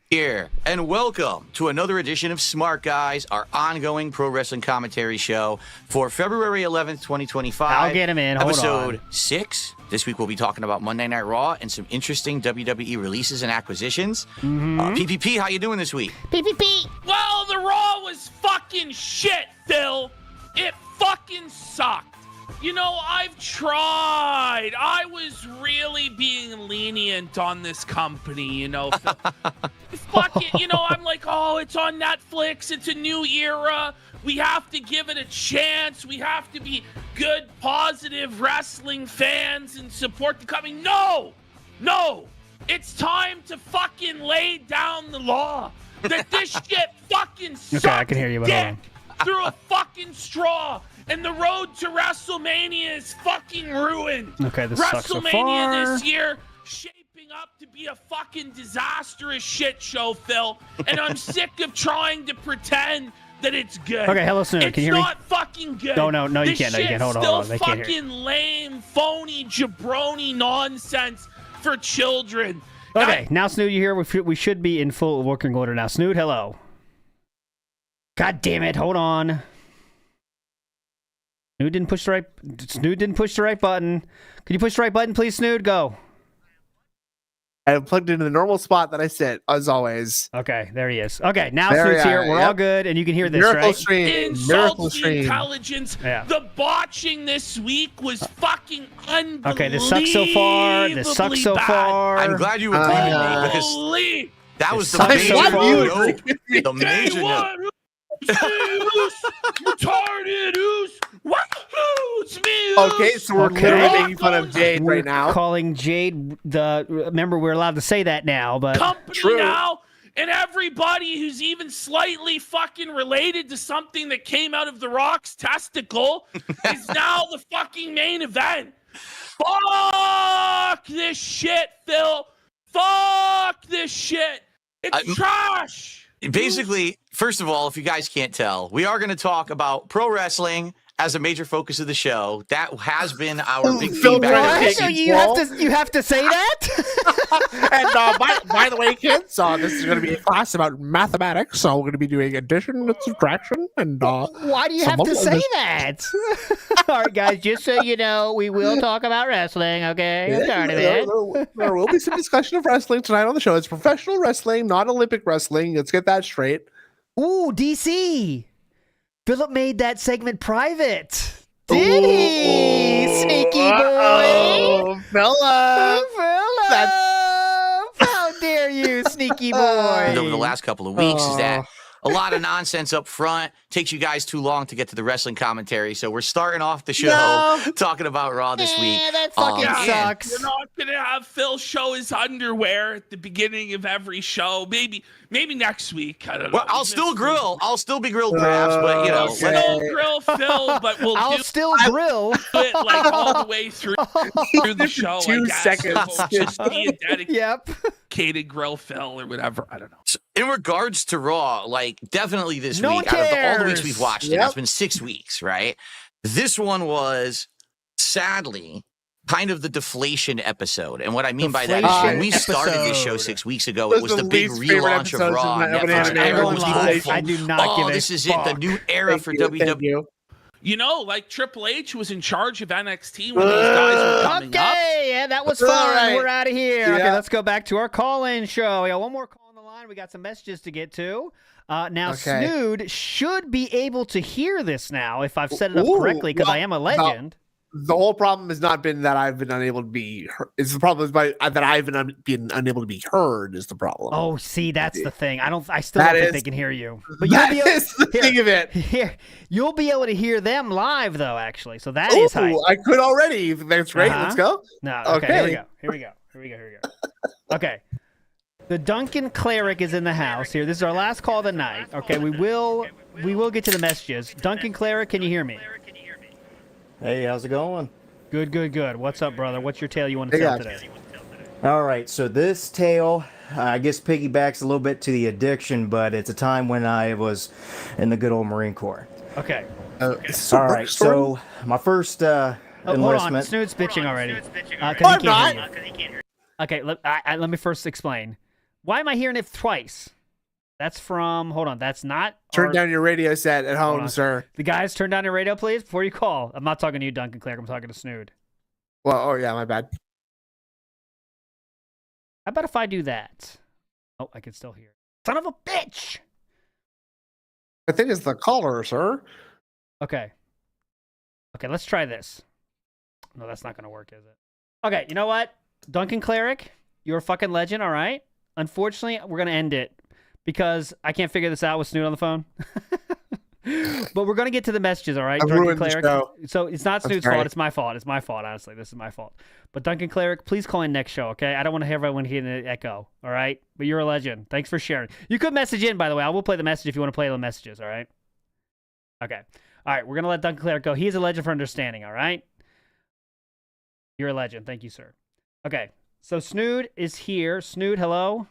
Here, and welcome to another edition of Smart Guys, our ongoing pro wrestling commentary show for February 11th, 2025. I'll get him in. Hold episode on. 6. This week we'll be talking about Monday Night Raw and some interesting WWE releases and acquisitions. PPP, how you doing this week? PPP. Well, the Raw was fucking shit, Phil. It fucking sucked. You know, I've tried. I was really being lenient on this company, you know. Fuck it, you know, I'm like, oh, it's on Netflix. It's a new era. We have to give it a chance. We have to be good, positive wrestling fans and support the company. No! It's time to fucking lay down the law that this shit fucking sucks. Okay, I can hear you, but hold on. Through a fucking straw. And the road to WrestleMania is fucking ruined. Okay, this sucks so far. WrestleMania this year shaping up to be a fucking disastrous shit show, Phil. And I'm sick of trying to pretend that it's good. Okay, hello, Snood. Can you hear me? It's not fucking good. No, you can't. No, you can't. Hold on. They can't hear you. Fucking lame, phony, jabroni nonsense for children. Okay, now, Snood, you here? We should be in full working order now. Snood, hello. God damn it. Hold on. Snood didn't push the right button. Could you push the right button, please, Snood? Go. I plugged into the normal spot that I sit, as always. Okay, there he is. Okay, now Snood's here. We're all good, and you can hear this, Miracle right? Stream. Insults the intelligence. Yeah. The botching this week was fucking unbelievable. Okay, this sucks so far. I'm glad you agreed with me because that was the major note. The major note. Retarded oos. Wahoo! It's me. Okay, so we're literally making fun of Jade right now. Calling Jade remember we're allowed to say that now, but company now, and everybody who's even slightly fucking related to something that came out of The Rock's testicle is now the fucking main event. Fuck this shit, Phil. Fuck this shit. It's trash. Basically, first of all, if you guys can't tell, we are going to talk about pro wrestling as a major focus of the show. That has been our big feedback. What? So you have to say that? And by the way, kids, this is going to be a class about mathematics. So we're going to be doing addition and subtraction. And why do you have to say that? All right, guys, just so you know, we will talk about wrestling. Okay, I'm tired of it. There will be some discussion of wrestling tonight on the show. It's professional wrestling, not Olympic wrestling. Let's get that straight. Ooh, DC. Philip made that segment private. Did he? Sneaky boy. Philip. How dare you, sneaky boy. Over the last couple of weeks is that a lot of nonsense up front takes you guys too long to get to the wrestling commentary. So we're starting off the show talking about Raw this week. That fucking sucks. You're not gonna have Phil show his underwear at the beginning of every show. Maybe next week. I don't know. Well, I'll still grill. I'll still be grilled crabs, but you know, Still grill Phil, but I'll still grill it like all the way through the show. 2 seconds. So just be a Yep. dedicated grill Phil or whatever. I don't know. So in regards to Raw, like definitely this No week, one out of all the cares. weeks we've watched, it's been 6 weeks, right? This one was sadly kind of the deflation episode. And what I mean by that is when we started this show 6 weeks ago, it was the big relaunch of Raw on Netflix. And everyone was hopeful. I do not give a this is fuck. it, the new era for WWE. You know, like Triple H was in charge of NXT when these guys were coming up. Okay, yeah, that was fun. right. We're out of here. Yeah. Okay, let's go back to our call-in show. We got one more call on the line. We got some messages to get to. Now, Okay. Snood should be able to hear this now if I've set it up Ooh, correctly because I am a legend. The whole problem has not been that I've been unable to be heard. It's the problem is that I've been unable to be heard is the problem. Oh, see, that's the thing. I still That don't think is- they can hear you. That you'll be is the thing of it. Here, you'll be able to hear them live though. Actually, so that is hype. I could already. That's great. Uh-huh. Let's go. No, okay, Okay. Here we go. Okay. The Duncan Cleric is in the house here. This is our last call of the night. Okay, we will get to the messages. Duncan Cleric, can you hear me? Hey, how's it going? Good. What's up, brother? What's your tale you want to tell today? All right, so this tale, I guess, piggybacks a little bit to the addiction, but it's a time when I was in the good old Marine Corps. Okay. All right, so my first Hold on, enlistment. Snood's bitching already. I'm Because not. he can't hear you. Okay, let me first explain. Why am I hearing it twice? That's from, hold on, that's not. Turn down your radio set at Hold home, on. sir. The guys, turn down your radio, please, before you call. I'm not talking to you, Duncan Cleric. I'm talking to Snood. Well, oh yeah, my bad. How about if I do that? Oh, I can still hear. Son of a bitch! I think it's the caller, sir. Okay, let's try this. No, that's not going to work, is it? Okay, you know what? Duncan Cleric, you're a fucking legend, all right? Unfortunately, we're going to end it because I can't figure this out with Snood on the phone. But we're going to get to the messages, all right? I've Duncan ruined the Cleric. show. So it's not I'm Snood's sorry. fault. It's my fault. It's my fault, honestly. This is my fault. But Duncan Cleric, please call in next show, okay? I don't want to have everyone hear the echo, all right? But you're a legend. Thanks for sharing. You could message in, by the way. I will play the message if you want to play the messages, all right? Okay. All right, we're going to let Duncan Cleric go. He is a legend for understanding, all right? You're a legend. Thank you, sir. Okay, so Snood is here. Snood, hello?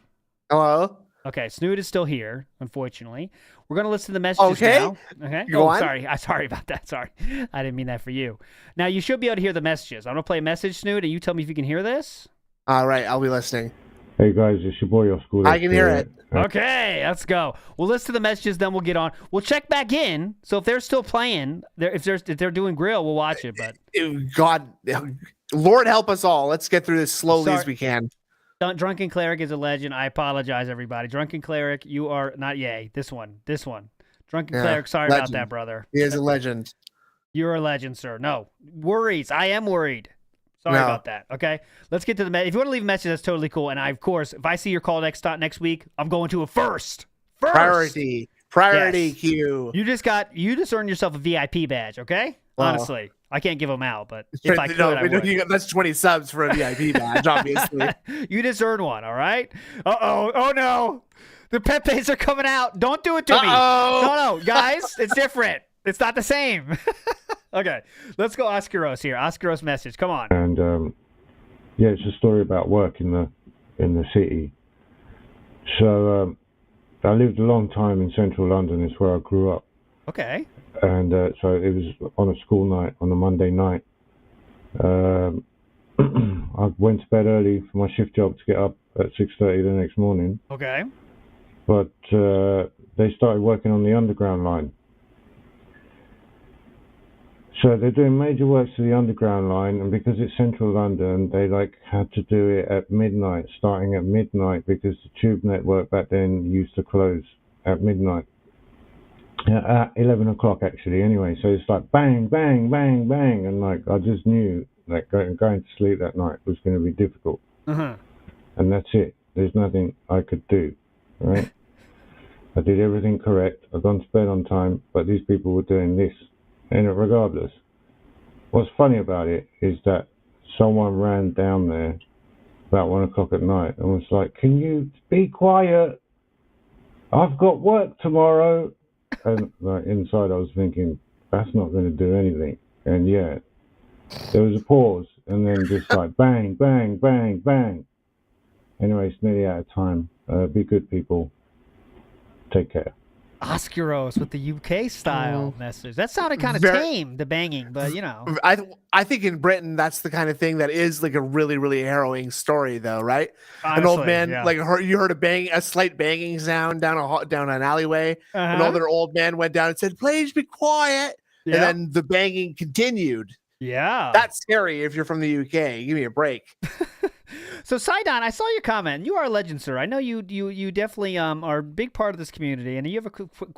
Hello? Okay, Snood is still here, unfortunately. We're going to listen to the messages Okay. now. Okay. Go on. Sorry about that. Sorry. I didn't mean that for you. Now, you should be able to hear the messages. I'm going to play a message, Snood, and you tell me if you can hear this. All right, I'll be listening. Hey guys, it's your boy off school. I can hear it. Okay, let's go. We'll listen to the messages, then we'll get on. We'll check back in. So if they're still playing, if they're doing grill, we'll watch it. But God, Lord help us all. Let's get through this slowly Sorry. as we can. Drunken Cleric is a legend. I apologize, everybody. Drunken Cleric, you are not yay. This one. Drunken Yeah, Cleric, sorry legend. about that, brother. He is a legend. You're a legend, sir. No worries. I am worried. Sorry No. about that. Okay, let's get to the message. If you want to leave a message, that's totally cool. And of course, if I see your call next week, I'm going to it first. Priority Yes. queue. You just earned yourself a VIP badge. Okay, Wow. honestly, I can't give them out, but if I could, No, I would. that's 20 subs for a VIP badge, obviously. You just earned one. All right. Oh no, the Pepes are coming out. Don't do it to me. No, guys, it's different. It's not the same. Okay, let's go Oscaros here. Oscaros message. Come on. And yeah, it's a story about work in the city. So I lived a long time in central London. It's where I grew up. Okay. And so it was on a school night on a Monday night. I went to bed early for my shift job to get up at 6:30 the next morning. Okay. But they started working on the underground line. So they're doing major works to the underground line, and because it's central London, they had to do it at midnight, starting at midnight, because the tube network back then used to close at midnight. At 11 o'clock actually, anyway. So it's like bang, bang, bang, bang, and I just knew going to sleep that night was going to be difficult. And that's it. There's nothing I could do, right? I did everything correct. I'd gone to bed on time, but these people were doing this. And regardless, what's funny about it is that someone ran down there about 1 o'clock at night and was like, "Can you be quiet? I've got work tomorrow." And inside I was thinking, that's not going to do anything. And yeah, there was a pause, and then just bang, bang, bang, bang. Anyway, it's nearly out of time. Be good, people. Take care. Oscuros with the UK style message. That sounded kind of tame, the banging, but I think in Britain that's the kind of thing that is a really, really harrowing story, though, right? Honestly, an old man, yeah. you heard a slight banging sound down an alleyway. Another old man went down and said, "Please be quiet," and then the banging continued. Yeah, that's scary if you're from the UK. Give me a break. So, Sidon, I saw your comment. You are a legend, sir. I know you definitely are a big part of this community, and you have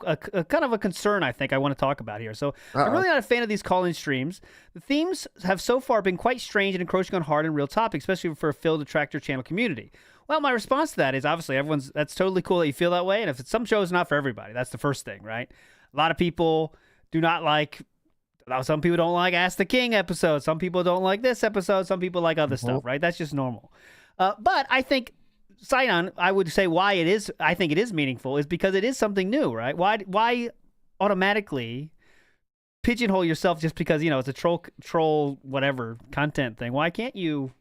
a kind of a concern, I think, I want to talk about here. So, I'm really not a fan of these call-in streams. The themes have so far been quite strange and encroaching on hard and real topics, especially for a Phil the Tractor channel community. Well, my response to that is, obviously, that's totally cool that you feel that way, and if it's some shows, not for everybody. That's the first thing, right? A lot of people do not like... Some people don't like Ask the King episodes. Some people don't like this episode. Some people like other stuff, right? That's just normal. But I think, Sidon, I would say I think it is meaningful is because it is something new, right? Why automatically pigeonhole yourself just because, it's a troll whatever content thing? Why can't you,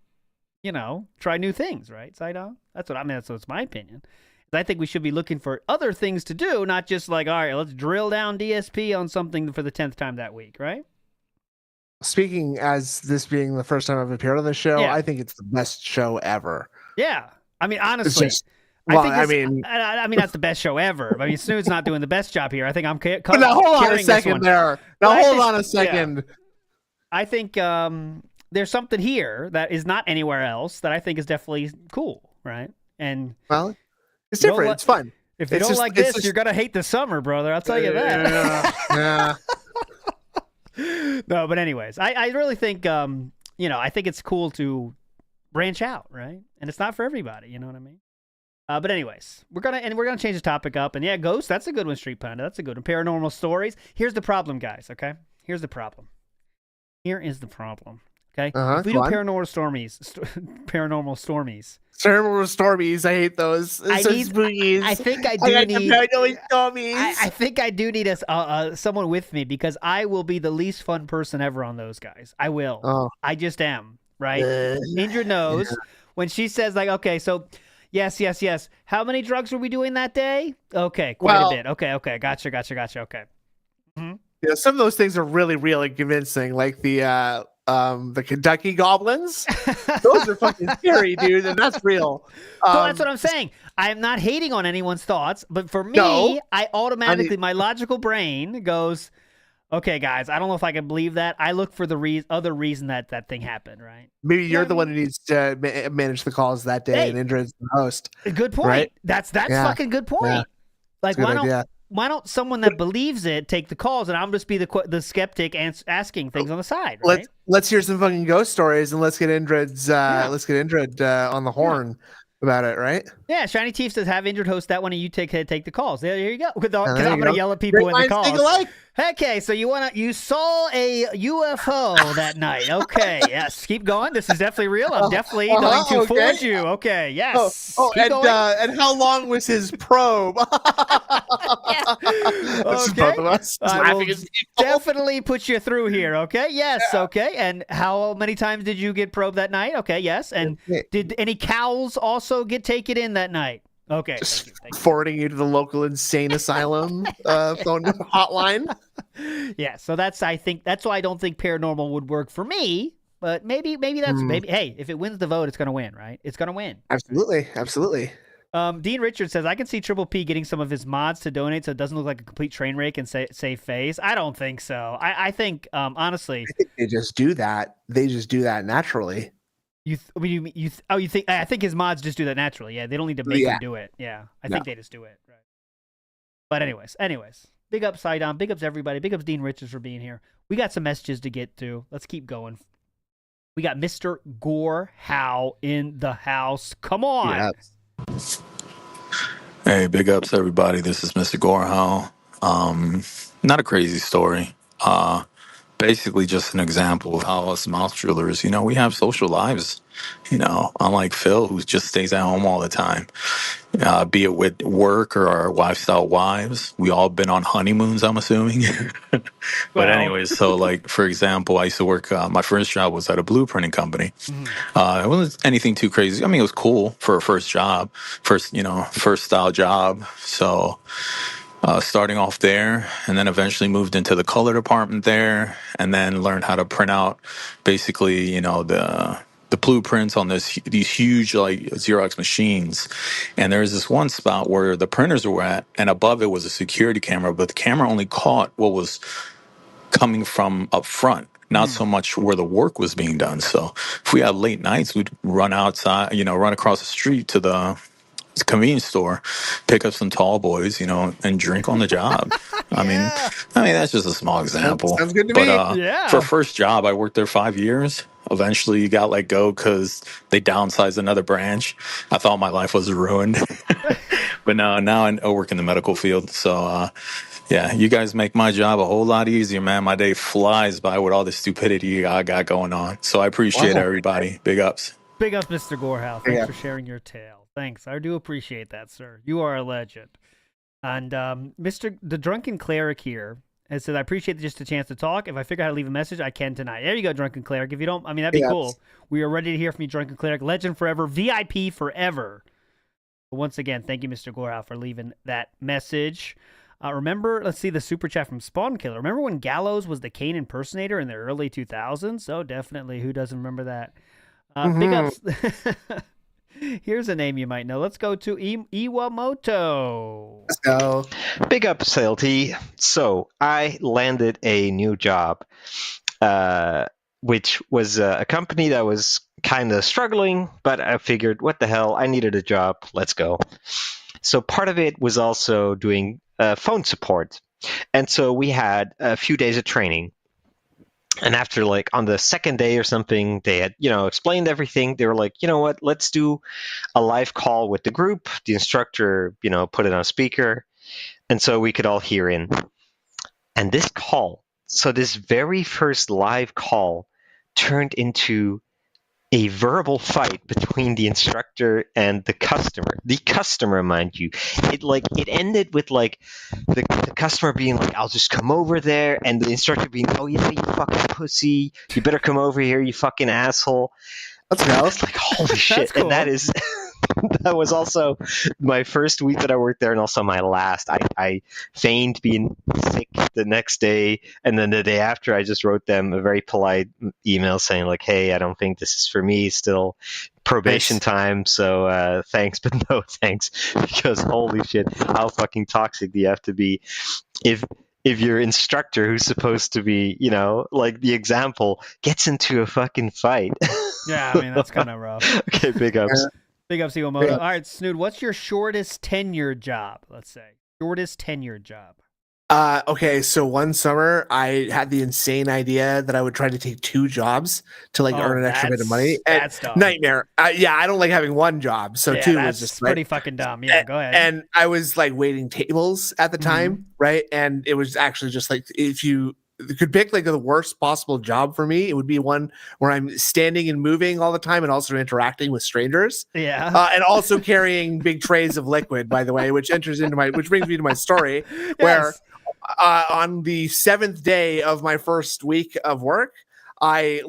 try new things, right, Sidon? That's what's my opinion. I think we should be looking for other things to do, not just all right, let's drill down DSP on something for the 10th time that week, right? Speaking as this being the first time I've appeared on the show, I think it's the best show ever. Yeah. I mean, honestly, I mean, that's the best show ever. I mean, Snood's not doing the best job here. I think I'm Now, hold on a second there. Hold on a second. I think there's something here that is not anywhere else that I think is definitely cool, right? And it's different. It's fun. If you don't like this, you're going to hate the summer, brother. I'll tell you that. Yeah. No, but anyways, I really think, I think it's cool to branch out, right? And it's not for everybody, you know what I mean? But anyways, we're gonna change the topic up. And yeah, Ghost, that's a good one, Street Panda. That's a good one. Paranormal stories. Here's the problem, guys, okay? Here's the problem. Okay? If we do paranormal stormies, I hate those. I think I do need someone with me because I will be the least fun person ever on those guys. I will. I just am, right? Indra knows when she says okay, so yes. How many drugs were we doing that day? Okay, quite a bit. Okay, gotcha. Okay. Mm-hmm. Yeah, some of those things are really, really convincing, like the Kentucky goblins. Those are fucking scary, dude, and that's real. So that's what I'm saying. I am not hating on anyone's thoughts, but for me, I automatically, my logical brain goes, okay, guys, I don't know if I can believe that. I look for the other reason that thing happened, right? Maybe you're the one who needs to manage the calls that day, and Indra's the host. Good point. Right? That's fucking good point. Yeah. Why don't someone that believes it take the calls, and I'm just be the skeptic asking things on the side? Right? Let's hear some fucking ghost stories, and let's get Indrid on the horn about it, right? Yeah, Shiny Chief says have Indrid host that one, and you take the calls. There you go. Because I'm gonna yell at people in the calls. Okay, so you saw a UFO that night. Okay, yes, keep going. This is definitely real. I'm definitely going to forward you. Okay, yes. And how long was his probe? Okay, I will definitely put you through here. Okay, yes. Yeah. Okay, and how many times did you get probed that night? Okay, yes. And did any cows also get taken in that night? Okay. Just thank you. forwarding you to the local insane asylum phone hotline. Yeah, so that's why I don't think paranormal would work for me. But maybe that's maybe. Hey, if it wins the vote, it's gonna win, right? It's gonna win. Absolutely. Dean Richards says I can see Triple P getting some of his mods to donate, so it doesn't look like a complete train wreck and save face. I don't think so. I think honestly, I think they just do that. They just do that naturally. You think? I think his mods just do that naturally. Yeah, they don't need to make him do it. Yeah, I think they just do it. Right. But anyways, big ups Sidon, big ups everybody, big ups Dean Richards for being here. We got some messages to get to. Let's keep going. We got Mr. Gore Howe in the house. Come on. Yes. Hey, big ups everybody. This is Mr. Gore Howe. Not a crazy story. Basically just an example of how us mouth drillers, we have social lives. Unlike Phil, who just stays at home all the time. Be it with work or our lifestyle wives. We all been on honeymoons, I'm assuming. But anyways, so like, for example, I used to work, my first job was at a blueprinting company. It wasn't anything too crazy. I mean, it was cool for a first job, first style job. So starting off there, and then eventually moved into the color department there, and then learned how to print out basically, the blueprints on these huge like Xerox machines. And there was this one spot where the printers were at, and above it was a security camera, but the camera only caught what was coming from up front, not so much where the work was being done. So if we had late nights, we'd run outside, run across the street to the convenience store, pick up some tall boys, and drink on the job. I mean, that's just a small example. Sounds good to but, me. For first job, I worked there 5 years. Eventually got let go because they downsized another branch. I thought my life was ruined. But now I work in the medical field. So, yeah, you guys make my job a whole lot easier, man. My day flies by with all the stupidity I got going on. So I appreciate everybody. Big ups. Big ups, Mr. Gorehouse. Thanks for sharing your tale. Thanks. I do appreciate that, sir. You are a legend. And the Drunken Cleric here has said, I appreciate just a chance to talk. If I figure out how to leave a message, I can tonight. There you go, Drunken Cleric. If you don't, that'd be cool. We are ready to hear from you, Drunken Cleric. Legend forever, VIP forever. But once again, thank you, Mr. Gorehouse, for leaving that message. Remember, let's see the super chat from Spawn Killer. Remember when Gallows was the Kane impersonator in the early 2000s? Oh, definitely. Who doesn't remember that? Big ups. Here's a name you might know. Let's go to Iwamoto. Let's go. Big up, SailT. So I landed a new job, which was a company that was kind of struggling, but I figured, what the hell? I needed a job. Let's go. So part of it was also doing phone support. And so we had a few days of training. And after on the second day or something, they had, explained everything. They were like, you know what, let's do a live call with the group. The instructor, put it on speaker. And so we could all hear in. And this very first live call turned into a verbal fight between the instructor and the customer. The customer, mind you. It ended with the customer being like, I'll just come over there, and the instructor being, oh yeah, you fucking pussy, you better come over here, you fucking asshole. Let's go. It's like, holy shit. Cool. And that is that was also my first week that I worked there, and also my last. I feigned being sick the next day, and then the day after, I just wrote them a very polite email saying like, "Hey, I don't think this is for me. Still probation time, so thanks, but no thanks." Because holy shit, how fucking toxic do you have to be if your instructor, who's supposed to be, the example, gets into a fucking fight? Yeah, that's kind of rough. Okay, big ups. Big ups, Iwamoto. All right, Snood, what's your shortest tenured job, let's say? Shortest tenured job. Okay, so one summer I had the insane idea that I would try to take 2 jobs to earn an extra bit of money. That's dumb. Nightmare. Yeah, I don't like having one job, so 2 was just pretty fucking dumb. Yeah, go ahead. And I was waiting tables at the time, right? And it was actually just if you could pick the worst possible job for me, it would be one where I'm standing and moving all the time and also interacting with strangers. Yeah. And also carrying big trays of liquid, by the way, which brings me to my story, where on the 7th day of my first week of work, I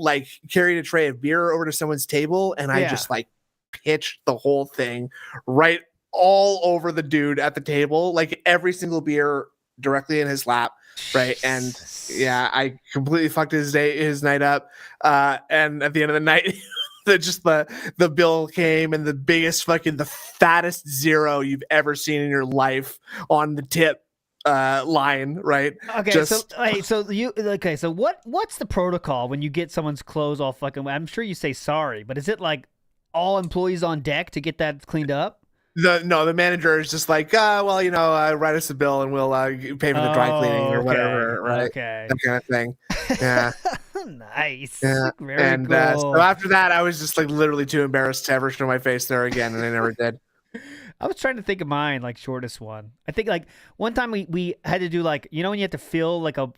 carried a tray of beer over to someone's table, and I just pitched the whole thing right all over the dude at the table, like every single beer directly in his lap, right? And yeah, I completely fucked his night up. And at the end of the night, the bill came, and the fattest zero you've ever seen in your life on the tip line, right? Okay, so what's the protocol when you get someone's clothes all fucking wet? I'm sure you say sorry, but is it like all employees on deck to get that cleaned up? The manager is just like, write us a bill and we'll pay for the dry cleaning or whatever, right? Okay, that kind of thing. Yeah. Nice. Yeah. Very cool. So after that, I was just like literally too embarrassed to ever show my face there again, and I never did. I was trying to think of mine, like shortest one. I think like one time we had to do like, when you have to fill like a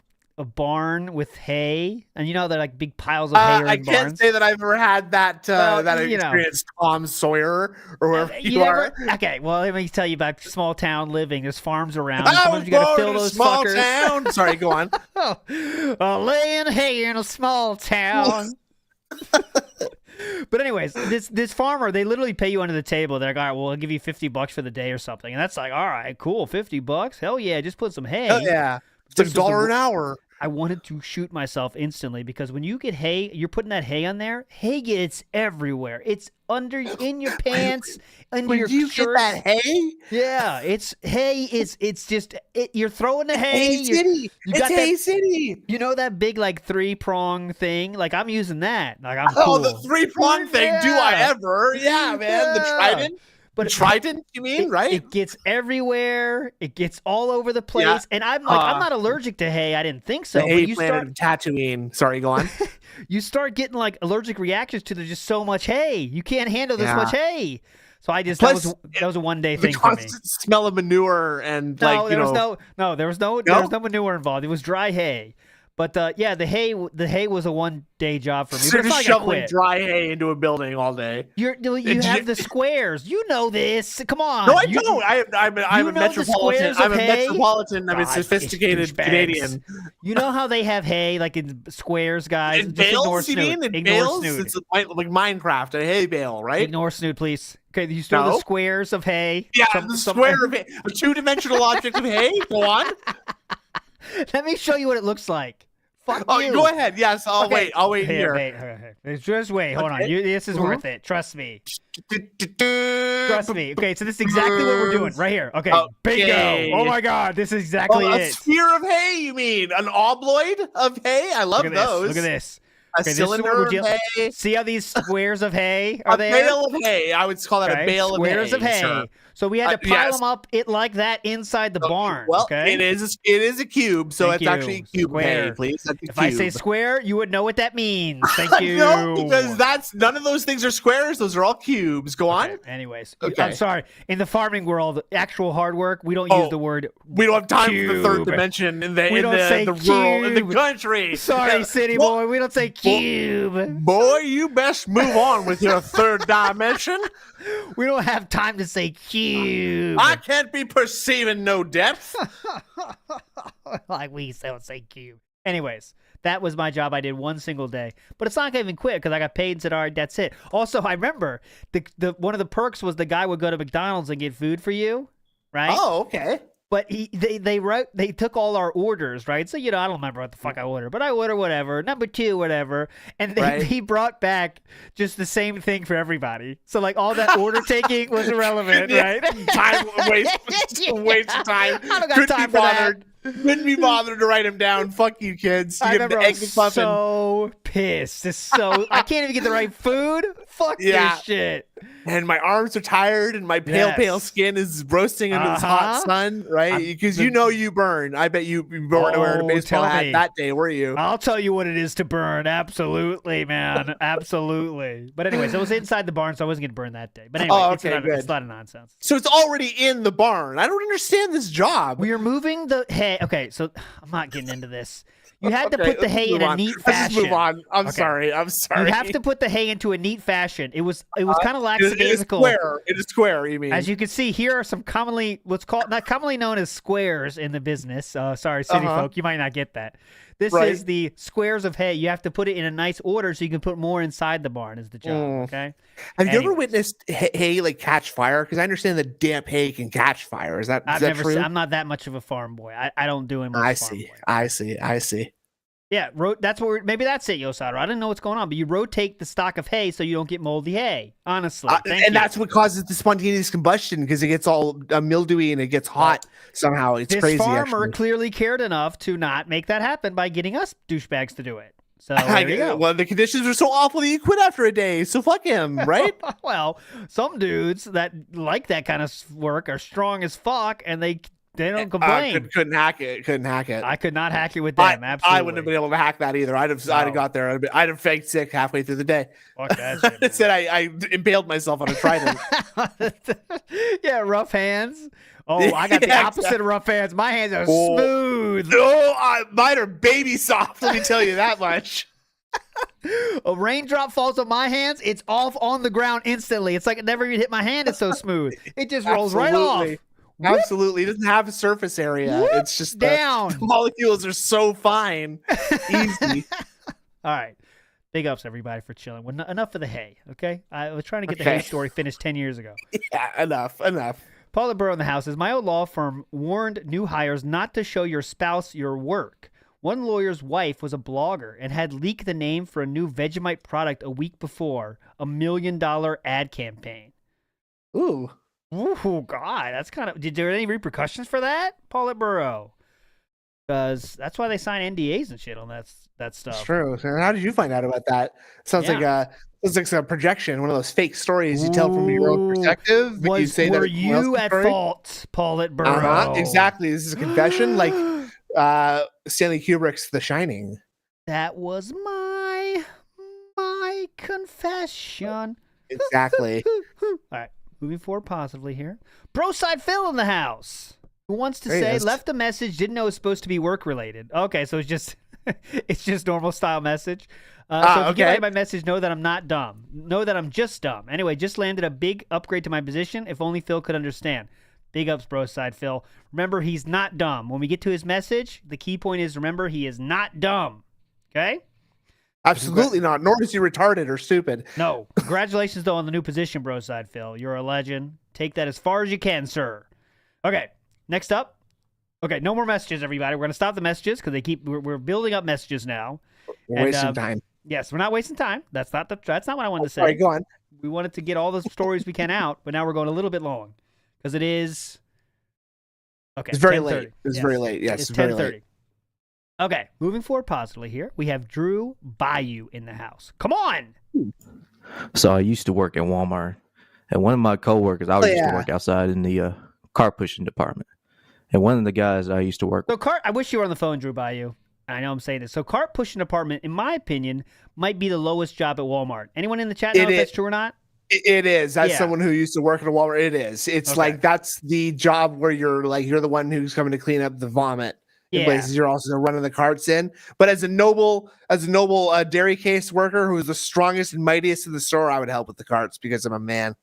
barn with hay, and they're like big piles of hay are in I barns. can't say that I've ever had that experience, Tom Sawyer or wherever you are. Okay, well, let me tell you about small town living. There's farms around. Sometimes you got to fill those small fuckers. Town. Sorry, go on. Laying hay in a small town. But anyways, this farmer, they literally pay you under the table. They're like, all right, well, I'll give you $50 for the day or something. And that's like, all right, cool, $50. Hell yeah, just put some hay. Hell yeah. It's $1 an hour. I wanted to shoot myself instantly because when you get hay, you're putting that hay on there. Hay gets everywhere. It's in your pants, under your shirt. Get that hay? Yeah, it's hay. It's just you're throwing the hay. Hay City. It's Hay City. You know that big like 3-prong thing? Like I'm using that. Like I'm cool. Oh, the 3-prong thing. Yeah. Do I ever? Yeah, man. The trident. But trident, you mean, right? It gets everywhere. It gets all over the place. Yeah. And I'm like, I'm not allergic to hay. I didn't think so. The hay planet of Tatooine. Sorry, go on. You start getting like allergic reactions to there's just so much hay. You can't handle this much hay. So I just that was a one day thing for me. The constant smell of manure and there was no manure involved. It was dry hay. But the hay was a one-day job for me. So just shoveling dry hay into a building all day. You have the squares. You know this. Come on. No, I don't. I'm a metropolitan. I'm a metropolitan. I'm a sophisticated Canadian. You know how they have hay like in squares, guys? In bales, you mean? In bales? It's like Minecraft, a hay bale, right? Ignore Snood, please. Okay, you store the squares of hay. Yeah, the square of hay. A two-dimensional object of hay. Go on. Let me show you what it looks like. Go ahead. Yes, I'll wait. I'll wait here. Just wait. Hold on. This is worth it. Trust me. Trust me. Okay, so this is exactly what we're doing right here. Okay, bingo. Oh my God, this is exactly it. A sphere of hay, you mean? An obloid of hay? I love those. Look at this. A cylinder of hay. See how these squares of hay are there? A bale of hay. I would call that a bale of hay. Squares of hay. Sure. So we had to pile them up like that inside the barn. Well, it is a cube, so it's actually cube hay, please. If I say square, you would know what that means. Thank you. No, because none of those things are squares. Those are all cubes. Go on. Anyways, I'm sorry. In the farming world, actual hard work, we don't use the word. We don't have time for the third dimension in the rural, in the country. Sorry, city boy. We don't say cube. Boy, you best move on with your third dimension. We don't have time to say cube. I can't be perceiving no depth. Like we don't say cube. Anyways, that was my job. I did one single day, but it's not even quit because I got paid and said, all right, that's it. Also, I remember the one of the perks was the guy would go to McDonald's and get food for you, right? Oh, okay. But they took all our orders, right? So, I don't remember what the fuck I ordered, but I ordered whatever, number 2, whatever. And he brought back just the same thing for everybody. So, like, all that order taking was irrelevant, right? Time waste of time. I don't got time for that. Couldn't be bothered to write them down. Fuck you, kids. I remember I was so pissed. I can't even get the right food. Fuck this shit. And my arms are tired, and my pale skin is roasting into this hot sun, right? Because you burn. I bet you weren't wearing a baseball hat that day, were you? I'll tell you what it is to burn. Absolutely, man. Absolutely. But anyways, it was inside the barn, so I wasn't going to burn that day. But anyway, it's a lot of nonsense. So it's already in the barn. I don't understand this job. We are moving the hay. Okay, so I'm not getting into this. You had to put the hay in a neat fashion. Let's move on. I'm sorry. You have to put the hay into a neat fashion. It was kind of lackadaisical. It is square. You mean? As you can see, here are some not commonly known as squares in the business. Sorry, city folk, you might not get that. This is the squares of hay. You have to put it in a nice order so you can put more inside the barn. Is the job? Okay. Have you ever witnessed hay like catch fire? Because I understand that damp hay can catch fire. Is that true? I'm not that much of a farm boy. I don't do it. I see. Yeah, that's what. Maybe that's it, Yosato. I didn't know what's going on, but you rotate the stock of hay so you don't get moldy hay. Honestly, that's what causes the spontaneous combustion because it gets all mildewy and it gets hot somehow. It's crazy. This farmer clearly cared enough to not make that happen by getting us douchebags to do it. So there you go. Well, the conditions are so awful that you quit after a day. So fuck him, right? Well, some dudes that like that kind of work are strong as fuck, and they don't complain. Couldn't hack it. I could not hack it with them. Absolutely. I wouldn't have been able to hack that either. I'd have got there. I'd have faked sick halfway through the day. Fuck that shit, man. Said I impaled myself on a trident. Yeah, rough hands. Oh, I got the opposite of rough hands. My hands are smooth. Mine are baby soft. Let me tell you that much. A raindrop falls on my hands. It's off on the ground instantly. It's like it never even hit my hand. It's so smooth. It just rolls right off. Absolutely. It doesn't have a surface area. It's just down. The molecules are so fine. Easy. All right. Big ups, everybody, for chilling. Well, enough of the hay, okay? I was trying to get the hay story finished 10 years ago. Yeah, enough. Paula Burrow in the house says, my old law firm warned new hires not to show your spouse your work. One lawyer's wife was a blogger and had leaked the name for a new Vegemite product a week before a $1 million ad campaign. Ooh, God, that's kind of... Did there any repercussions for that, Paula Burrow? Because that's why they sign NDAs and shit on that stuff. It's true. So how did you find out about that? Sounds like a projection, one of those fake stories you tell from your own perspective. Were you at fault, Paula Burrow? Exactly. This is a confession, like Stanley Kubrick's The Shining. That was my confession. Exactly. All right. Moving forward positively here. Broside Phil in the house. Who wants to say, left a message, didn't know it was supposed to be work-related. Okay, so it's just normal style message. So if you get my message, know that I'm not dumb. Know that I'm just dumb. Anyway, just landed a big upgrade to my position. If only Phil could understand. Big ups, Broside Phil. Remember, he's not dumb. When we get to his message, the key point is, remember, he is not dumb. Okay? Absolutely not. Nor is he retarded or stupid. No. Congratulations, though, on the new position, Broside Phil. You're a legend. Take that as far as you can, sir. Okay. Next up. Okay, no more messages, everybody. We're going to stop the messages because we're building up messages now. We're wasting time. Yes, we're not wasting time. That's not what I wanted to say. All right, go on. We wanted to get all the stories we can out, but now we're going a little bit long because it is. Okay, it's very late. It's very late. Yes, it's 10:30. Okay, moving forward positively here, we have Drew Bayou in the house. Come on. So I used to work at Walmart, and one of my coworkers, I used to work outside in the car pushing department, and one of the guys I used to work. So I wish you were on the phone, Drew Bayou. I know I'm saying this. So cart pushing department, in my opinion, might be the lowest job at Walmart. Anyone in the chat know if that's true or not? It is. As someone who used to work at a Walmart, it is. It's like that's the job where you're the one who's coming to clean up the vomit. In places you're also running the carts in. But as a noble dairy case worker who's the strongest and mightiest in the store, I would help with the carts because I'm a man.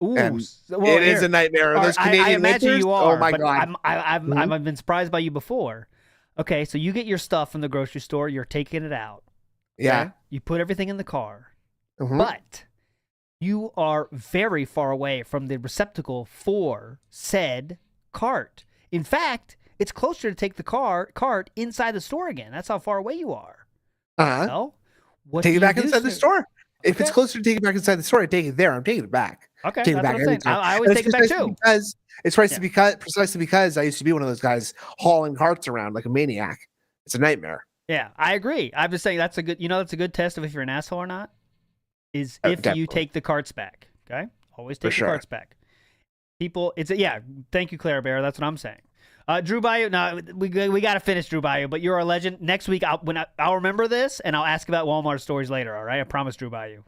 Ooh, it is a nightmare. Those Canadian I imagine winters, you are. Oh my god! I've been surprised by you before. Okay, so you get your stuff from the grocery store. You're taking it out. Yeah. Okay? You put everything in the car, but you are very far away from the receptacle for said cart. In fact, it's closer to take the cart inside the store again. That's how far away you are. Well, what take it back inside the store. If it's closer to take it back inside the store, I take it there. I'm taking it back. Okay, take that's it back what I'm saying. I always take it back too. Precisely because I used to be one of those guys hauling carts around like a maniac. It's a nightmare. Yeah, I agree. I'm just saying that's a good test of if you're an asshole or not. Is if you take the carts back. Okay, always take the carts back. People, thank you, Clara Bear. That's what I'm saying. Drew Bayou, no, we got to finish Drew Bayou, but you're a legend. Next week, I'll remember this, and I'll ask about Walmart stories later, all right? I promise, Drew Bayou.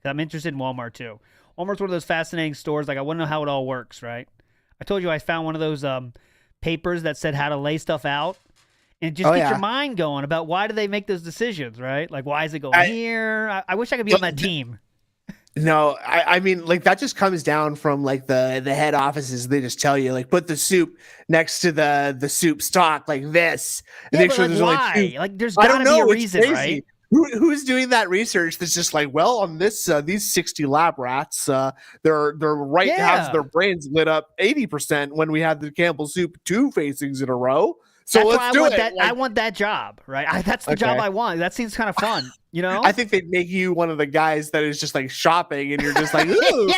I'm interested in Walmart, too. Walmart's one of those fascinating stores. Like, I want to know how it all works, right? I told you I found one of those papers that said how to lay stuff out, and it just gets your mind going about why do they make those decisions, right? Like, why is it going here? I wish I could be on that team. No, I mean, like, that just comes down from like the head offices. They just tell you, like, put the soup next to the soup stock like this, and make sure there's why? only 2. Like, there's I got don't to be know. a It's reason, crazy. right? Who's doing that research? That's just like, well, on this these 60 lab rats, their right halves of their brains lit up 80% when we had the Campbell soup 2 facings in a row. So let's do it. I want that job, right? That's the job I want. That seems kind of fun, you know? I think they'd make you one of the guys that is just like shopping, and you're just like, ooh,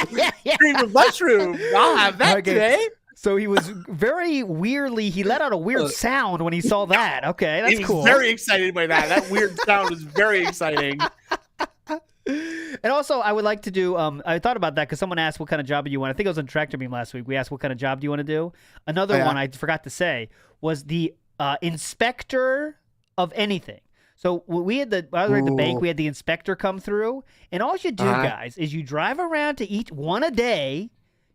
cream of mushroom. I'll have that today. So he was very weirdly, he let out a weird sound when he saw that. Okay, that's cool. He was very excited by that. That weird sound was very exciting. And also, I would like to do, I thought about that because someone asked what kind of job do you want. I think it was on Tractor Beam last week. We asked what kind of job do you want to do. Another one I forgot to say was the inspector of anything. So we had I was at the bank, we had the inspector come through, and all you do, guys, is you drive around to each one a day.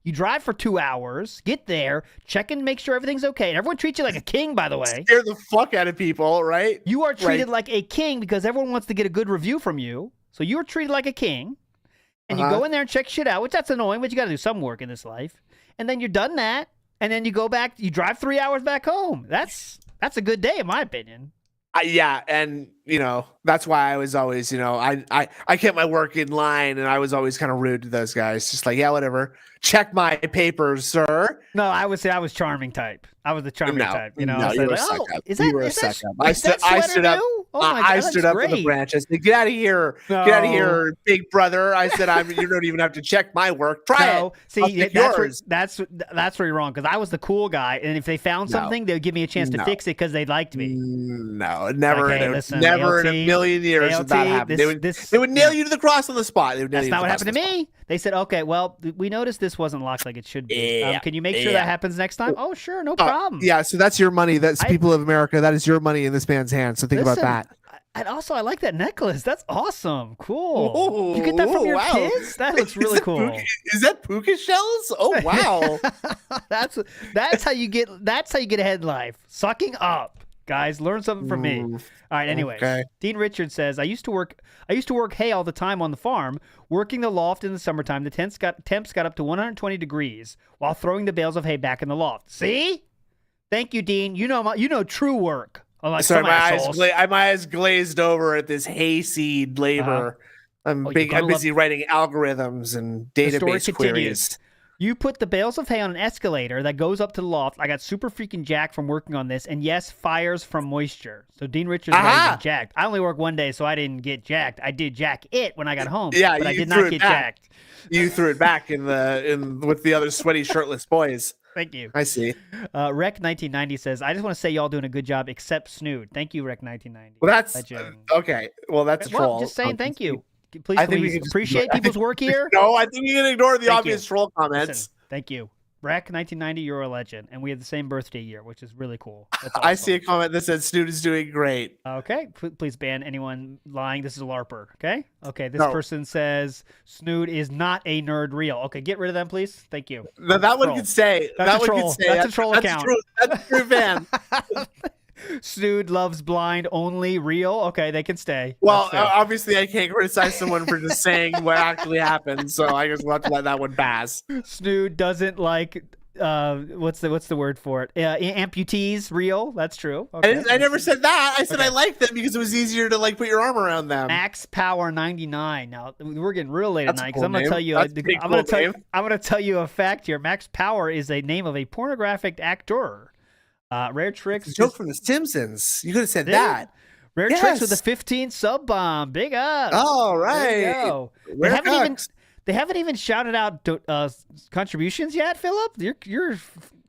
You drive for 2 hours, get there, check and make sure everything's okay. And everyone treats you like a king, by the way. Scare the fuck out of people, right? You are treated like a king because everyone wants to get a good review from you. So you're treated like a king. And you go in there and check shit out, which that's annoying, but you got to do some work in this life. And then you're done that. And then you go back, you drive 3 hours back home. That's a good day, in my opinion. Yeah, and that's why I was always, I kept my work in line, and I was always kind of rude to those guys. Just like, yeah, whatever. Check my papers, sir. No, I would say I was charming type. I was the charming type. No, you were a suck up. Is that, you were a is suck that, up. I stood up. Oh my God, I stood up great. in the branch. I said, "Get out of here! No. Get out of here, big brother!" I said, "You don't even have to check my work. Try it." See, that's where you're wrong. Because I was the cool guy, and if they found something, they would give me a chance to fix it because they liked me. No, never, listen, never ALT, in a million years ALT, would that happen. They would nail you to the cross on the spot. That's not what happened to me. They said, "Okay, well, we noticed this wasn't locked like it should be. Can you make sure that happens next time?" Oh, sure, no problem. Yeah, so that's your money. That's people of America. That is your money in this man's hands. So think about that. And also, I like that necklace. That's awesome. Cool. Did you get that from your kids? That looks really cool. Is that puka shells? Oh wow. that's how you get ahead in life. Sucking up. Guys, learn something from me. All right, anyway. Okay. Dean Richards says, I used to work hay all the time on the farm, working the loft in the summertime. The temps got up to 120 degrees while throwing the bales of hay back in the loft. See? Thank you, Dean. You know true work. Sorry, my eyes glazed over at this hayseed labor. I'm busy writing algorithms and database queries. You put the bales of hay on an escalator that goes up to the loft. I got super freaking jacked from working on this, and yes, fires from moisture. So Dean Richards got jacked. I only worked one day, so I didn't get jacked. I did jack it when I got home, but I did not get jacked. You threw it back with the other sweaty, shirtless boys. Thank you. I see. Rec1990 says, I just want to say y'all doing a good job, except Snood. Thank you, Rec1990. Well, that's okay. Well, that's a troll. Just saying thank you. Please appreciate people's work here. No, I think you can ignore the obvious troll comments. Listen, thank you. Rec1990, you're a legend. And we have the same birthday year, which is really cool. That's awesome. I see a comment that says Snood is doing great. Okay. Please ban anyone lying. This is a LARPer. Okay? Okay. This person says Snood is not a nerd real. Okay. Get rid of them, please. Thank you. No, that one could stay. That's a troll. That's a troll account. That's a true fan. Snood loves blind only real. Okay, they can stay. Well, obviously I can't criticize someone for just saying what actually happened, so I guess we'll have to let that one pass. Snood doesn't like what's the word for it? Amputees real. That's true. Okay. I never said that. I said I liked them because it was easier to put your arm around them. Max Power 99. Now we're getting real late at night because I'm going to tell you. I'm going to tell you a fact here. Max Power is a name of a pornographic actor. Rare Tricks. It's a joke from The Simpsons. You could have said that. Rare Tricks with the 15 sub bomb. Big up. All right. They haven't even shouted out contributions yet, Philip. You're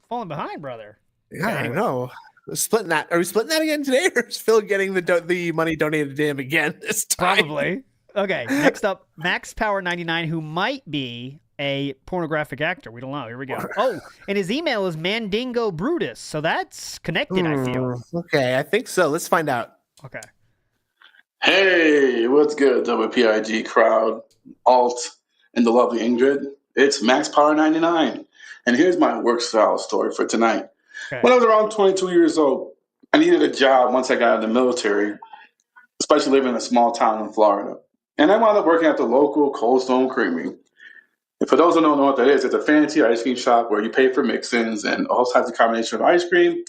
falling behind, brother. Yeah, I know. Splitting that. Are we splitting that again today, or is Phil getting the money donated to him again this time? Probably. Okay. Next up, Max Power 99, who might be a pornographic actor. We don't know. Here we go. Oh, and his email is Mandingo Brutus. So that's connected, I feel. Okay, I think so. Let's find out. Okay. Hey, what's good, WPIG crowd, Alt, and the lovely Ingrid? It's Max Power 99. And here's my work style story for tonight. Okay. When I was around 22 years old, I needed a job once I got out of the military, especially living in a small town in Florida. and I wound up working at the local Cold Stone Creamery. And for those who don't know what that is, it's a fancy ice cream shop where you pay for mix-ins and all types of combination of ice cream.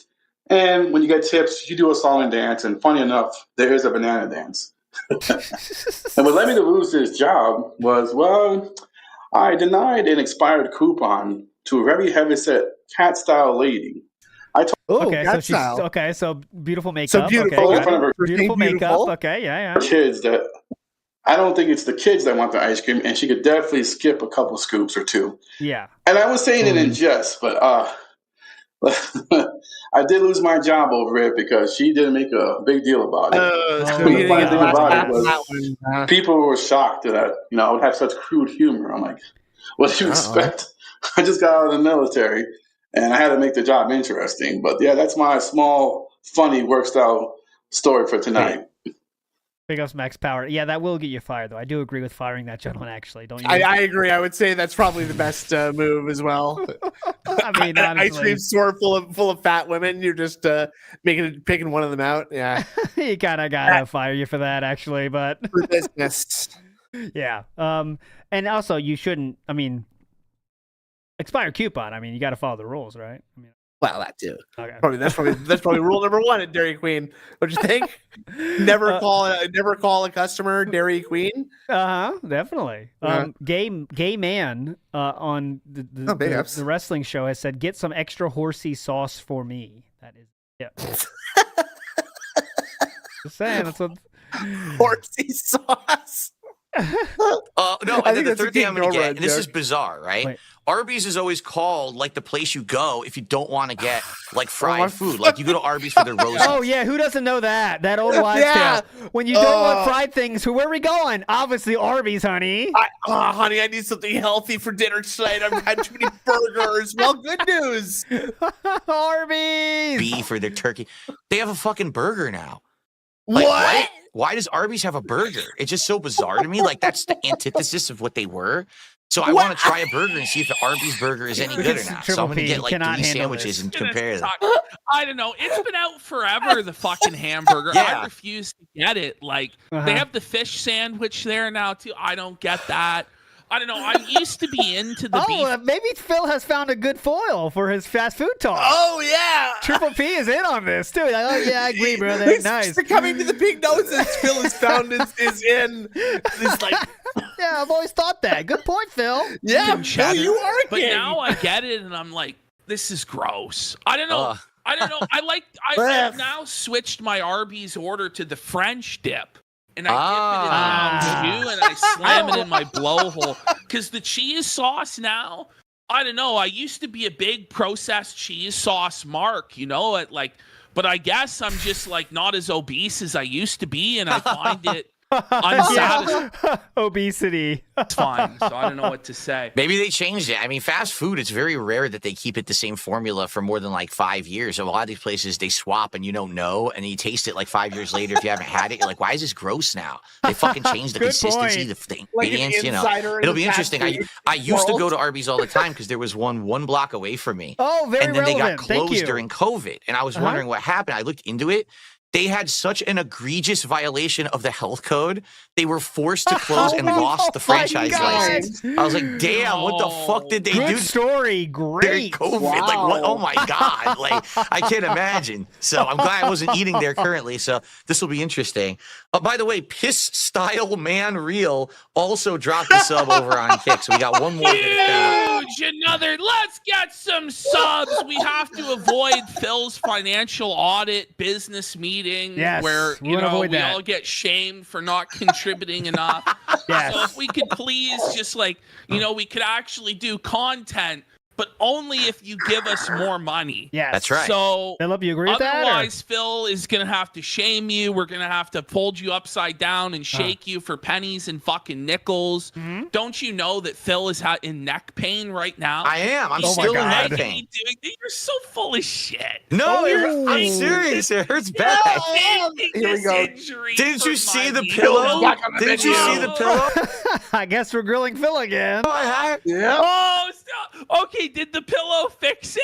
And when you get tips, you do a song and dance. And funny enough, there is a banana dance. And what led me to lose this job was, well, I denied an expired coupon to a very heavyset cat-style lady. So beautiful makeup. So beautiful. Okay, in front of her. beautiful makeup. Okay, yeah. Kids that I don't think it's the kids that want the ice cream, and she could definitely skip a couple scoops or two. Yeah. And I was saying it in jest, but I did lose my job over it because she didn't make a big deal about it. The funny thing about it was people were shocked that I would have such crude humor. I'm like, what do you expect? I just got out of the military, and I had to make the job interesting. But yeah, that's my small, funny work style story for tonight. Big ups, Max Power. Yeah, that will get you fired, though. I do agree with firing that gentleman, actually. Don't you? I agree. I would say that's probably the best move as well. I mean, an ice cream store full of fat women. You're just picking one of them out. Yeah, you kind of gotta fire you for that, actually. But for business. Yeah. And also, you shouldn't. I mean, expired coupon. I mean, you got to follow the rules, right? I mean. Well, that too. Okay. That's probably rule number 1 at Dairy Queen. What do you think? Never call a customer Dairy Queen. Definitely. Gay man on the wrestling show has said, "Get some extra horsey sauce for me." That is, Just saying, that's what horsey sauce. No, and then the third thing I'm going to get, and this is bizarre, right? Wait. Arby's is always called like the place you go if you don't want to get like fried food. Like you go to Arby's for their roast. Oh yeah, who doesn't know that? That old wives' tale. When you don't want fried things, where are we going? Obviously Arby's, honey. Honey, I need something healthy for dinner tonight. I've had too many burgers. Well, good news. Arby's. Beef or their turkey. They have a fucking burger now. Like, what? Why does Arby's have a burger? It's just so bizarre to me. Like, that's the antithesis of what they were. So I want to try a burger and see if the Arby's burger is any good or not. So I'm going to get like 3 sandwiches and compare them. I don't know. It's been out forever, the fucking hamburger. I refuse to get it. Like, they have the fish sandwich there now, too. I don't get that. I don't know. I used to be into the beef. Maybe Phil has found a good foil for his fast food talk. Oh, yeah. Triple P is in on this, too. Like, oh, yeah, I agree, brother. Nice. Coming to the big noses, Phil has found is in this, like... Yeah, I've always thought that. Good point, Phil. Yeah, Phil, you are a But now I get it, and I'm like, this is gross. I don't know. I've now switched my Arby's order to the French dip. And I dip it in Mountain Dew and I slam it in my blowhole. Because the cheese sauce now, I don't know. I used to be a big processed cheese sauce mark, but I guess I'm just like not as obese as I used to be, and I find it unsatisfying. Obesity. It's fine. So I don't know what to say. Maybe they changed it. I mean, fast food, it's very rare that they keep it the same formula for more than like 5 years. So a lot of these places, they swap and you don't know, and you taste it like 5 years later. If you haven't had it, you're like, why is this gross now? They fucking changed the consistency, the ingredients, It'll be interesting. I used to go to Arby's all the time because there was one block away from me. Oh, very And then relevant. they got closed during COVID. And I was wondering what happened. I looked into it. They had such an egregious violation of the health code. They were forced to close and lost the franchise license. I was like, damn, what the fuck did they do? Good story. Great. COVID. Wow. Like, what? Oh my God. Like, I can't imagine. So I'm glad I wasn't eating there currently. So this will be interesting. By the way, Piss Style Man Real also dropped a sub over on Kick. So we got one more. Huge, let's get some subs. We have to avoid Phil's financial audit business meeting where we all get shamed for not contributing enough. So if we could please just we could actually do content, but only if you give us more money. Yes, that's right. So Philip, you agree with that? Otherwise, Phil is going to have to shame you. We're going to have to fold you upside down and shake you for pennies and fucking nickels. Mm-hmm. Don't you know that Phil is in neck pain right now? I am. I'm still in neck pain. You're so full of shit. No, I'm serious. It hurts bad. Here we go. Didn't you see the pillow? Didn't you see the pillow? I guess we're grilling Phil again. Yeah. Oh, stop. Okay, did the pillow fix it?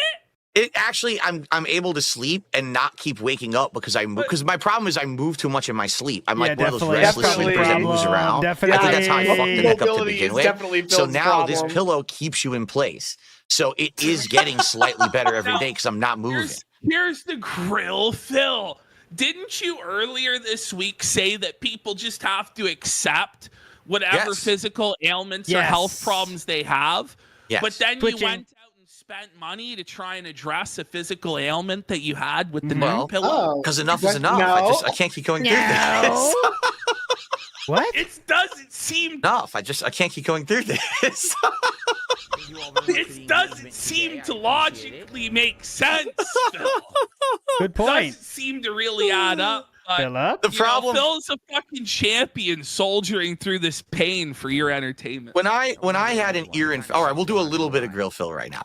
It actually, I'm able to sleep and not keep waking up because my problem is I move too much in my sleep. I'm like one of those restless sleepers that moves around. I think that's how I fucked the neck up to begin with. So now this pillow keeps you in place. So it is getting slightly better every day because I'm not moving. Here's the grill, Phil. Didn't you earlier this week say that people just have to accept whatever physical ailments or health problems they have? Yes. But then you went out and spent money to try and address a physical ailment that you had with the new pillow? Because enough is enough. I can't keep going through this. What? It doesn't seem enough. I can't keep going through this. It doesn't seem to logically make sense, Phil. Good point. It doesn't seem to really add up. Philip? The problem, Phil's a fucking champion soldiering through this pain for your entertainment. When I had an ear infection, all right, we'll do a little bit of grill Phil right now.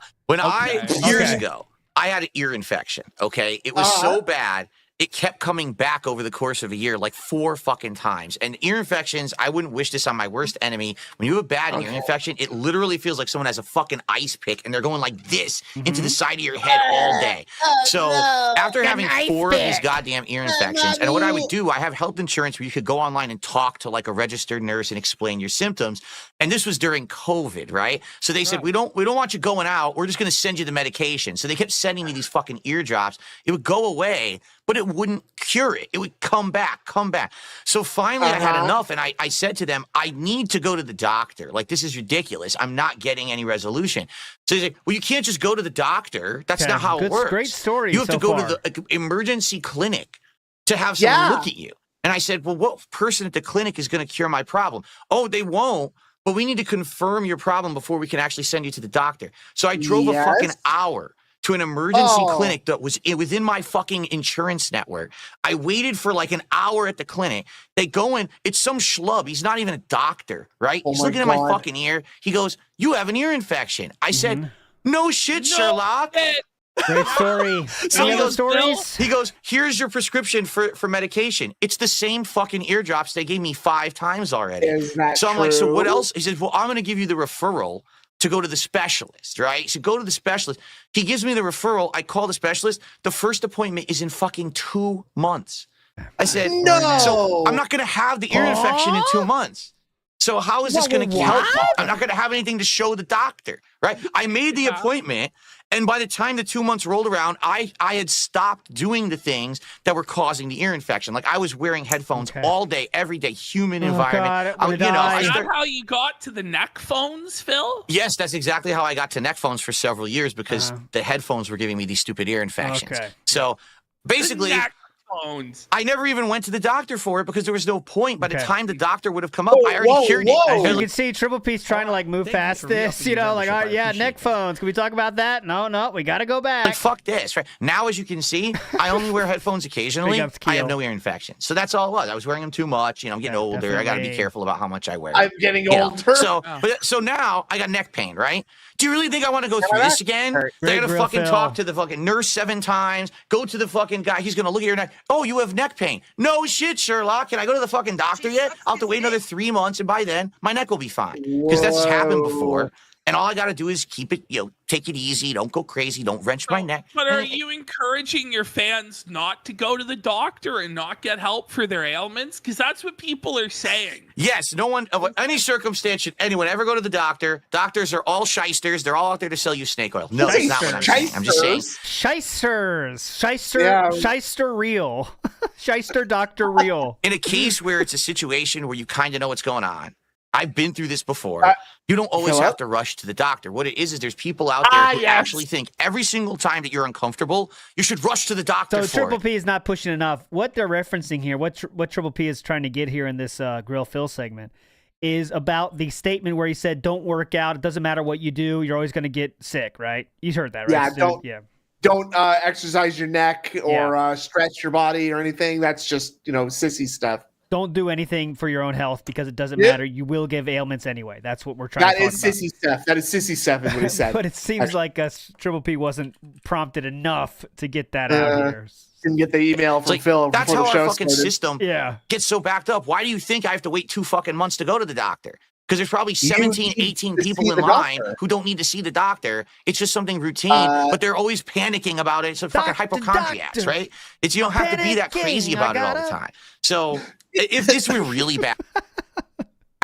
Years ago, I had an ear infection. Okay, it was so bad. It kept coming back over the course of a year, like 4 fucking times. And ear infections, I wouldn't wish this on my worst enemy. When you have a bad ear infection, it literally feels like someone has a fucking ice pick and they're going like this into the side of your head all day. So after having 4 of these goddamn ear infections, and what I would do, I have health insurance where you could go online and talk to like a registered nurse and explain your symptoms. And this was during COVID, right? So they said, we don't want you going out. We're just going to send you the medication. So they kept sending me these fucking ear drops. It would go away, but it wouldn't cure it. It would come back. So finally I had enough, and I said to them, I need to go to the doctor. Like, this is ridiculous. I'm not getting any resolution. So they say, well, you can't just go to the doctor. That's not how it works. Great story. You have to go to the emergency clinic to have someone look at you. And I said, well, what person at the clinic is going to cure my problem? Oh, they won't. But we need to confirm your problem before we can actually send you to the doctor. So I drove a fucking hour to an emergency clinic that was within my fucking insurance network. I waited for like an hour at the clinic. They go in, it's some schlub. He's not even a doctor, right? He's looking at my fucking ear. He goes, you have an ear infection. I said, no shit, Sherlock. Great story. So he goes, here's your prescription for medication. It's the same fucking eardrops they gave me 5 times already. Is that so I'm like, so what else? He says, well, I'm going to give you the referral to go to the specialist, right? So go to the specialist. He gives me the referral. I call the specialist. The first appointment is in fucking 2 months. I said, no. So I'm not going to have the ear infection in 2 months. So how is this going to help? I'm not going to have anything to show the doctor, right? I made the appointment, and by the time the 2 months rolled around, I had stopped doing the things that were causing the ear infection. Like I was wearing headphones all day, every day, humid environment. Is that how you got to the neck phones, Phil? Yes, that's exactly how I got to neck phones for several years because the headphones were giving me these stupid ear infections. So basically, I never even went to the doctor for it because there was no point. By the time the doctor would have come up, I already cured it. You can see Triple P's trying to like move past this, you know, like, neck phones. Can we talk about that? No, we got to go back. Like, fuck this, right? Now, as you can see, I only wear headphones occasionally. I have no ear infection. So that's all it was. I was wearing them too much. You know, I'm getting older. I got to be careful about how much I wear. I'm getting older. So now I got neck pain, right? Do you really think I want to go through this again? They're going to fucking talk to the fucking nurse 7 times, go to the fucking guy. He's going to look at your neck. Oh, you have neck pain. No shit, Sherlock. Can I go to the fucking doctor yet? I'll have to wait another 3 months, and by then, my neck will be fine. Because that's happened before. And all I got to do is keep it, take it easy. Don't go crazy. Don't wrench my neck. But are you encouraging your fans not to go to the doctor and not get help for their ailments? Because that's what people are saying. Yes, no one, of any circumstance, should anyone ever go to the doctor. Doctors are all shysters. They're all out there to sell you snake oil. No, that's not what I'm saying. I'm just saying. Shysters. Shyster real. Shyster Dr. Real. In a case where it's a situation where you kind of know what's going on, I've been through this before. You don't always have to rush to the doctor. What it is there's people out there who actually think every single time that you're uncomfortable, you should rush to the doctor. So Triple P is not pushing enough. What they're referencing here, what Triple P is trying to get here in this Grill Phil segment, is about the statement where he said, "Don't work out. It doesn't matter what you do. You're always going to get sick." Right? You heard that, right? Don't exercise your neck or stretch your body or anything. That's just sissy stuff. Don't do anything for your own health because it doesn't matter. You will give ailments anyway. That's what we're trying to talk about. That is sissy stuff. That is sissy stuff is what he said. But it seems like Triple P wasn't prompted enough to get that out here. Didn't get the email from Phil. That's how our fucking system gets so backed up. Why do you think I have to wait 2 fucking months to go to the doctor? because there's probably 17, 18 people in line who don't need to see the doctor. It's just something routine, but they're always panicking about it. It's a fucking hypochondriacs, right? It's you don't have to be that crazy about it all the time. So if this were really bad,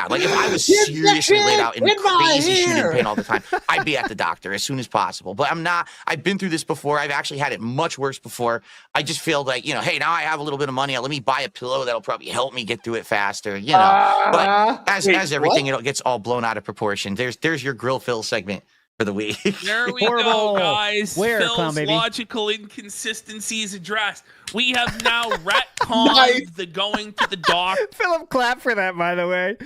like if I was seriously laid out in crazy shooting pain all the time, I'd be at the doctor as soon as possible. But I'm not. I've been through this before. I've actually had it much worse before. I just feel like, hey, now I have a little bit of money. Let me buy a pillow that'll probably help me get through it faster, But as everything, it gets all blown out of proportion. There's your Grill Phil segment for the week. There we go, guys. Phil's logical inconsistencies addressed. We have now retconned the going to the doctor. Philip, clap for that, by the way.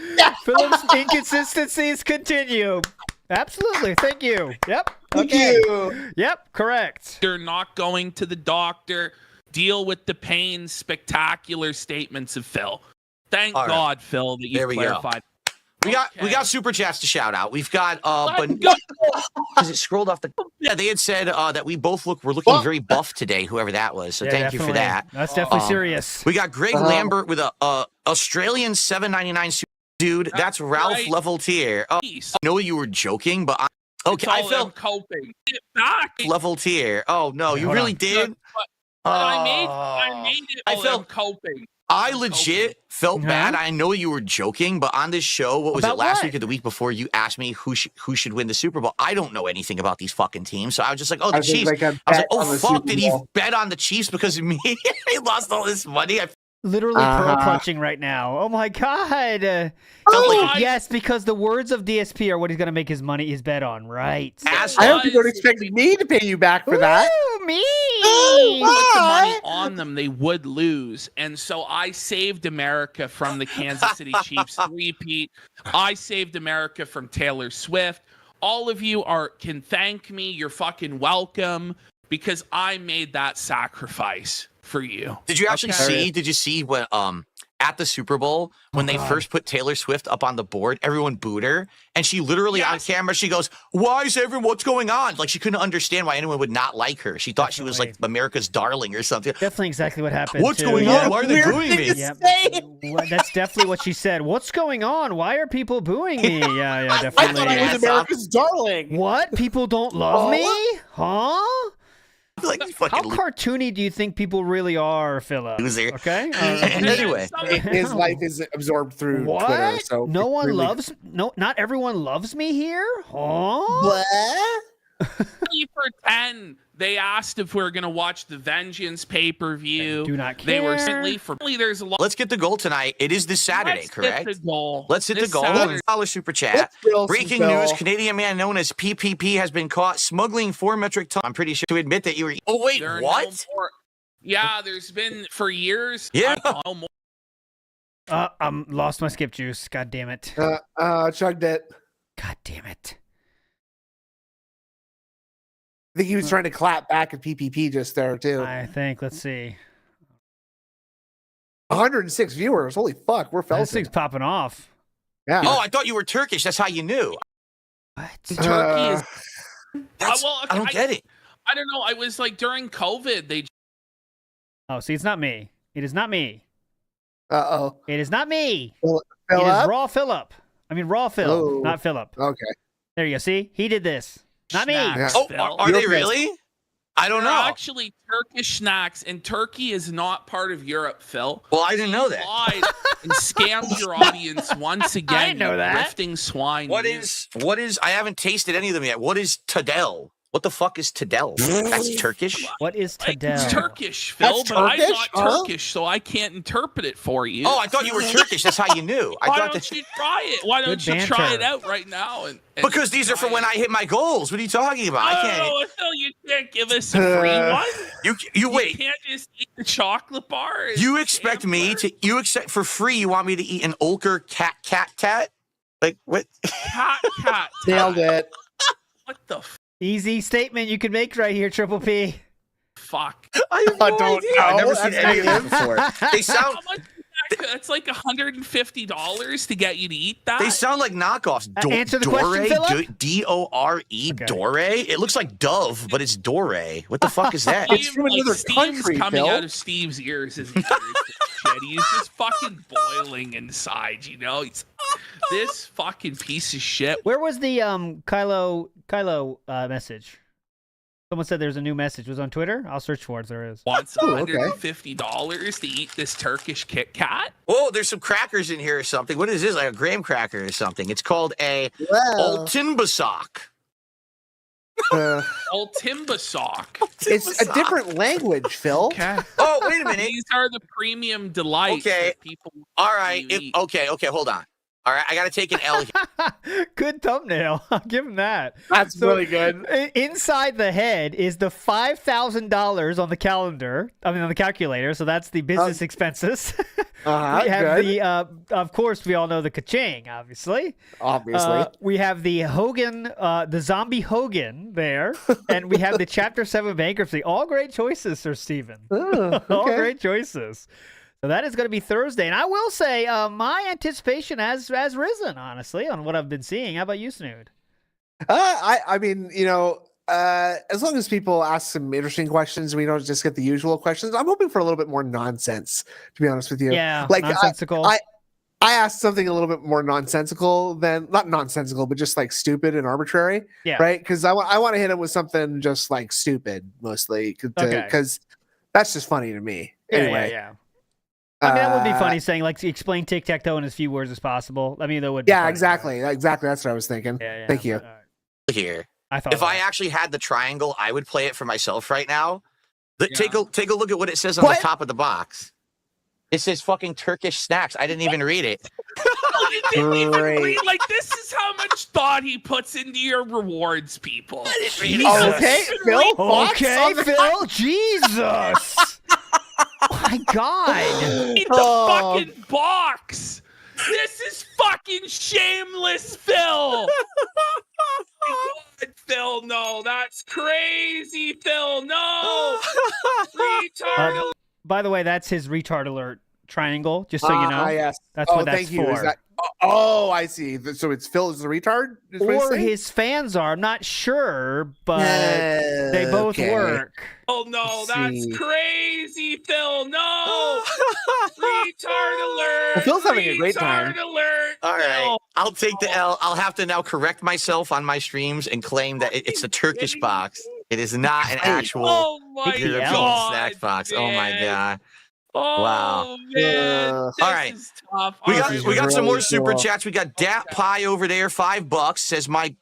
Philip's inconsistencies continue. Absolutely. Thank you. Yep. Thank you. Yep. Correct. They're not going to the doctor. Deal with the pain. Spectacular statements of Phil. Thank God, Phil, that you clarified. We got super chats to shout out. We've got because it scrolled off the. Yeah, they had said that we're looking very buff today. Whoever that was, so thank you for that. That's definitely serious. We got Greg Lambert with a Australian $7.99 dude. That's Ralph level tier. I know you were joking, but I felt coping. Get back. Level tier. Oh no, you really did. I made it. I felt coping. I legit felt bad. I know you were joking, but on this show, what was it, last week or the week before, you asked me who should win the Super Bowl. I don't know anything about these fucking teams, so I was just like, oh, the Chiefs. I was like, oh, fuck, did he bet on the Chiefs because of me? He lost all this money. Literally pearl clutching right now. Oh my god. Yes, because the words of DSP are what he's gonna make his bet on, right? I hope you don't expect me to pay you back for that. Me. Put the money on them, they would lose. And so I saved America from the Kansas City Chiefs repeat. I saved America from Taylor Swift. All of you can thank me. You're fucking welcome because I made that sacrifice for you. Did you actually see? Did you see what at the Super Bowl when they first put Taylor Swift up on the board? Everyone booed her, and she literally on camera she goes, "Why is everyone? What's going on?" Like she couldn't understand why anyone would not like her. She thought she was like America's darling or something. Definitely exactly what happened. What's going on? Why are they booing me? That's definitely what she said. What's going on? Why are people booing me? Yeah, definitely. I thought I was America's darling. What? People don't love me? Huh? Like how cartoony do you think people really are, Philip? Okay. Anyway, his life is absorbed through Twitter. So not everyone loves me here. Huh? What? You pretend they asked if we were going to watch the Vengeance pay-per-view. Do not care. They were simply there's a lot. Let's get the goal tonight. It is this Saturday, correct? Let's hit the goal. Let's hit the goal. $1 super chat. Breaking news: Canadian man known as PPP has been caught smuggling 4 metric tons. I'm pretty sure to admit that you were. Oh wait, what? There's been for years. Yeah. Lost my skip juice. God damn it. Chugged it. God damn it. I think he was trying to clap back at PPP just there too. I think. Let's see. 106 viewers. Holy fuck, we're fellas. This thing's popping off. Yeah. Oh, I thought you were Turkish. That's how you knew. What? Turkey is. I don't get it. I don't know. I was like during COVID. They. Oh, see, it's not me. It is not me. Uh-oh. It is not me. Phillip? It is Raw Phillip. I mean, Raw Phil, Oh. not Philip. Okay. There you go. See, he did this. Not me. Yeah. Oh, are they really? I don't know. Actually, Turkish snacks, and Turkey is not part of Europe, Phil. Well, I didn't know that. Lied and scammed your audience once again. I didn't know that. Grifting swine. What is? I haven't tasted any of them yet. What is Tadel? What the fuck is Tadel? That's Turkish. What is Tadel? It's Turkish, Phil, That's but I'm Turkish? not Turkish, so I can't interpret it for you. Oh, I thought you were Turkish. That's how you knew. Why don't you try it? Why don't you try it out right now? Because these are for when I hit my goals. What are you talking about? I can't. Oh, Phil, you can't give us a free one. You wait. You can't just eat the chocolate bar. You expect me to? You expect for free? You want me to eat an Olker cat? Like what? Cat. Nailed it. What the? Easy statement you could make right here, Triple P. Fuck. I don't know. I've never seen any of these before. They sound. It's like $150 to get you to eat that. They sound like knockoffs. Answer the question, Philip. Dore. Okay. Dore. It looks like Dove, but it's Dore. What the fuck is that? It's from another Steam's country, coming Phil. out of Steve's ears as he hears this shit. He's just fucking boiling inside, you know? He's This fucking piece of shit. Where was the Kylo message? Someone said there's a new message. Was it on Twitter? I'll search for it. There is. Wants $150 to eat this Turkish Kit Kat. Oh, there's some crackers in here or something. What is this? Like a graham cracker or something? It's called a Altinbasak. Altimbasak. It's a different language, Phil. Okay. Oh, wait a minute. These are the premium delights. Okay. People. All right. Okay, hold on. All right, I got to take an L here. Good thumbnail. I'll give him that. That's really good. Inside the head is the $5,000 on the calendar. I mean, on the calculator. So that's the business expenses. We have the, of course, we all know the ka-ching, obviously. We have the Hogan, the zombie Hogan there. And we have the Chapter 7 bankruptcy. All great choices, Sir Stephen. All great choices. So that is going to be Thursday. And I will say my anticipation has risen, honestly, on what I've been seeing. How about you, Snood? I mean, as long as people ask some interesting questions, we don't just get the usual questions. I'm hoping for a little bit more nonsense, to be honest with you. Yeah, like nonsensical. I asked something a little bit more nonsensical than, not nonsensical, but just like stupid and arbitrary. Yeah. Right? Because I want to hit him with something just like stupid, mostly. Because that's just funny to me. Anyway. Yeah. I mean, that would be funny saying, like, explain tic-tac-toe in as few words as possible. I mean, that would be funny. Exactly. Exactly. That's what I was thinking. Yeah. Thank you. Here. If I actually had the triangle, I would play it for myself right now. Take a look at what it says on the top of the box. It says fucking Turkish snacks. I didn't even read it. You didn't even read. Like, this is how much thought he puts into your rewards, people. Okay, Phil. Okay, Phil. Jesus. My God. Eat the fucking box. This is fucking shameless, Phil. God, Phil, no. That's crazy, Phil. No. Retard alert. By the way, that's his retard alert triangle, just so you know. Yes. That's what that's thank you. for. I see. So it's Phil is the retard? Or his fans are. I'm not sure, but they both work. Oh, no. That's crazy, Phil. No. Retard alert. Well, Phil's having a great time. Retard alert. All right. I'll take the L. I'll have to now correct myself on my streams and claim that it's a Turkish box. It is not an actual European snack box. Oh, my God. Oh, wow. Man, all right. We got some more super chats. We got Dat Pie over there, $5 says my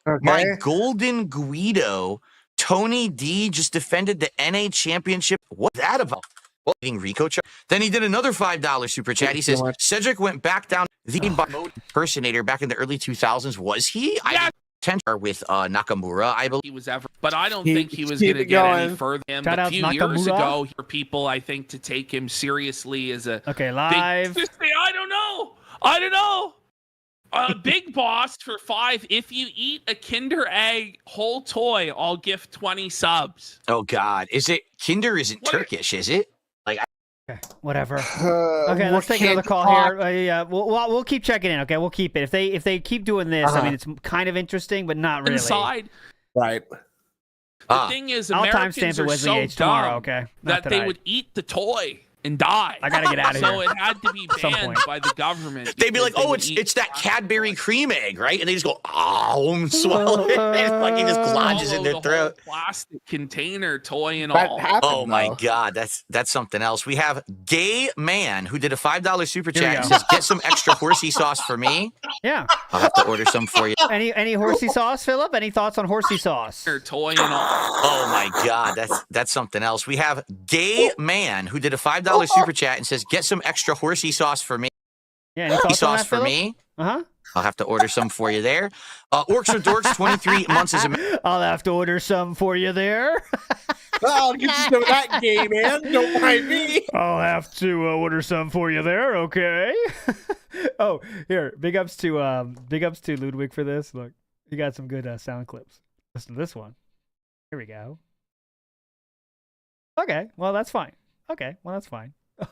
golden Guido, Tony D just defended the NA championship. What's that about? Well, Rico. Then he did another $5 super chat. He says Cedric went back down the impersonator back in the early 2000s. Was he? Yeah. With Nakamura, I believe he was ever, but I don't think he was going to get any further. A few years ago, for people, I think, to take him seriously as a live. I don't know. Big Boss for 5. If you eat a Kinder Egg whole toy, I'll gift 20 subs. Oh God, is it Kinder? Isn't Turkish? Is it? Like. Okay, whatever. Okay, let's take another call here. Yeah, we'll keep checking in. Okay, we'll keep it. If they keep doing this, I mean, it's kind of interesting, but not really. Inside. Right. The thing is, Americans are so dumb that they would eat the toy and die. I gotta get out of here. So it had to be banned by the government. They'd be like, "Oh, it's that Cadbury cream egg, right?" And they just go, "Oh," and swallow it. And like he just lodges in their throat. Plastic container, toy, and that all. Oh my God, that's something else. We have Gay Man who did a $5 super chat and says, "Get some extra horsey sauce for me." Yeah, I'll have to order some for you. Any horsey sauce, Philip? Any thoughts on horsey sauce? Toy and all. Oh my God, that's something else. We have Gay Man who did a $5 super chat and says, "Get some extra horsey sauce for me." Yeah, any thoughts on that, for Philip? me. I'll have to order some for you there. Orcs or Dorks, 23 months as a. I'll have to order some for you there. I'll get you some of that, Gay Man. Don't mind me. I'll have to order some for you there. Okay. Oh, here. Big ups to Ludwig for this. Look, you got some good sound clips. Listen to this one. Here we go. Okay, well that's fine.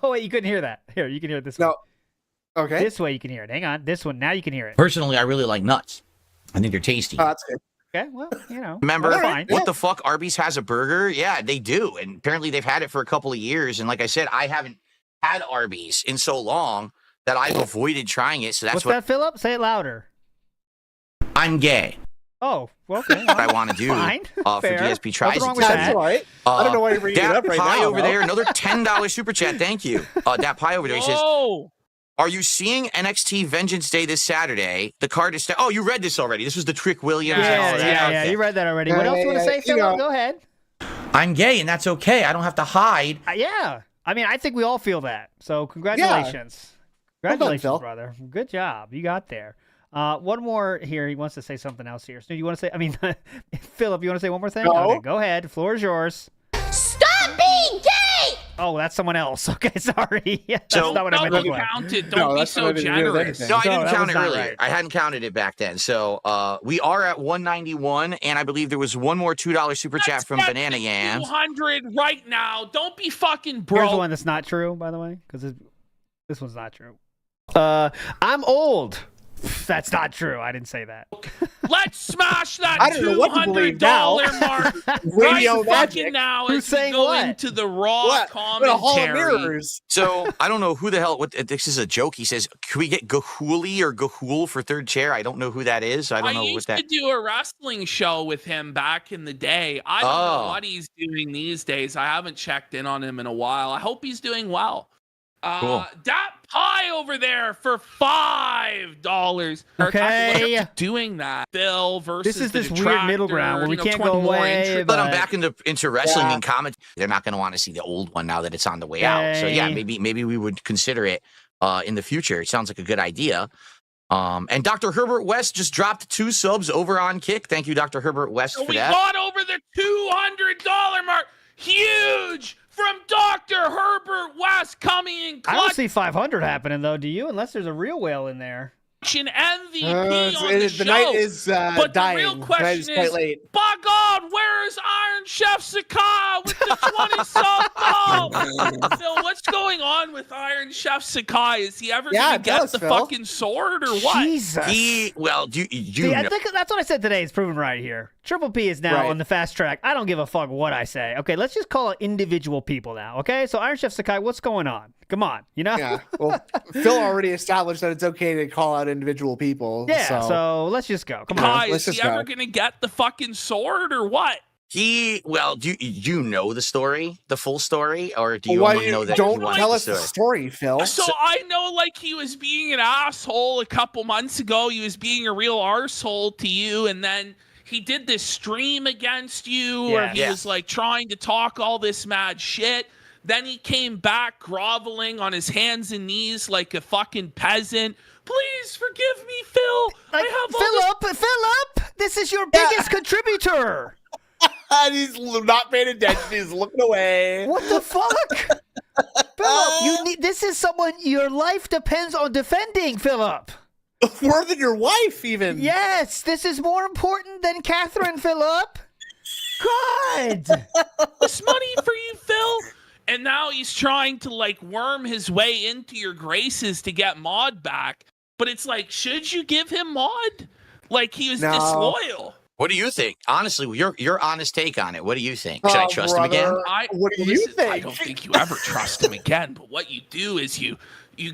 Oh wait, you couldn't hear that. Here, you can hear it this way. Okay. This way you can hear it. Hang on. This one. Now you can hear it. Personally, I really like nuts. I think they're tasty. Oh, that's good. Okay, well, Remember fine. what the fuck? Arby's has a burger? Yeah, they do. And apparently they've had it for a couple of years. And like I said, I haven't had Arby's in so long that I've avoided trying it. So that's What's what that, Philip? Say it louder. I'm gay. Oh, okay. What I want to do Fine. for Fair. DSP tries What's wrong it. with That's that? all right. I don't know why you're bringing it up right Pie now. over there, another $10 super chat. Thank you. Dat Pie over there. He says, "Are you seeing NXT Vengeance Day this Saturday? The card is. Oh, you read this already. This was the Trick Williams. Yeah. You read that already. What else you want to say, Philip? Go ahead. I'm gay, and that's okay. I don't have to hide. Yeah. I mean, I think we all feel that. So congratulations. Congratulations, Phil. brother. Good job. You got there. One more here. He wants to say something else here. So you want to say, Philip, you want to say one more thing? No. Okay, go ahead. The floor is yours. Stop being gay! Oh, that's someone else. Okay, sorry. That's So- not what I meant to say. Count it. Don't be so generous. No, I didn't that count was it not earlier. right. I hadn't counted it back then. So we are at 191, and I believe there was one more $2 super chat from Banana Yams. 200 right now. Don't be fucking Here's broke. one that's not true, by the way, because this one's not true. I'm old. That's not true. I didn't say that. Let's smash that I don't know what to believe now. $200 mark Radio right magic. fucking now Who's as we saying go what? into the raw What? What a hall of commentary. mirrors. So I don't know who the hell. What this is a joke. He says, "Can we get Gahuli or Gahul for third chair?" I don't know who that is. I don't know what used that. to do a wrestling show with him back in the day. I don't know what he's doing these days. I haven't checked in on him in a while. I hope he's doing well. Cool. Dat Pie over there for $5. Okay. Doing that. Bill versus This is the this weird middle ground where we can't go away. But I'm back into wrestling and comment. They're not going to want to see the old one now that it's on the way out. So yeah, maybe we would consider it in the future. It sounds like a good idea. And Dr. Herbert West just dropped 2 subs over on Kick. Thank you, Dr. Herbert West, for we that. got over the $200 mark. Huge from Dr. Herbert West coming in I don't clutch. see 500 happening, though, do you? Unless there's a real whale in there. An MVP on the show. The night is but dying. the real The night question is quite late. by God, where is Iron Chef Sakai with the 20 softball? Phil, what's going on with Iron Chef Sakai? Is he ever going to get the fucking sword or what? Jesus. You See, I think that's what I said today is proven right here. Triple P is now Right. on the fast track. I don't give a fuck what I say. Okay, let's just call it individual people now. Okay, so Iron Chef Sakai, what's going on? Come on, you know? Yeah. Well, Phil already established that it's okay to call out individual people. Yeah, so let's just go. Come Sakai, on. is he ever going to get the fucking sword or what? Do you know the story, the full story, or do you Why only know that don't he wants tell the us the story? story, Phil? So I know, like, he was being an asshole a couple months ago. He was being a real arsehole to you, and then he did this stream against you where he was, like, trying to talk all this mad shit. Then he came back groveling on his hands and knees like a fucking peasant. Please forgive me, Phil. Philip, this is your biggest contributor. And he's not paying attention. He's looking away. What the fuck? Philip, this is someone your life depends on defending, Philip. More than your wife, even. Yes, this is more important than Catherine, Philip. God. This money for you, Phil. And now he's trying to, like, worm his way into your graces to get Maud back. But it's like, should you give him Maud? Like, he was disloyal. What do you think? Honestly, your honest take on it. What do you think? Should I trust him again? What do you think? I don't think you ever trust him again. But what you do is you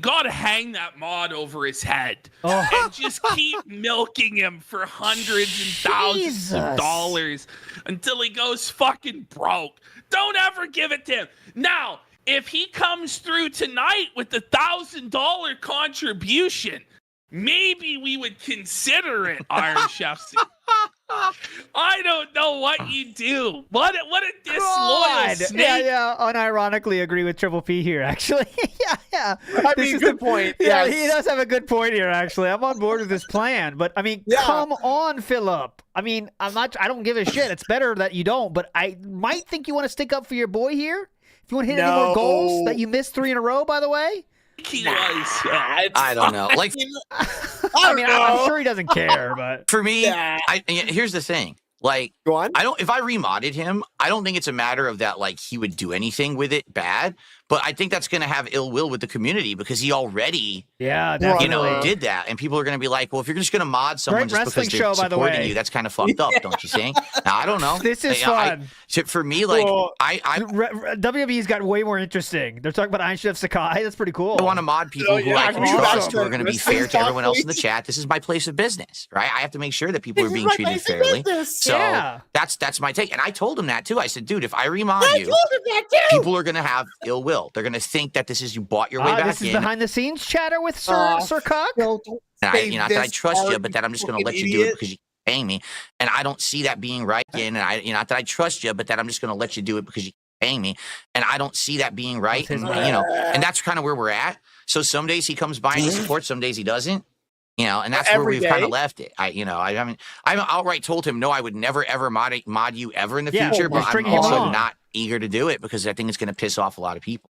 got to hang that Maud over his head and just keep milking him for hundreds and thousands of dollars until he goes fucking broke. Don't ever give it to him. Now, if he comes through tonight with the $1,000 contribution, maybe we would consider it, Iron Chef. I don't know what you do. What a disloyal snake. Yeah, unironically agree with Triple P here, actually. yeah. I mean, good point. Yeah, Yes. he does have a good point here, actually. I'm on board with this plan, but I mean, come on, Philip. I mean, I don't give a shit. It's better that you don't, but I might think you want to stick up for your boy here. If you want to hit any more goals that you missed 3 in a row, by the way. I don't know. Like, I'm sure he doesn't care, but for me, here's the thing. Like, if I remodded him, I don't think it's a matter of that, like, he would do anything with it bad, But I think that's going to have ill will with the community because he already, definitely. did that. And people are going to be like, well, if you're just going to mod someone just because they're supporting you, that's kind of fucked up, don't you think? Now, I don't know. This is fun. For me, like, WWE's got way more interesting. They're talking about Iron Chef Sakai. That's pretty cool. I want to mod people who I can trust, who are going to be fair to everyone else in the chat. This is my place of business, right? I have to make sure that people are being treated fairly. So that's my take. And I told him that too. I said, dude, if I remod you, people are going to have ill will. They're going to think that this is you bought your way back in. This is behind the scenes chatter with Sir Cock. Not that I trust you, but that I'm just going to let you do it because you paying me. And I don't see that being right. And not that I trust you, but that I'm just going to let you do it because you paying me. And I don't see that being right. And and that's kind of where we're at. So some days he comes by and he supports, some days he doesn't. And that's where we've kind of left it. I outright told him, no, I would never, ever mod you ever in the future, but I'm also not eager to do it because I think it's going to piss off a lot of people.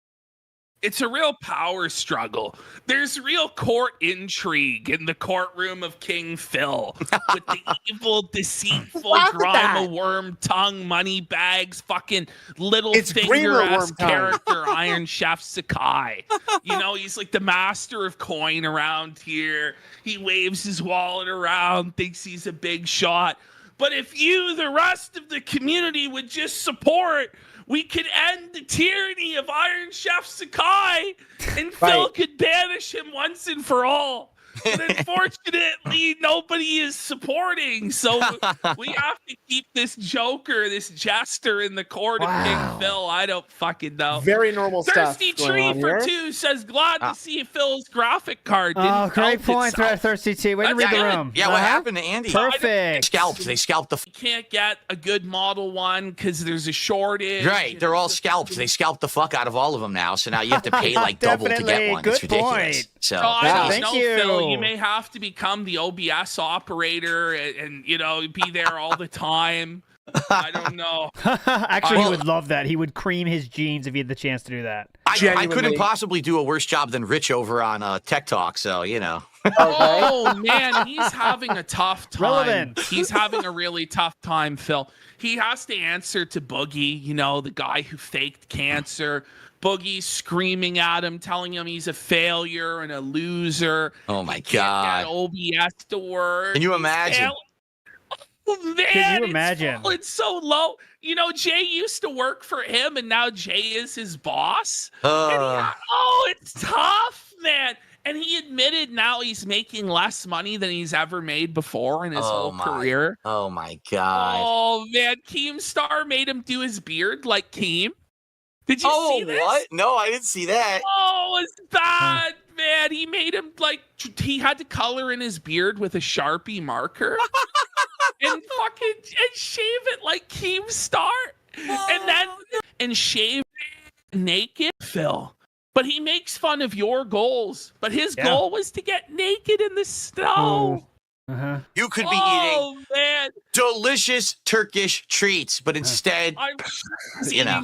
It's a real power struggle. There's real court intrigue in the courtroom of King Phil with the evil, deceitful, grime worm tongue, money bags, fucking little finger-ass character, Iron Chef Sakai. He's like the master of coin around here. He waves his wallet around, thinks he's a big shot. But if you, the rest of the community, would just support, we could end the tyranny of Iron Chef Sakai, and Phil could banish him once and for all. But unfortunately, nobody is supporting, so we have to keep this joker, this jester in the court of King Phil. I don't fucking know. Very normal stuff. Thirsty Tree for 2 says, glad to see Phil's graphic card. Great point, Thirsty T. Way to read the room. Yeah, what happened to Andy? Perfect. They scalped the... You can't get a good Model 1 because there's a shortage. Right, they're all scalped. They scalped the fuck out of all of them now, so now you have to pay like double to get one. It's ridiculous. So thank you. Phil, you may have to become the OBS operator and be there all the time. I don't know. Actually, he would love that. He would cream his jeans if he had the chance to do that. I couldn't possibly do a worse job than Rich over on Tech Talk, so Oh man, he's having a tough time. Relevant. He's having a really tough time, Phil. He has to answer to Boogie, the guy who faked cancer. Boogie's screaming at him, telling him he's a failure and a loser. Oh my God. Get OBS to work. Can you imagine? Oh, man, can you imagine? It's so low. Jay used to work for him, and now Jay is his boss. It's tough, man. And he admitted now he's making less money than he's ever made before in his whole career. Oh my God. Oh man, Keemstar made him do his beard like Keem. Did you see this? What? No, I didn't see that. Oh, it's bad, man. He made him he had to color in his beard with a Sharpie marker and shave it like Keemstar. And shave naked, Phil. But he makes fun of your goals. But his goal was to get naked in the snow. You could be eating delicious Turkish treats, but instead,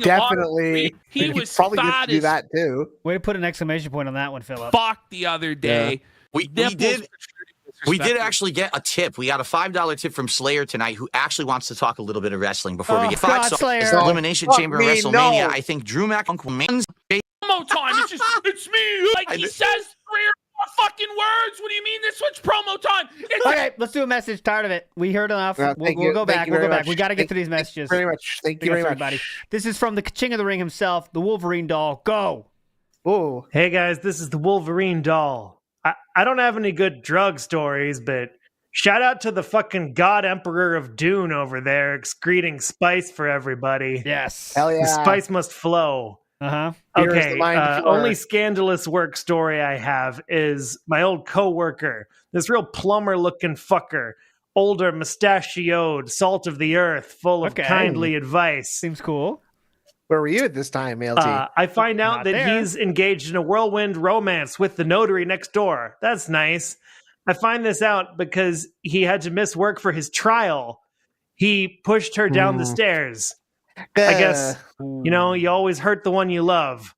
definitely, he was probably fat to do that too. Way to put an exclamation point on that one, Philip. Fuck the other day. We did actually get a tip. We got a $5 tip from Slayer tonight, who actually wants to talk a little bit of wrestling before we get Slayer. Elimination Chamber of WrestleMania. No. I think Drew McIntyre. Promo time. It's me. He says 3 or 4 fucking words. What do you mean this one's promo time? Okay, let's do a message. Tired of it. We heard enough. We'll go back. We got to get to these messages. Very much. Thank you very much, everybody. This is from the King of the Ring himself, the Wolverine doll. Go. Oh. Hey guys, this is the Wolverine doll. I don't have any good drug stories, but shout out to the fucking God Emperor of Dune over there, excreting spice for everybody. Yes. Hell yeah. The spice must flow. Okay, only scandalous work story I have is my old coworker, this real plumber-looking fucker, older, mustachioed, salt of the earth, full of kindly advice. Seems cool. Where were you at this time, ALT? I find out that he's engaged in a whirlwind romance with the notary next door. That's nice. I find this out because he had to miss work for his trial. He pushed her down the stairs. I guess, you always hurt the one you love.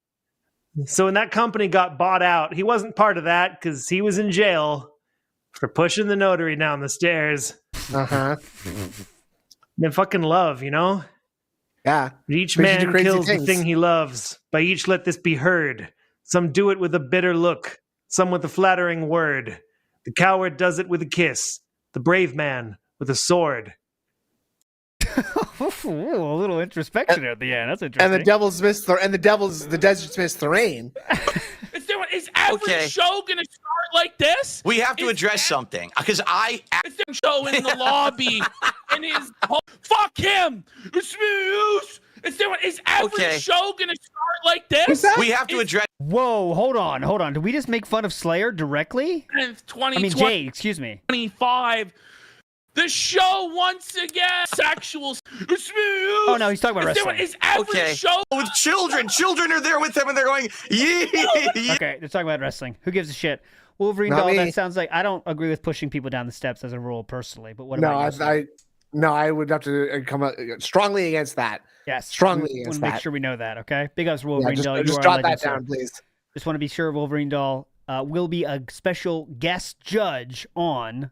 So when that company got bought out, he wasn't part of that because he was in jail for pushing the notary down the stairs. Then fucking love, Yeah. Each Makes you do man crazy kills the things. thing he loves. By each let this be heard. Some do it with a bitter look, some with a flattering word. The coward does it with a kiss, the brave man with a sword. Ooh, a little introspection at the end. That's interesting. And the Desert Smith's Thorane. Is every show gonna start like this? We have to address something because It's the show in the lobby and his fuck him. It's me. Is every show gonna start like this? We have to address. Whoa, hold on. Did we just make fun of Slayer directly? Jay, excuse me. 25. The show once again sexual. It's me. Oh no, he's talking about wrestling. Is every show with children? Children are there with them, and they're going, yeah. Okay, they're talking about wrestling. Who gives a shit? Wolverine Not doll. me. That sounds like I don't agree with pushing people down the steps as a rule personally. But what about you? I would have to come out strongly against that. Yes, strongly we against want to that. make sure we know that. Okay, big ups, Wolverine doll. Just jot that down, please. Just want to be sure Wolverine doll will be a special guest judge on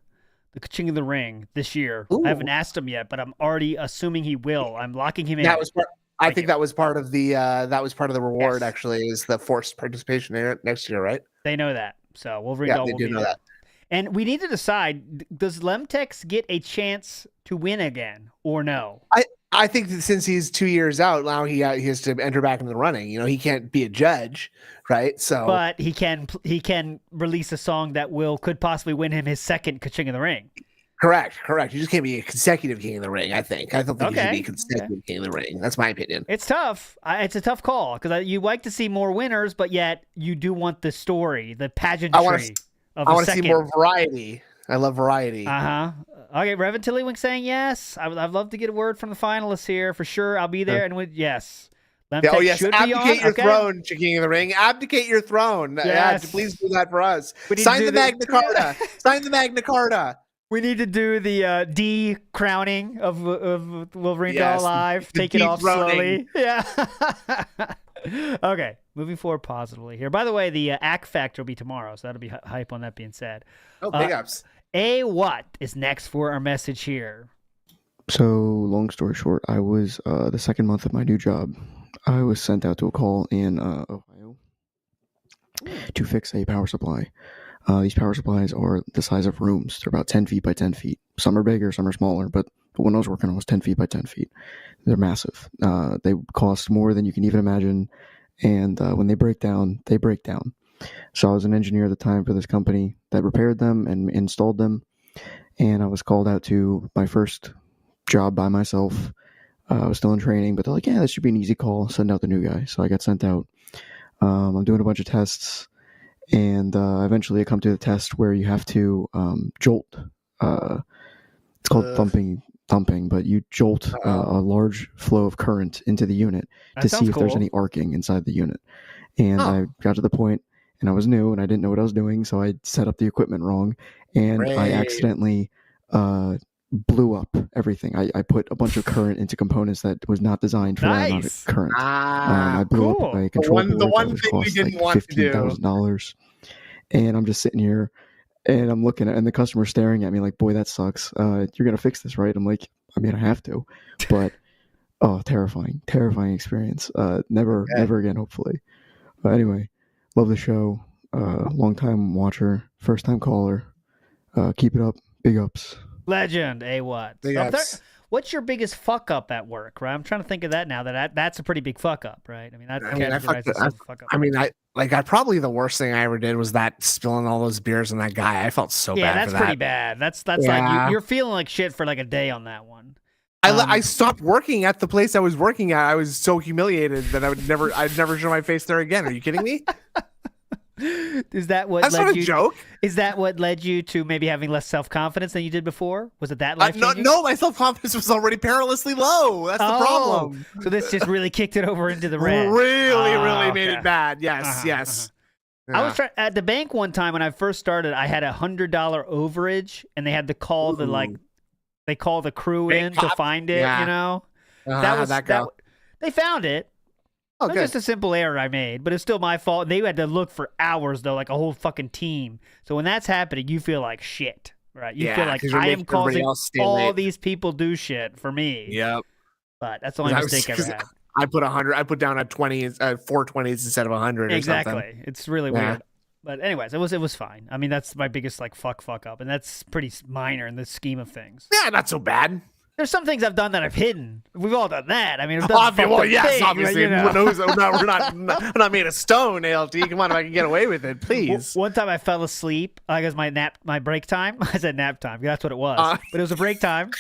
the King of the Ring this year. Ooh. I haven't asked him yet, but I'm already assuming he will. I'm locking him in. I think that was part of the reward. Yes. Actually, is the forced participation next year, right? They know that, so Wolverine doll will be there. That. And we need to decide: does Lemtex get a chance to win again, or no? I think that since he's 2 years out now, he has to enter back into the running. You know, he can't be a judge, right? So, but he can release a song that could possibly win him his second King of the Ring. Correct. You just can't be a consecutive King of the Ring. I don't think he should be a consecutive King of the Ring. That's my opinion. It's tough. It's a tough call because you like to see more winners, but yet you do want the story, the pageantry. I want to see more variety. I love variety. Okay, Revan Tillywink saying yes. I'd love to get a word from the finalists here for sure. I'll be there yes. Yes. Abdicate your throne, King of the Ring. Abdicate your throne. Yes. Yeah, please do that for us. Sign the Magna Carta. Sign the Magna Carta. We need to do the de-crowning of Wolverine Doll Live. Take it off slowly. Yeah. Okay, moving forward positively here. By the way, the ACK Factor will be tomorrow, so that'll be hype on that being said. Oh, big ups. What is next for our message here? So, long story short, I was the second month of my new job. I was sent out to a call in Ohio to fix a power supply. These power supplies are the size of rooms. They're about 10 feet by 10 feet. Some are bigger, some are smaller, but the one I was working on was 10 feet by 10 feet. They're massive. They cost more than you can even imagine, and when they break down, they break down. So I was an engineer at the time for this company that repaired them and installed them, and I was called out to my first job by myself. I was still in training, but they're like, yeah, this should be an easy call. Send out the new guy. So I got sent out. I'm doing a bunch of tests, and eventually I come to the test where you have to jolt. It's called thumping, but you jolt a large flow of current into the unit to see if there's any arcing inside the unit. And I got to the point, and I was new, and I didn't know what I was doing, so I set up the equipment wrong, and I accidentally blew up everything. I put a bunch of current into components that was not designed for that amount of current. I blew up my control board. The one thing we didn't want to do. $15,000. And I'm just sitting here, and I'm looking at, and the customer's staring at me like, boy, that sucks. You're going to fix this, right? I'm like, I mean, I have to. But, terrifying experience. Never again, hopefully. But anyway, love the show. Long time watcher, first time caller. Keep it up. Big ups. Legend, what? What's your biggest fuck up at work, right? I'm trying to think of that now. That's a pretty big fuck up, right? I mean, probably the worst thing I ever did was that spilling all those beers on that guy. I felt so bad. Yeah, that's pretty bad. That's like you're feeling like shit for like a day on that one. I stopped working at the place I was working at. I was so humiliated that I'd never show my face there again. Are you kidding me? Is that what? That's not a joke. Is that what led you to maybe having less self-confidence than you did before? Was it that life-changing? No, my self-confidence was already perilously low. That's the problem. So this just really kicked it over into the red. Really made it bad. Yes, yes. I was at the bank one time when I first started. I had $100 overage, and they had to call they call the crew in to find it. You know, they found it. Oh, it was just a simple error I made, but it's still my fault. They had to look for hours, though, like a whole fucking team. So when that's happening, you feel like shit, right? You feel like I am causing all these people do shit for me. Yep. But that's the only mistake I ever had. I put 100. I put down a 20, 420s instead of 100. Exactly. Or something. It's really weird. But anyways, it was fine. I mean, that's my biggest like fuck up, and that's pretty minor in the scheme of things. Yeah, not so bad. There's some things I've done that I've hidden. We've all done that. I mean, obviously, obviously. You know. We're not made of stone, ALT. Come on, if I can get away with it, please. One time I fell asleep. I guess my break time. I said nap time. That's what it was. But it was a break time.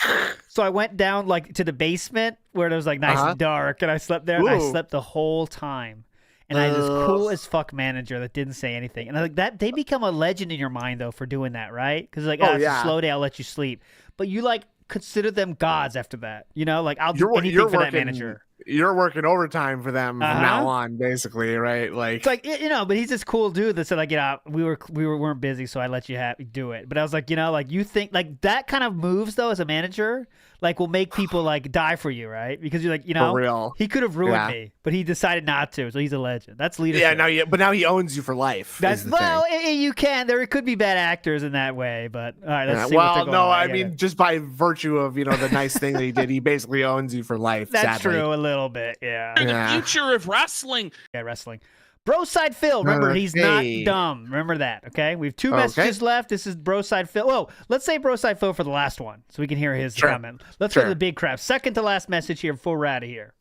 So I went down like to the basement where it was like nice and dark, and I slept there. And I slept the whole time. And I had this cool as fuck manager that didn't say anything. And I like that they become a legend in your mind though for doing that, right? Because like, it's a slow day, I'll let you sleep. But you like consider them gods after that. You know, like I'll do anything for that manager. You're working overtime for them from now on, basically, right? Like it's like but he's this cool dude that said like, we weren't busy, so I let you do it. But I was like, like you think like that kind of moves though as a manager, like will make people like die for you, right? Because you're like, for real. He could have ruined me, but he decided not to, so he's a legend. That's leadership. Yeah, now he owns you for life. That's you can. There could be bad actors in that way, but all right, let's see. Well, no, I mean just by virtue of the nice thing that he did, he basically owns you for life. That's sadly. true, a little bit, yeah. The future of wrestling. Yeah, wrestling. Broside Phil, remember he's not dumb. Remember that, okay? We have 2 messages left. This is Broside Phil. Whoa, let's say Broside Phil for the last one so we can hear his comment. Let's go to the big crap. Second to last message here before we're out of here.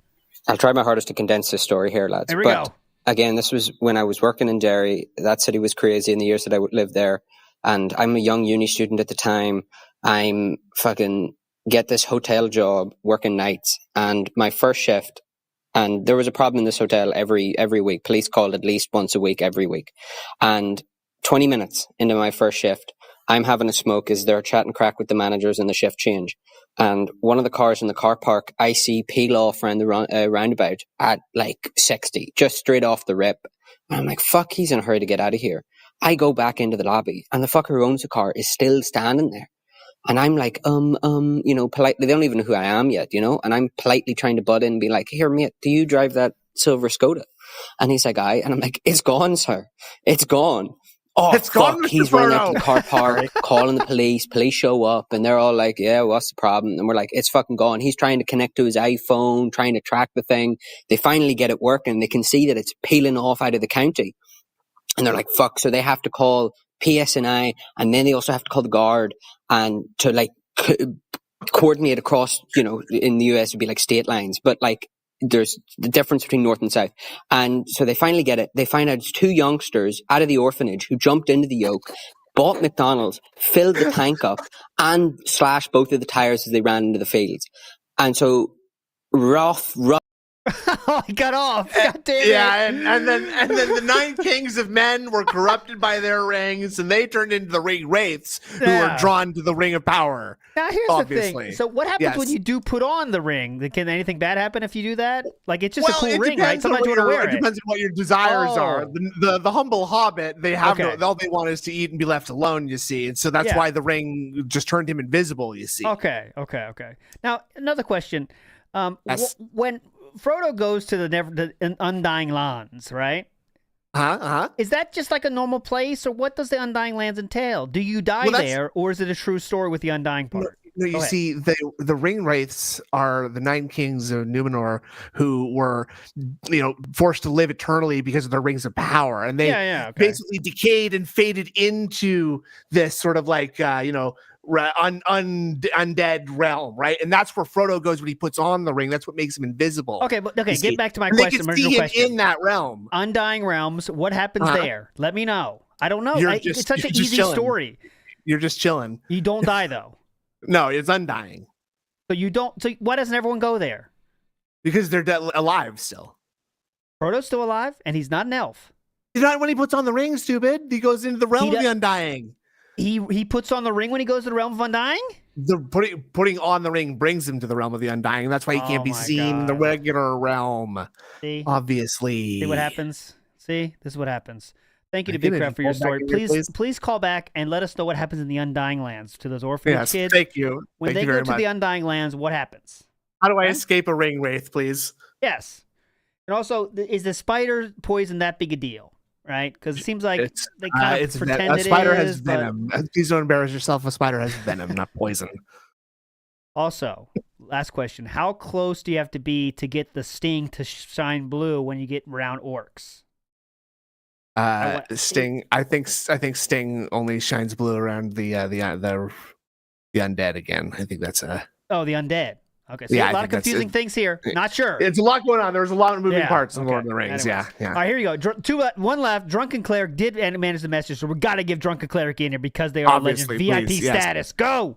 I'll try my hardest to condense this story here, lads. Here we go. Again, this was when I was working in Derry. That city was crazy in the years that I lived there. And I'm a young uni student at the time. I'm fucking get this hotel job working nights. And my first shift, and there was a problem in this hotel every week. Police called at least once a week, every week. And 20 minutes into my first shift, I'm having a smoke as they're chatting crack with the managers and the shift change. And one of the cars in the car park, I see peel off around the roundabout at like 60, just straight off the rip. And I'm like, fuck, he's in a hurry to get out of here. I go back into the lobby and the fucker who owns the car is still standing there. And I'm like, politely, they don't even know who I am yet, and I'm politely trying to butt in and be like, here, mate, do you drive that silver Skoda? And he's like, aye. And I'm like, it's gone, sir. It's gone. Oh, it's fuck. He's running out to the car park, calling the police. Police show up and they're all like, yeah, what's the problem? And we're like, it's fucking gone. He's trying to connect to his iPhone, trying to track the thing. They finally get it working. They can see that it's peeling off out of the county. And they're like, fuck. So they have to call PSNI, and then they also have to call the guard and to like coordinate across, in the US would be like state lines, but like there's the difference between north and south. And so they finally get it. They find out it's 2 youngsters out of the orphanage who jumped into the yoke, bought McDonald's, filled the tank up, and slashed both of the tires as they ran into the fields. And so rough. Oh, he got off. God damn it. Yeah, and then the 9 kings of men were corrupted by their rings, and they turned into the ring wraiths who were drawn to the ring of power. Now here's the thing. So what happens when you do put on the ring? Can anything bad happen if you do that? Like it's just a cool ring, right? Sometimes you want to wear it. It depends on what your desires are. The humble hobbit, they have all they want is to eat and be left alone. You see, and so that's why the ring just turned him invisible. You see. Okay. Now another question. When Frodo goes to the Undying Lands, right? Is that just like a normal place, or what does the Undying Lands entail? Do you die there, or is it a true story with the Undying part? No, you see, the ring wraiths are the 9 kings of Numenor who were, forced to live eternally because of their rings of power, and they basically decayed and faded into this sort of like undead realm, right? And that's where Frodo goes when he puts on the ring. That's what makes him invisible. Okay, get back to my question. They can see him in that realm. Undying Realms, what happens there? Let me know. I don't know. It's such an easy story. You're just chilling. You don't die though. No, it's undying. So you don't. So why doesn't everyone go there? Because they're alive still. Frodo's still alive, and he's not an elf. He's not when he puts on the ring, stupid. He goes into the realm of the Undying. He puts on the ring when he goes to the realm of Undying? The putting on the ring brings him to the realm of the Undying. That's why he can't be seen in the regular realm. See? Obviously. See what happens? See? This is what happens. Thank you to Big Crab for your story. Please call back and let us know what happens in the Undying Lands to those orphanage kids. Thank you. When they go to the Undying Lands, what happens? How do I escape a ring wraith, please? Yes. And also, is the spider poison that big a deal? Right? Because it seems like they kind of pretend a spider has venom. Please don't embarrass yourself. A spider has venom, not poison. Also, last question. How close do you have to be to get the sting to shine blue when you get around orcs? Sting. I think Sting only shines blue around the undead again. I think that's a. Oh, the undead. Okay, so a lot of confusing things here. Not sure. It's a lot going on. There's a lot of moving parts in Lord of the Rings. Anyways. Yeah. All right, here you go. One left. Drunken Cleric did manage the message, so we got to give Drunken Cleric in here because they are legend VIP status. Go.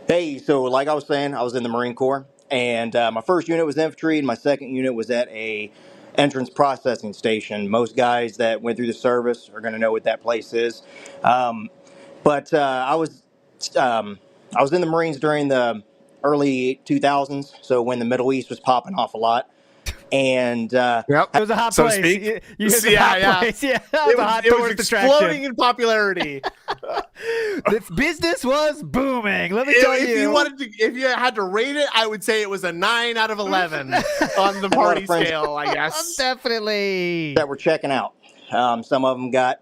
Hey, so like I was saying, I was in the Marine Corps, and my first unit was infantry, and my second unit was at a entrance processing station. Most guys that went through the service are going to know what that place is. But I was in the Marines during the early 2000s, so when the Middle East was popping off a lot. And it was a hot place. Place. Yeah, it was exploding in popularity. This business was booming. Let me tell you. If you had to rate it, I would say it was a 9 out of 11 on the party scale. I guess definitely that were checking out. Some of them got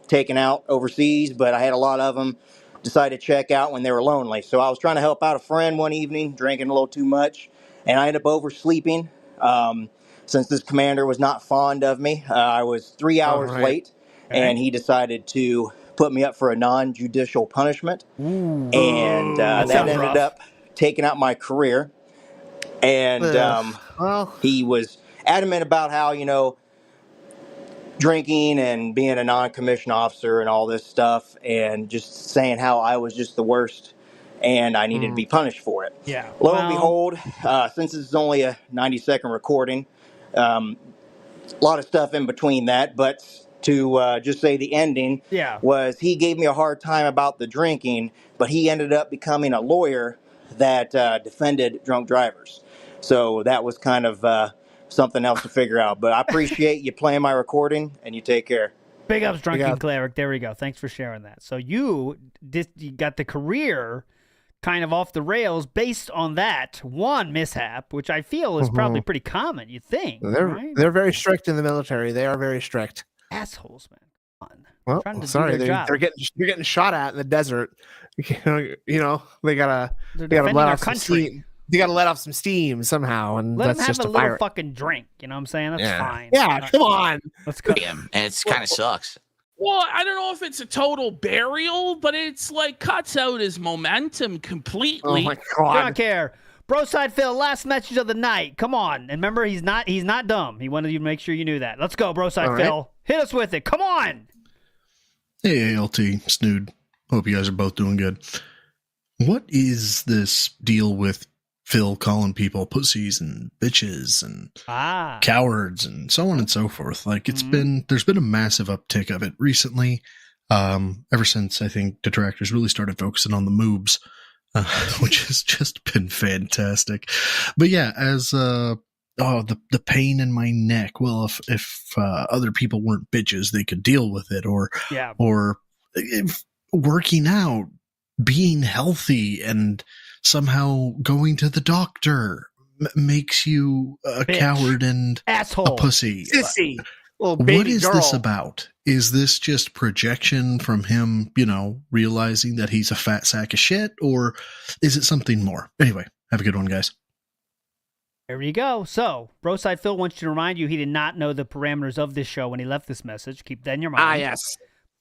taken out overseas, but I had a lot of them decided to check out when they were lonely. So I was trying to help out a friend one evening, drinking a little too much, and I ended up oversleeping. Since this commander was not fond of me, I was 3 hours late, and he decided to put me up for a non-judicial punishment. And that ended up taking out my career. And he was adamant about how, drinking and being a non-commissioned officer and all this stuff, and just saying how I was just the worst and I needed to be punished for it. Yeah. Lo and behold, since this is only a 90-second recording, a lot of stuff in between that, but to just say the ending was he gave me a hard time about the drinking, but he ended up becoming a lawyer that defended drunk drivers. So that was kind of something else to figure out. But I appreciate you playing my recording, and you take care. Big ups, Drunken Cleric. There we go. Thanks for sharing that. So you got the career kind of off the rails based on that one mishap, which I feel is probably pretty common, you think. They're very strict in the military. They are very strict. Assholes, man. Come on. Well, sorry, they're getting shot at in the desert. They gotta let off some steam. You gotta let off some steam somehow, and let that's them have just a little fucking drink. You know what I'm saying? That's fine. Yeah, come on. Let's go. And it's kind of sucks. Well, I don't know if it's a total burial, but it's like cuts out his momentum completely. Oh my god! Don't care. Broside Phil, last message of the night. Come on, and remember, he's not dumb. He wanted you to make sure you knew that. Let's go, Broside Phil. Hit us with it. Come on. Hey, ALT, Snood. Hope you guys are both doing good. What is this deal with Phil calling people pussies and bitches and cowards and so on and so forth? Like there's been a massive uptick of it recently. Ever since I think detractors really started focusing on the moobs, which has just been fantastic. But yeah, as the pain in my neck. Well, if other people weren't bitches, they could deal with it, or if working out, being healthy, and somehow going to the doctor makes you a coward and asshole, a pussy, sissy. What is this about? Is this just projection from him, realizing that he's a fat sack of shit, or is it something more? Anyway, have a good one, guys. There you go. So, Broside Phil wants to remind you he did not know the parameters of this show when he left this message. Keep that in your mind. Yes.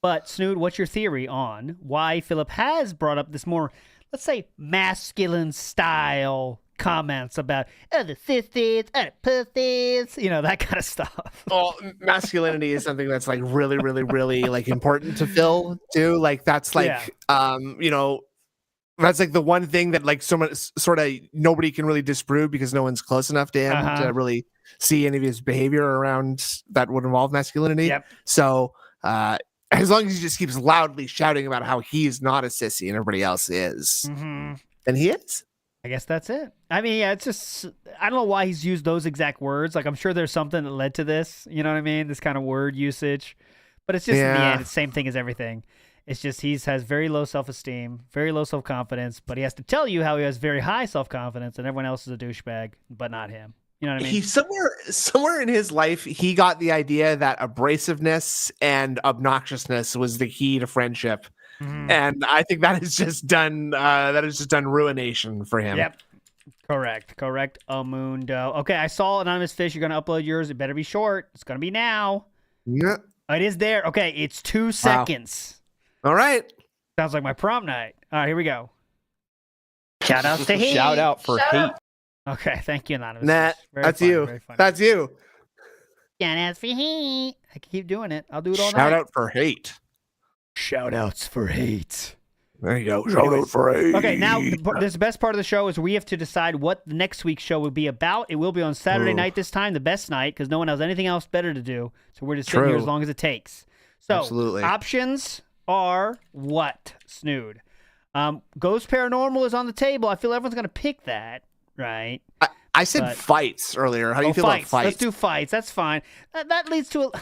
But, Snood, what's your theory on why Philip has brought up this more, let's say, masculine style comments about the sisters, the pussies, that kind of stuff? Well, masculinity is something that's like really, really, really like important to Phil too. Like that's like that's like the one thing that like sort of nobody can really disprove because no one's close enough to him to really see any of his behavior around that would involve masculinity. Yep. So as long as he just keeps loudly shouting about how he's not a sissy and everybody else is, then he is. I guess that's it. I mean, yeah, it's just, I don't know why he's used those exact words. Like, I'm sure there's something that led to this, you know what I mean? This kind of word usage. But it's just, in the end, it's the same thing as everything. It's just has very low self-esteem, very low self-confidence, but he has to tell you how he has very high self-confidence and everyone else is a douchebag, but not him. You know what I mean? He's somewhere in his life, he got the idea that abrasiveness and obnoxiousness was the key to friendship. And I think that is just done. That is just done ruination for him. Yep. Correct. Amundo. Okay, I saw Anonymous Fish. You're going to upload yours. It better be short. It's going to be now. Yeah. It is there. Okay, it's 2 seconds. All right. Sounds like my prom night. All right, here we go. Shout out to hate. Shout out for hate. Okay, thank you, Anonymous. Nah, that's funny, you. very funny. That's you. Shout out for hate. I can keep doing it. I'll do it all night. Shout out for hate. Shout outs for hate. There you go. Shout out for hate. Okay, now the best part of the show is we have to decide what the next week's show will be about. It will be on Saturday night this time, the best night, because no one has anything else better to do. So we're just sitting here as long as it takes. So Absolutely. Options are what, Snood? Ghost Paranormal is on the table. I feel everyone's going to pick that, right? I said fights earlier. How do you feel about fights? Let's do fights. That's fine. That leads to,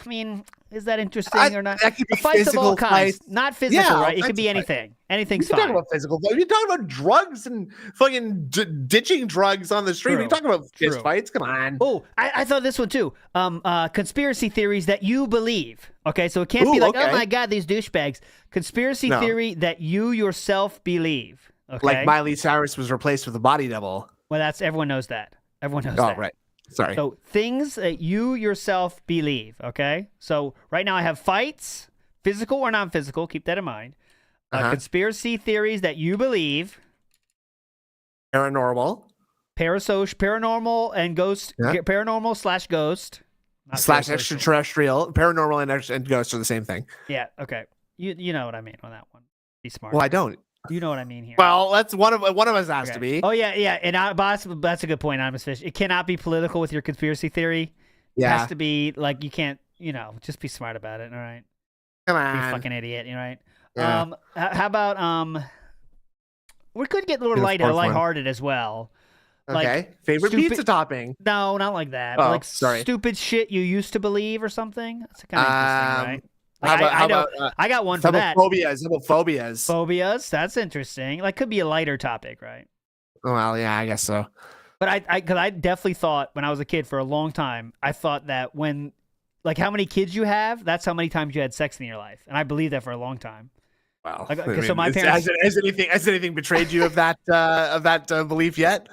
is that interesting or not? That could be fights of all physical kinds. fights. Not physical, Yeah, right? It could fights be of anything. You Anything's can fine. talk about physical. You're talking about drugs and fucking ditching drugs on the street. True. You're talking about fist True. fights. Come on. Oh, I thought this one too. Conspiracy theories that you believe. Okay, so it can't be like, oh my God, these douchebags. Conspiracy theory that you yourself believe. Okay? Like Miley Cyrus was replaced with a body double. Well, everyone knows that. Everyone knows that. Oh, right. Sorry. So things that you yourself believe. Okay, so right now I have fights, physical or non-physical. Keep that in mind. Conspiracy theories that you believe. Paranormal. Paranormal and ghost. Yeah. Paranormal / ghost. / extraterrestrial. Paranormal and ghost are the same thing. Yeah. Okay. You know what I mean on that one. Be smart. Well, I don't. You know what I mean here. Well, that's one of us has to be. Oh yeah. And boss, that's a good point, Anonymous Fish. It cannot be political with your conspiracy theory. Yeah. It has to be like you can't. Just be smart about it. All right. Come Be on. a fucking idiot. You right? Yeah. How about we could get a little lighthearted as well. Okay. Like, Favorite pizza topping? No, not like that. Oh, like sorry. Stupid shit you used to believe or something. That's kind of interesting, right? I got one for that. Phobias. How about phobias? Phobias. That's interesting. Like, could be a lighter topic, right? Well, yeah, I guess so. But I definitely thought when I was a kid for a long time, I thought that when, like, how many kids you have, that's how many times you had sex in your life, and I believed that for a long time. Wow. Like, so my parents. Has anything betrayed you of that belief yet?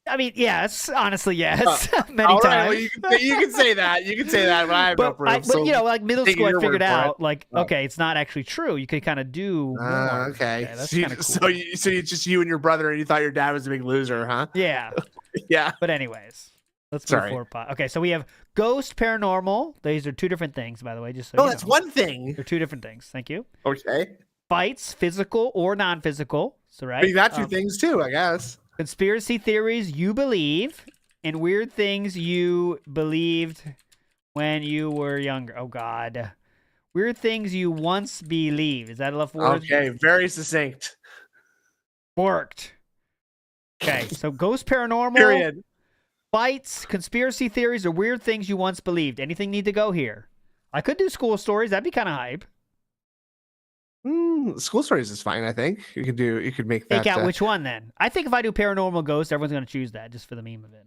I mean, yes. Honestly, yes. Many all times. Right, well, you can say that. You can say that, but I have no proof. But like middle school, I figured out, like, okay, it's not actually true. You could kind of do more. Okay. That's kind of cool. So it's just you and your brother, and you thought your dad was a big loser, huh? Yeah. Yeah. But anyways, let's move forward. Okay, so we have ghost, paranormal. These are two different things, by the way. Just so you know. That's one thing. They're two different things. Thank you. Okay. Fights, physical or non-physical. So right. You got two things too, I guess. Conspiracy theories you believe, and weird things you believed when you were younger. Oh, God. Weird things you once believed. Is that enough words? Okay, very succinct. Worked. Okay, so ghost, paranormal, Period. Fights, conspiracy theories, or weird things you once believed. Anything need to go here? I could do school stories. That'd be kind of hype. School stories is fine, I think. You could make that. Take out which one then? I think if I do paranormal ghost, everyone's going to choose that just for the meme of it.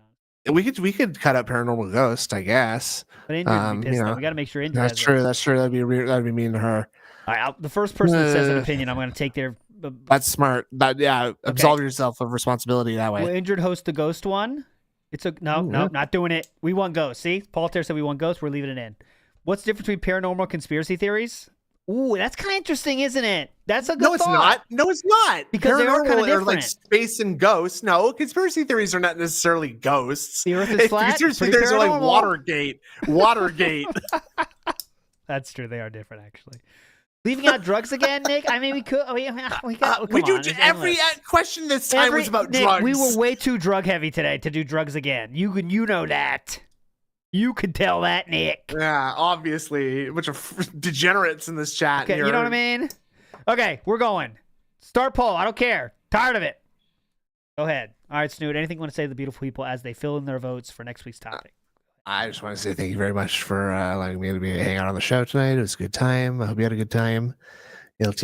We could cut out paranormal ghost, I guess. But Indra would be pissed though. We got to make sure Indra. That's true. That's true. That'd be mean to her. All right, the first person that says an opinion, I'm going to take their. That's smart. Absolve yourself of responsibility that way. Will Indra host the ghost one? No, not doing it. We want ghost. See, Paul Ter said we want ghost. We're leaving it in. What's the difference between paranormal conspiracy theories? Ooh, that's kind of interesting, isn't it? That's a good thought. No, it's not. Because they are kind of different. Like space and ghosts. No, conspiracy theories are not necessarily ghosts. The Earth is flat. Conspiracy theories are like Watergate. That's true. They are different, actually. Leaving out drugs again, Nick? I mean, we could. Every question this time was about Nick, drugs. We were way too drug heavy today to do drugs again. You know that. You could tell that, Nick. Yeah, obviously. A bunch of degenerates in this chat. Okay, here. you know what I mean? Okay, we're going. Start poll. I don't care. Tired of it. Go ahead. All right, Snood, anything you want to say to the beautiful people as they fill in their votes for next week's topic? I just want to say thank you very much for allowing me to hang out on the show tonight. It was a good time. I hope you had a good time. LT,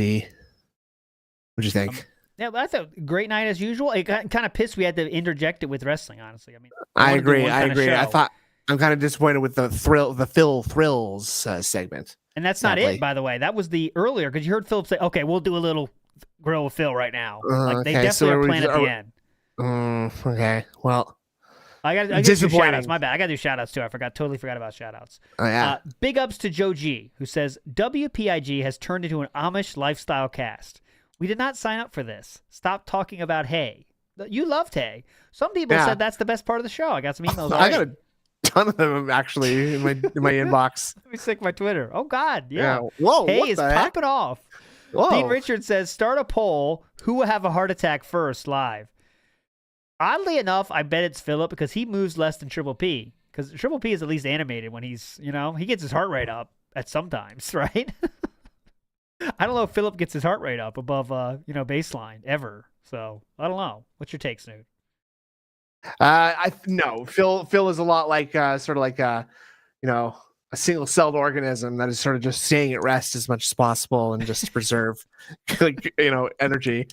what'd you think? Yeah, that's a great night as usual. It got kind of pissed we had to interject it with wrestling, honestly. I mean, I agree. I I'm kind of disappointed with the Phil Thrills segment. And that's not it, by the way. That was the earlier, because you heard Philip say, okay, we'll do a little grill with Phil right now. Like, they definitely are playing at the end. Okay, well. I got to do shout-outs. My bad. I got to do shout-outs, too. Totally forgot about shout-outs. Oh, yeah. Big ups to Joe G, who says, WPIG has turned into an Amish lifestyle cast. We did not sign up for this. Stop talking about hay. You loved hay. Some people said that's the best part of the show. I got some emails already. I got a ton of them, actually, in my inbox. Let me check my Twitter. Oh, God. Yeah. Whoa, hay is popping off. Whoa. Dean Richards says, start a poll. Who will have a heart attack first live? Oddly enough, I bet it's Philip because he moves less than Triple P. Because Triple P is at least animated when he's, he gets his heart rate up at sometimes, right? I don't know if Philip gets his heart rate up above, baseline ever. So I don't know. What's your take, Snood? No. Phil is a lot like sort of like a single-celled organism that is sort of just staying at rest as much as possible and just to preserve, energy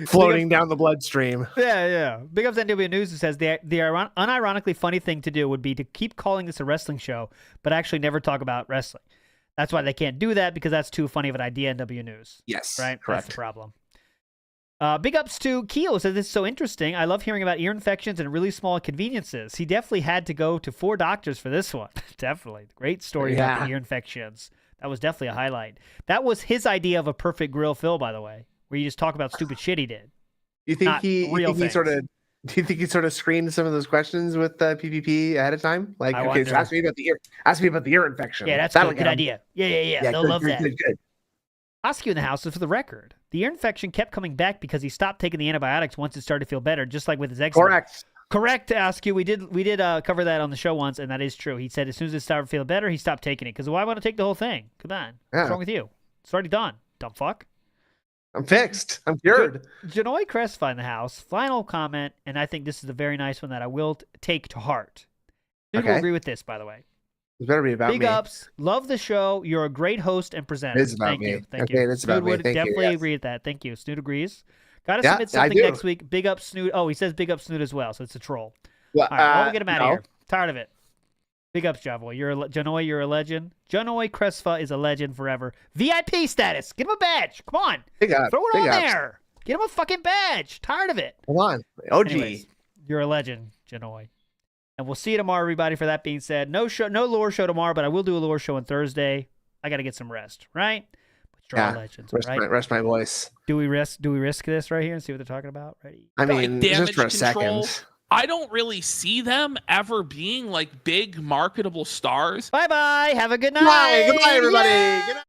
floating down the bloodstream. Yeah. Big ups to NW News, who says the unironically funny thing to do would be to keep calling this a wrestling show, but actually never talk about wrestling. That's why they can't do that, because that's too funny of an idea, NW News. Yes, right. Correct. That's the problem. Big ups to Keel, says this is so interesting. I love hearing about ear infections and really small inconveniences. He definitely had to go to 4 doctors for this one. Definitely. Great story about the ear infections. That was definitely a highlight. That was his idea of a perfect grill Phil, by the way, where you just talk about stupid shit he did. You think he sort of screened some of those questions with PPP ahead of time? Like, okay, so ask me about the ear infection. Yeah, that's a good idea. Yeah. They'll love that. Good. Askew in the house is for the record. The ear infection kept coming back because he stopped taking the antibiotics once it started to feel better, just like with his eczema. Correct, Askew. We did cover that on the show once, and that is true. He said as soon as it started to feel better, he stopped taking it. Because why want to take the whole thing? Come on. Yeah. What's wrong with you? It's already done. Dumb fuck. I'm fixed. I'm cured. Janoy Crespa in the house. Final comment, and I think this is a very nice one that I will take to heart. Dude will agree with this, by the way. It better be about me. Big ups. Love the show. You're a great host and presenter. It's about me. Thank you. It's about me. Would definitely agree with that. Thank you. Snood agrees. Got to submit something next week. Big up Snood. Oh, he says big up Snood as well, so it's a troll. All right, we'll get him out of here. Tired of it. Big ups, Javoy. Janoy, you're a legend. Janoy Crespa is a legend forever. VIP status. Get him a badge. Come on. Big up. Throw it on there. Get him a fucking badge. Tired of it. Come on. OG. Anyways, you're a legend, Janoy. And we'll see you tomorrow, everybody. For that being said, no lore show tomorrow, but I will do a lore show on Thursday. I got to get some rest, right? Legends, rest my voice. Do we risk this right here and see what they're talking about? Ready? I mean, just for a second. I don't really see them ever being like big marketable stars. Bye-bye. Have a good night. Goodbye, everybody. Good night.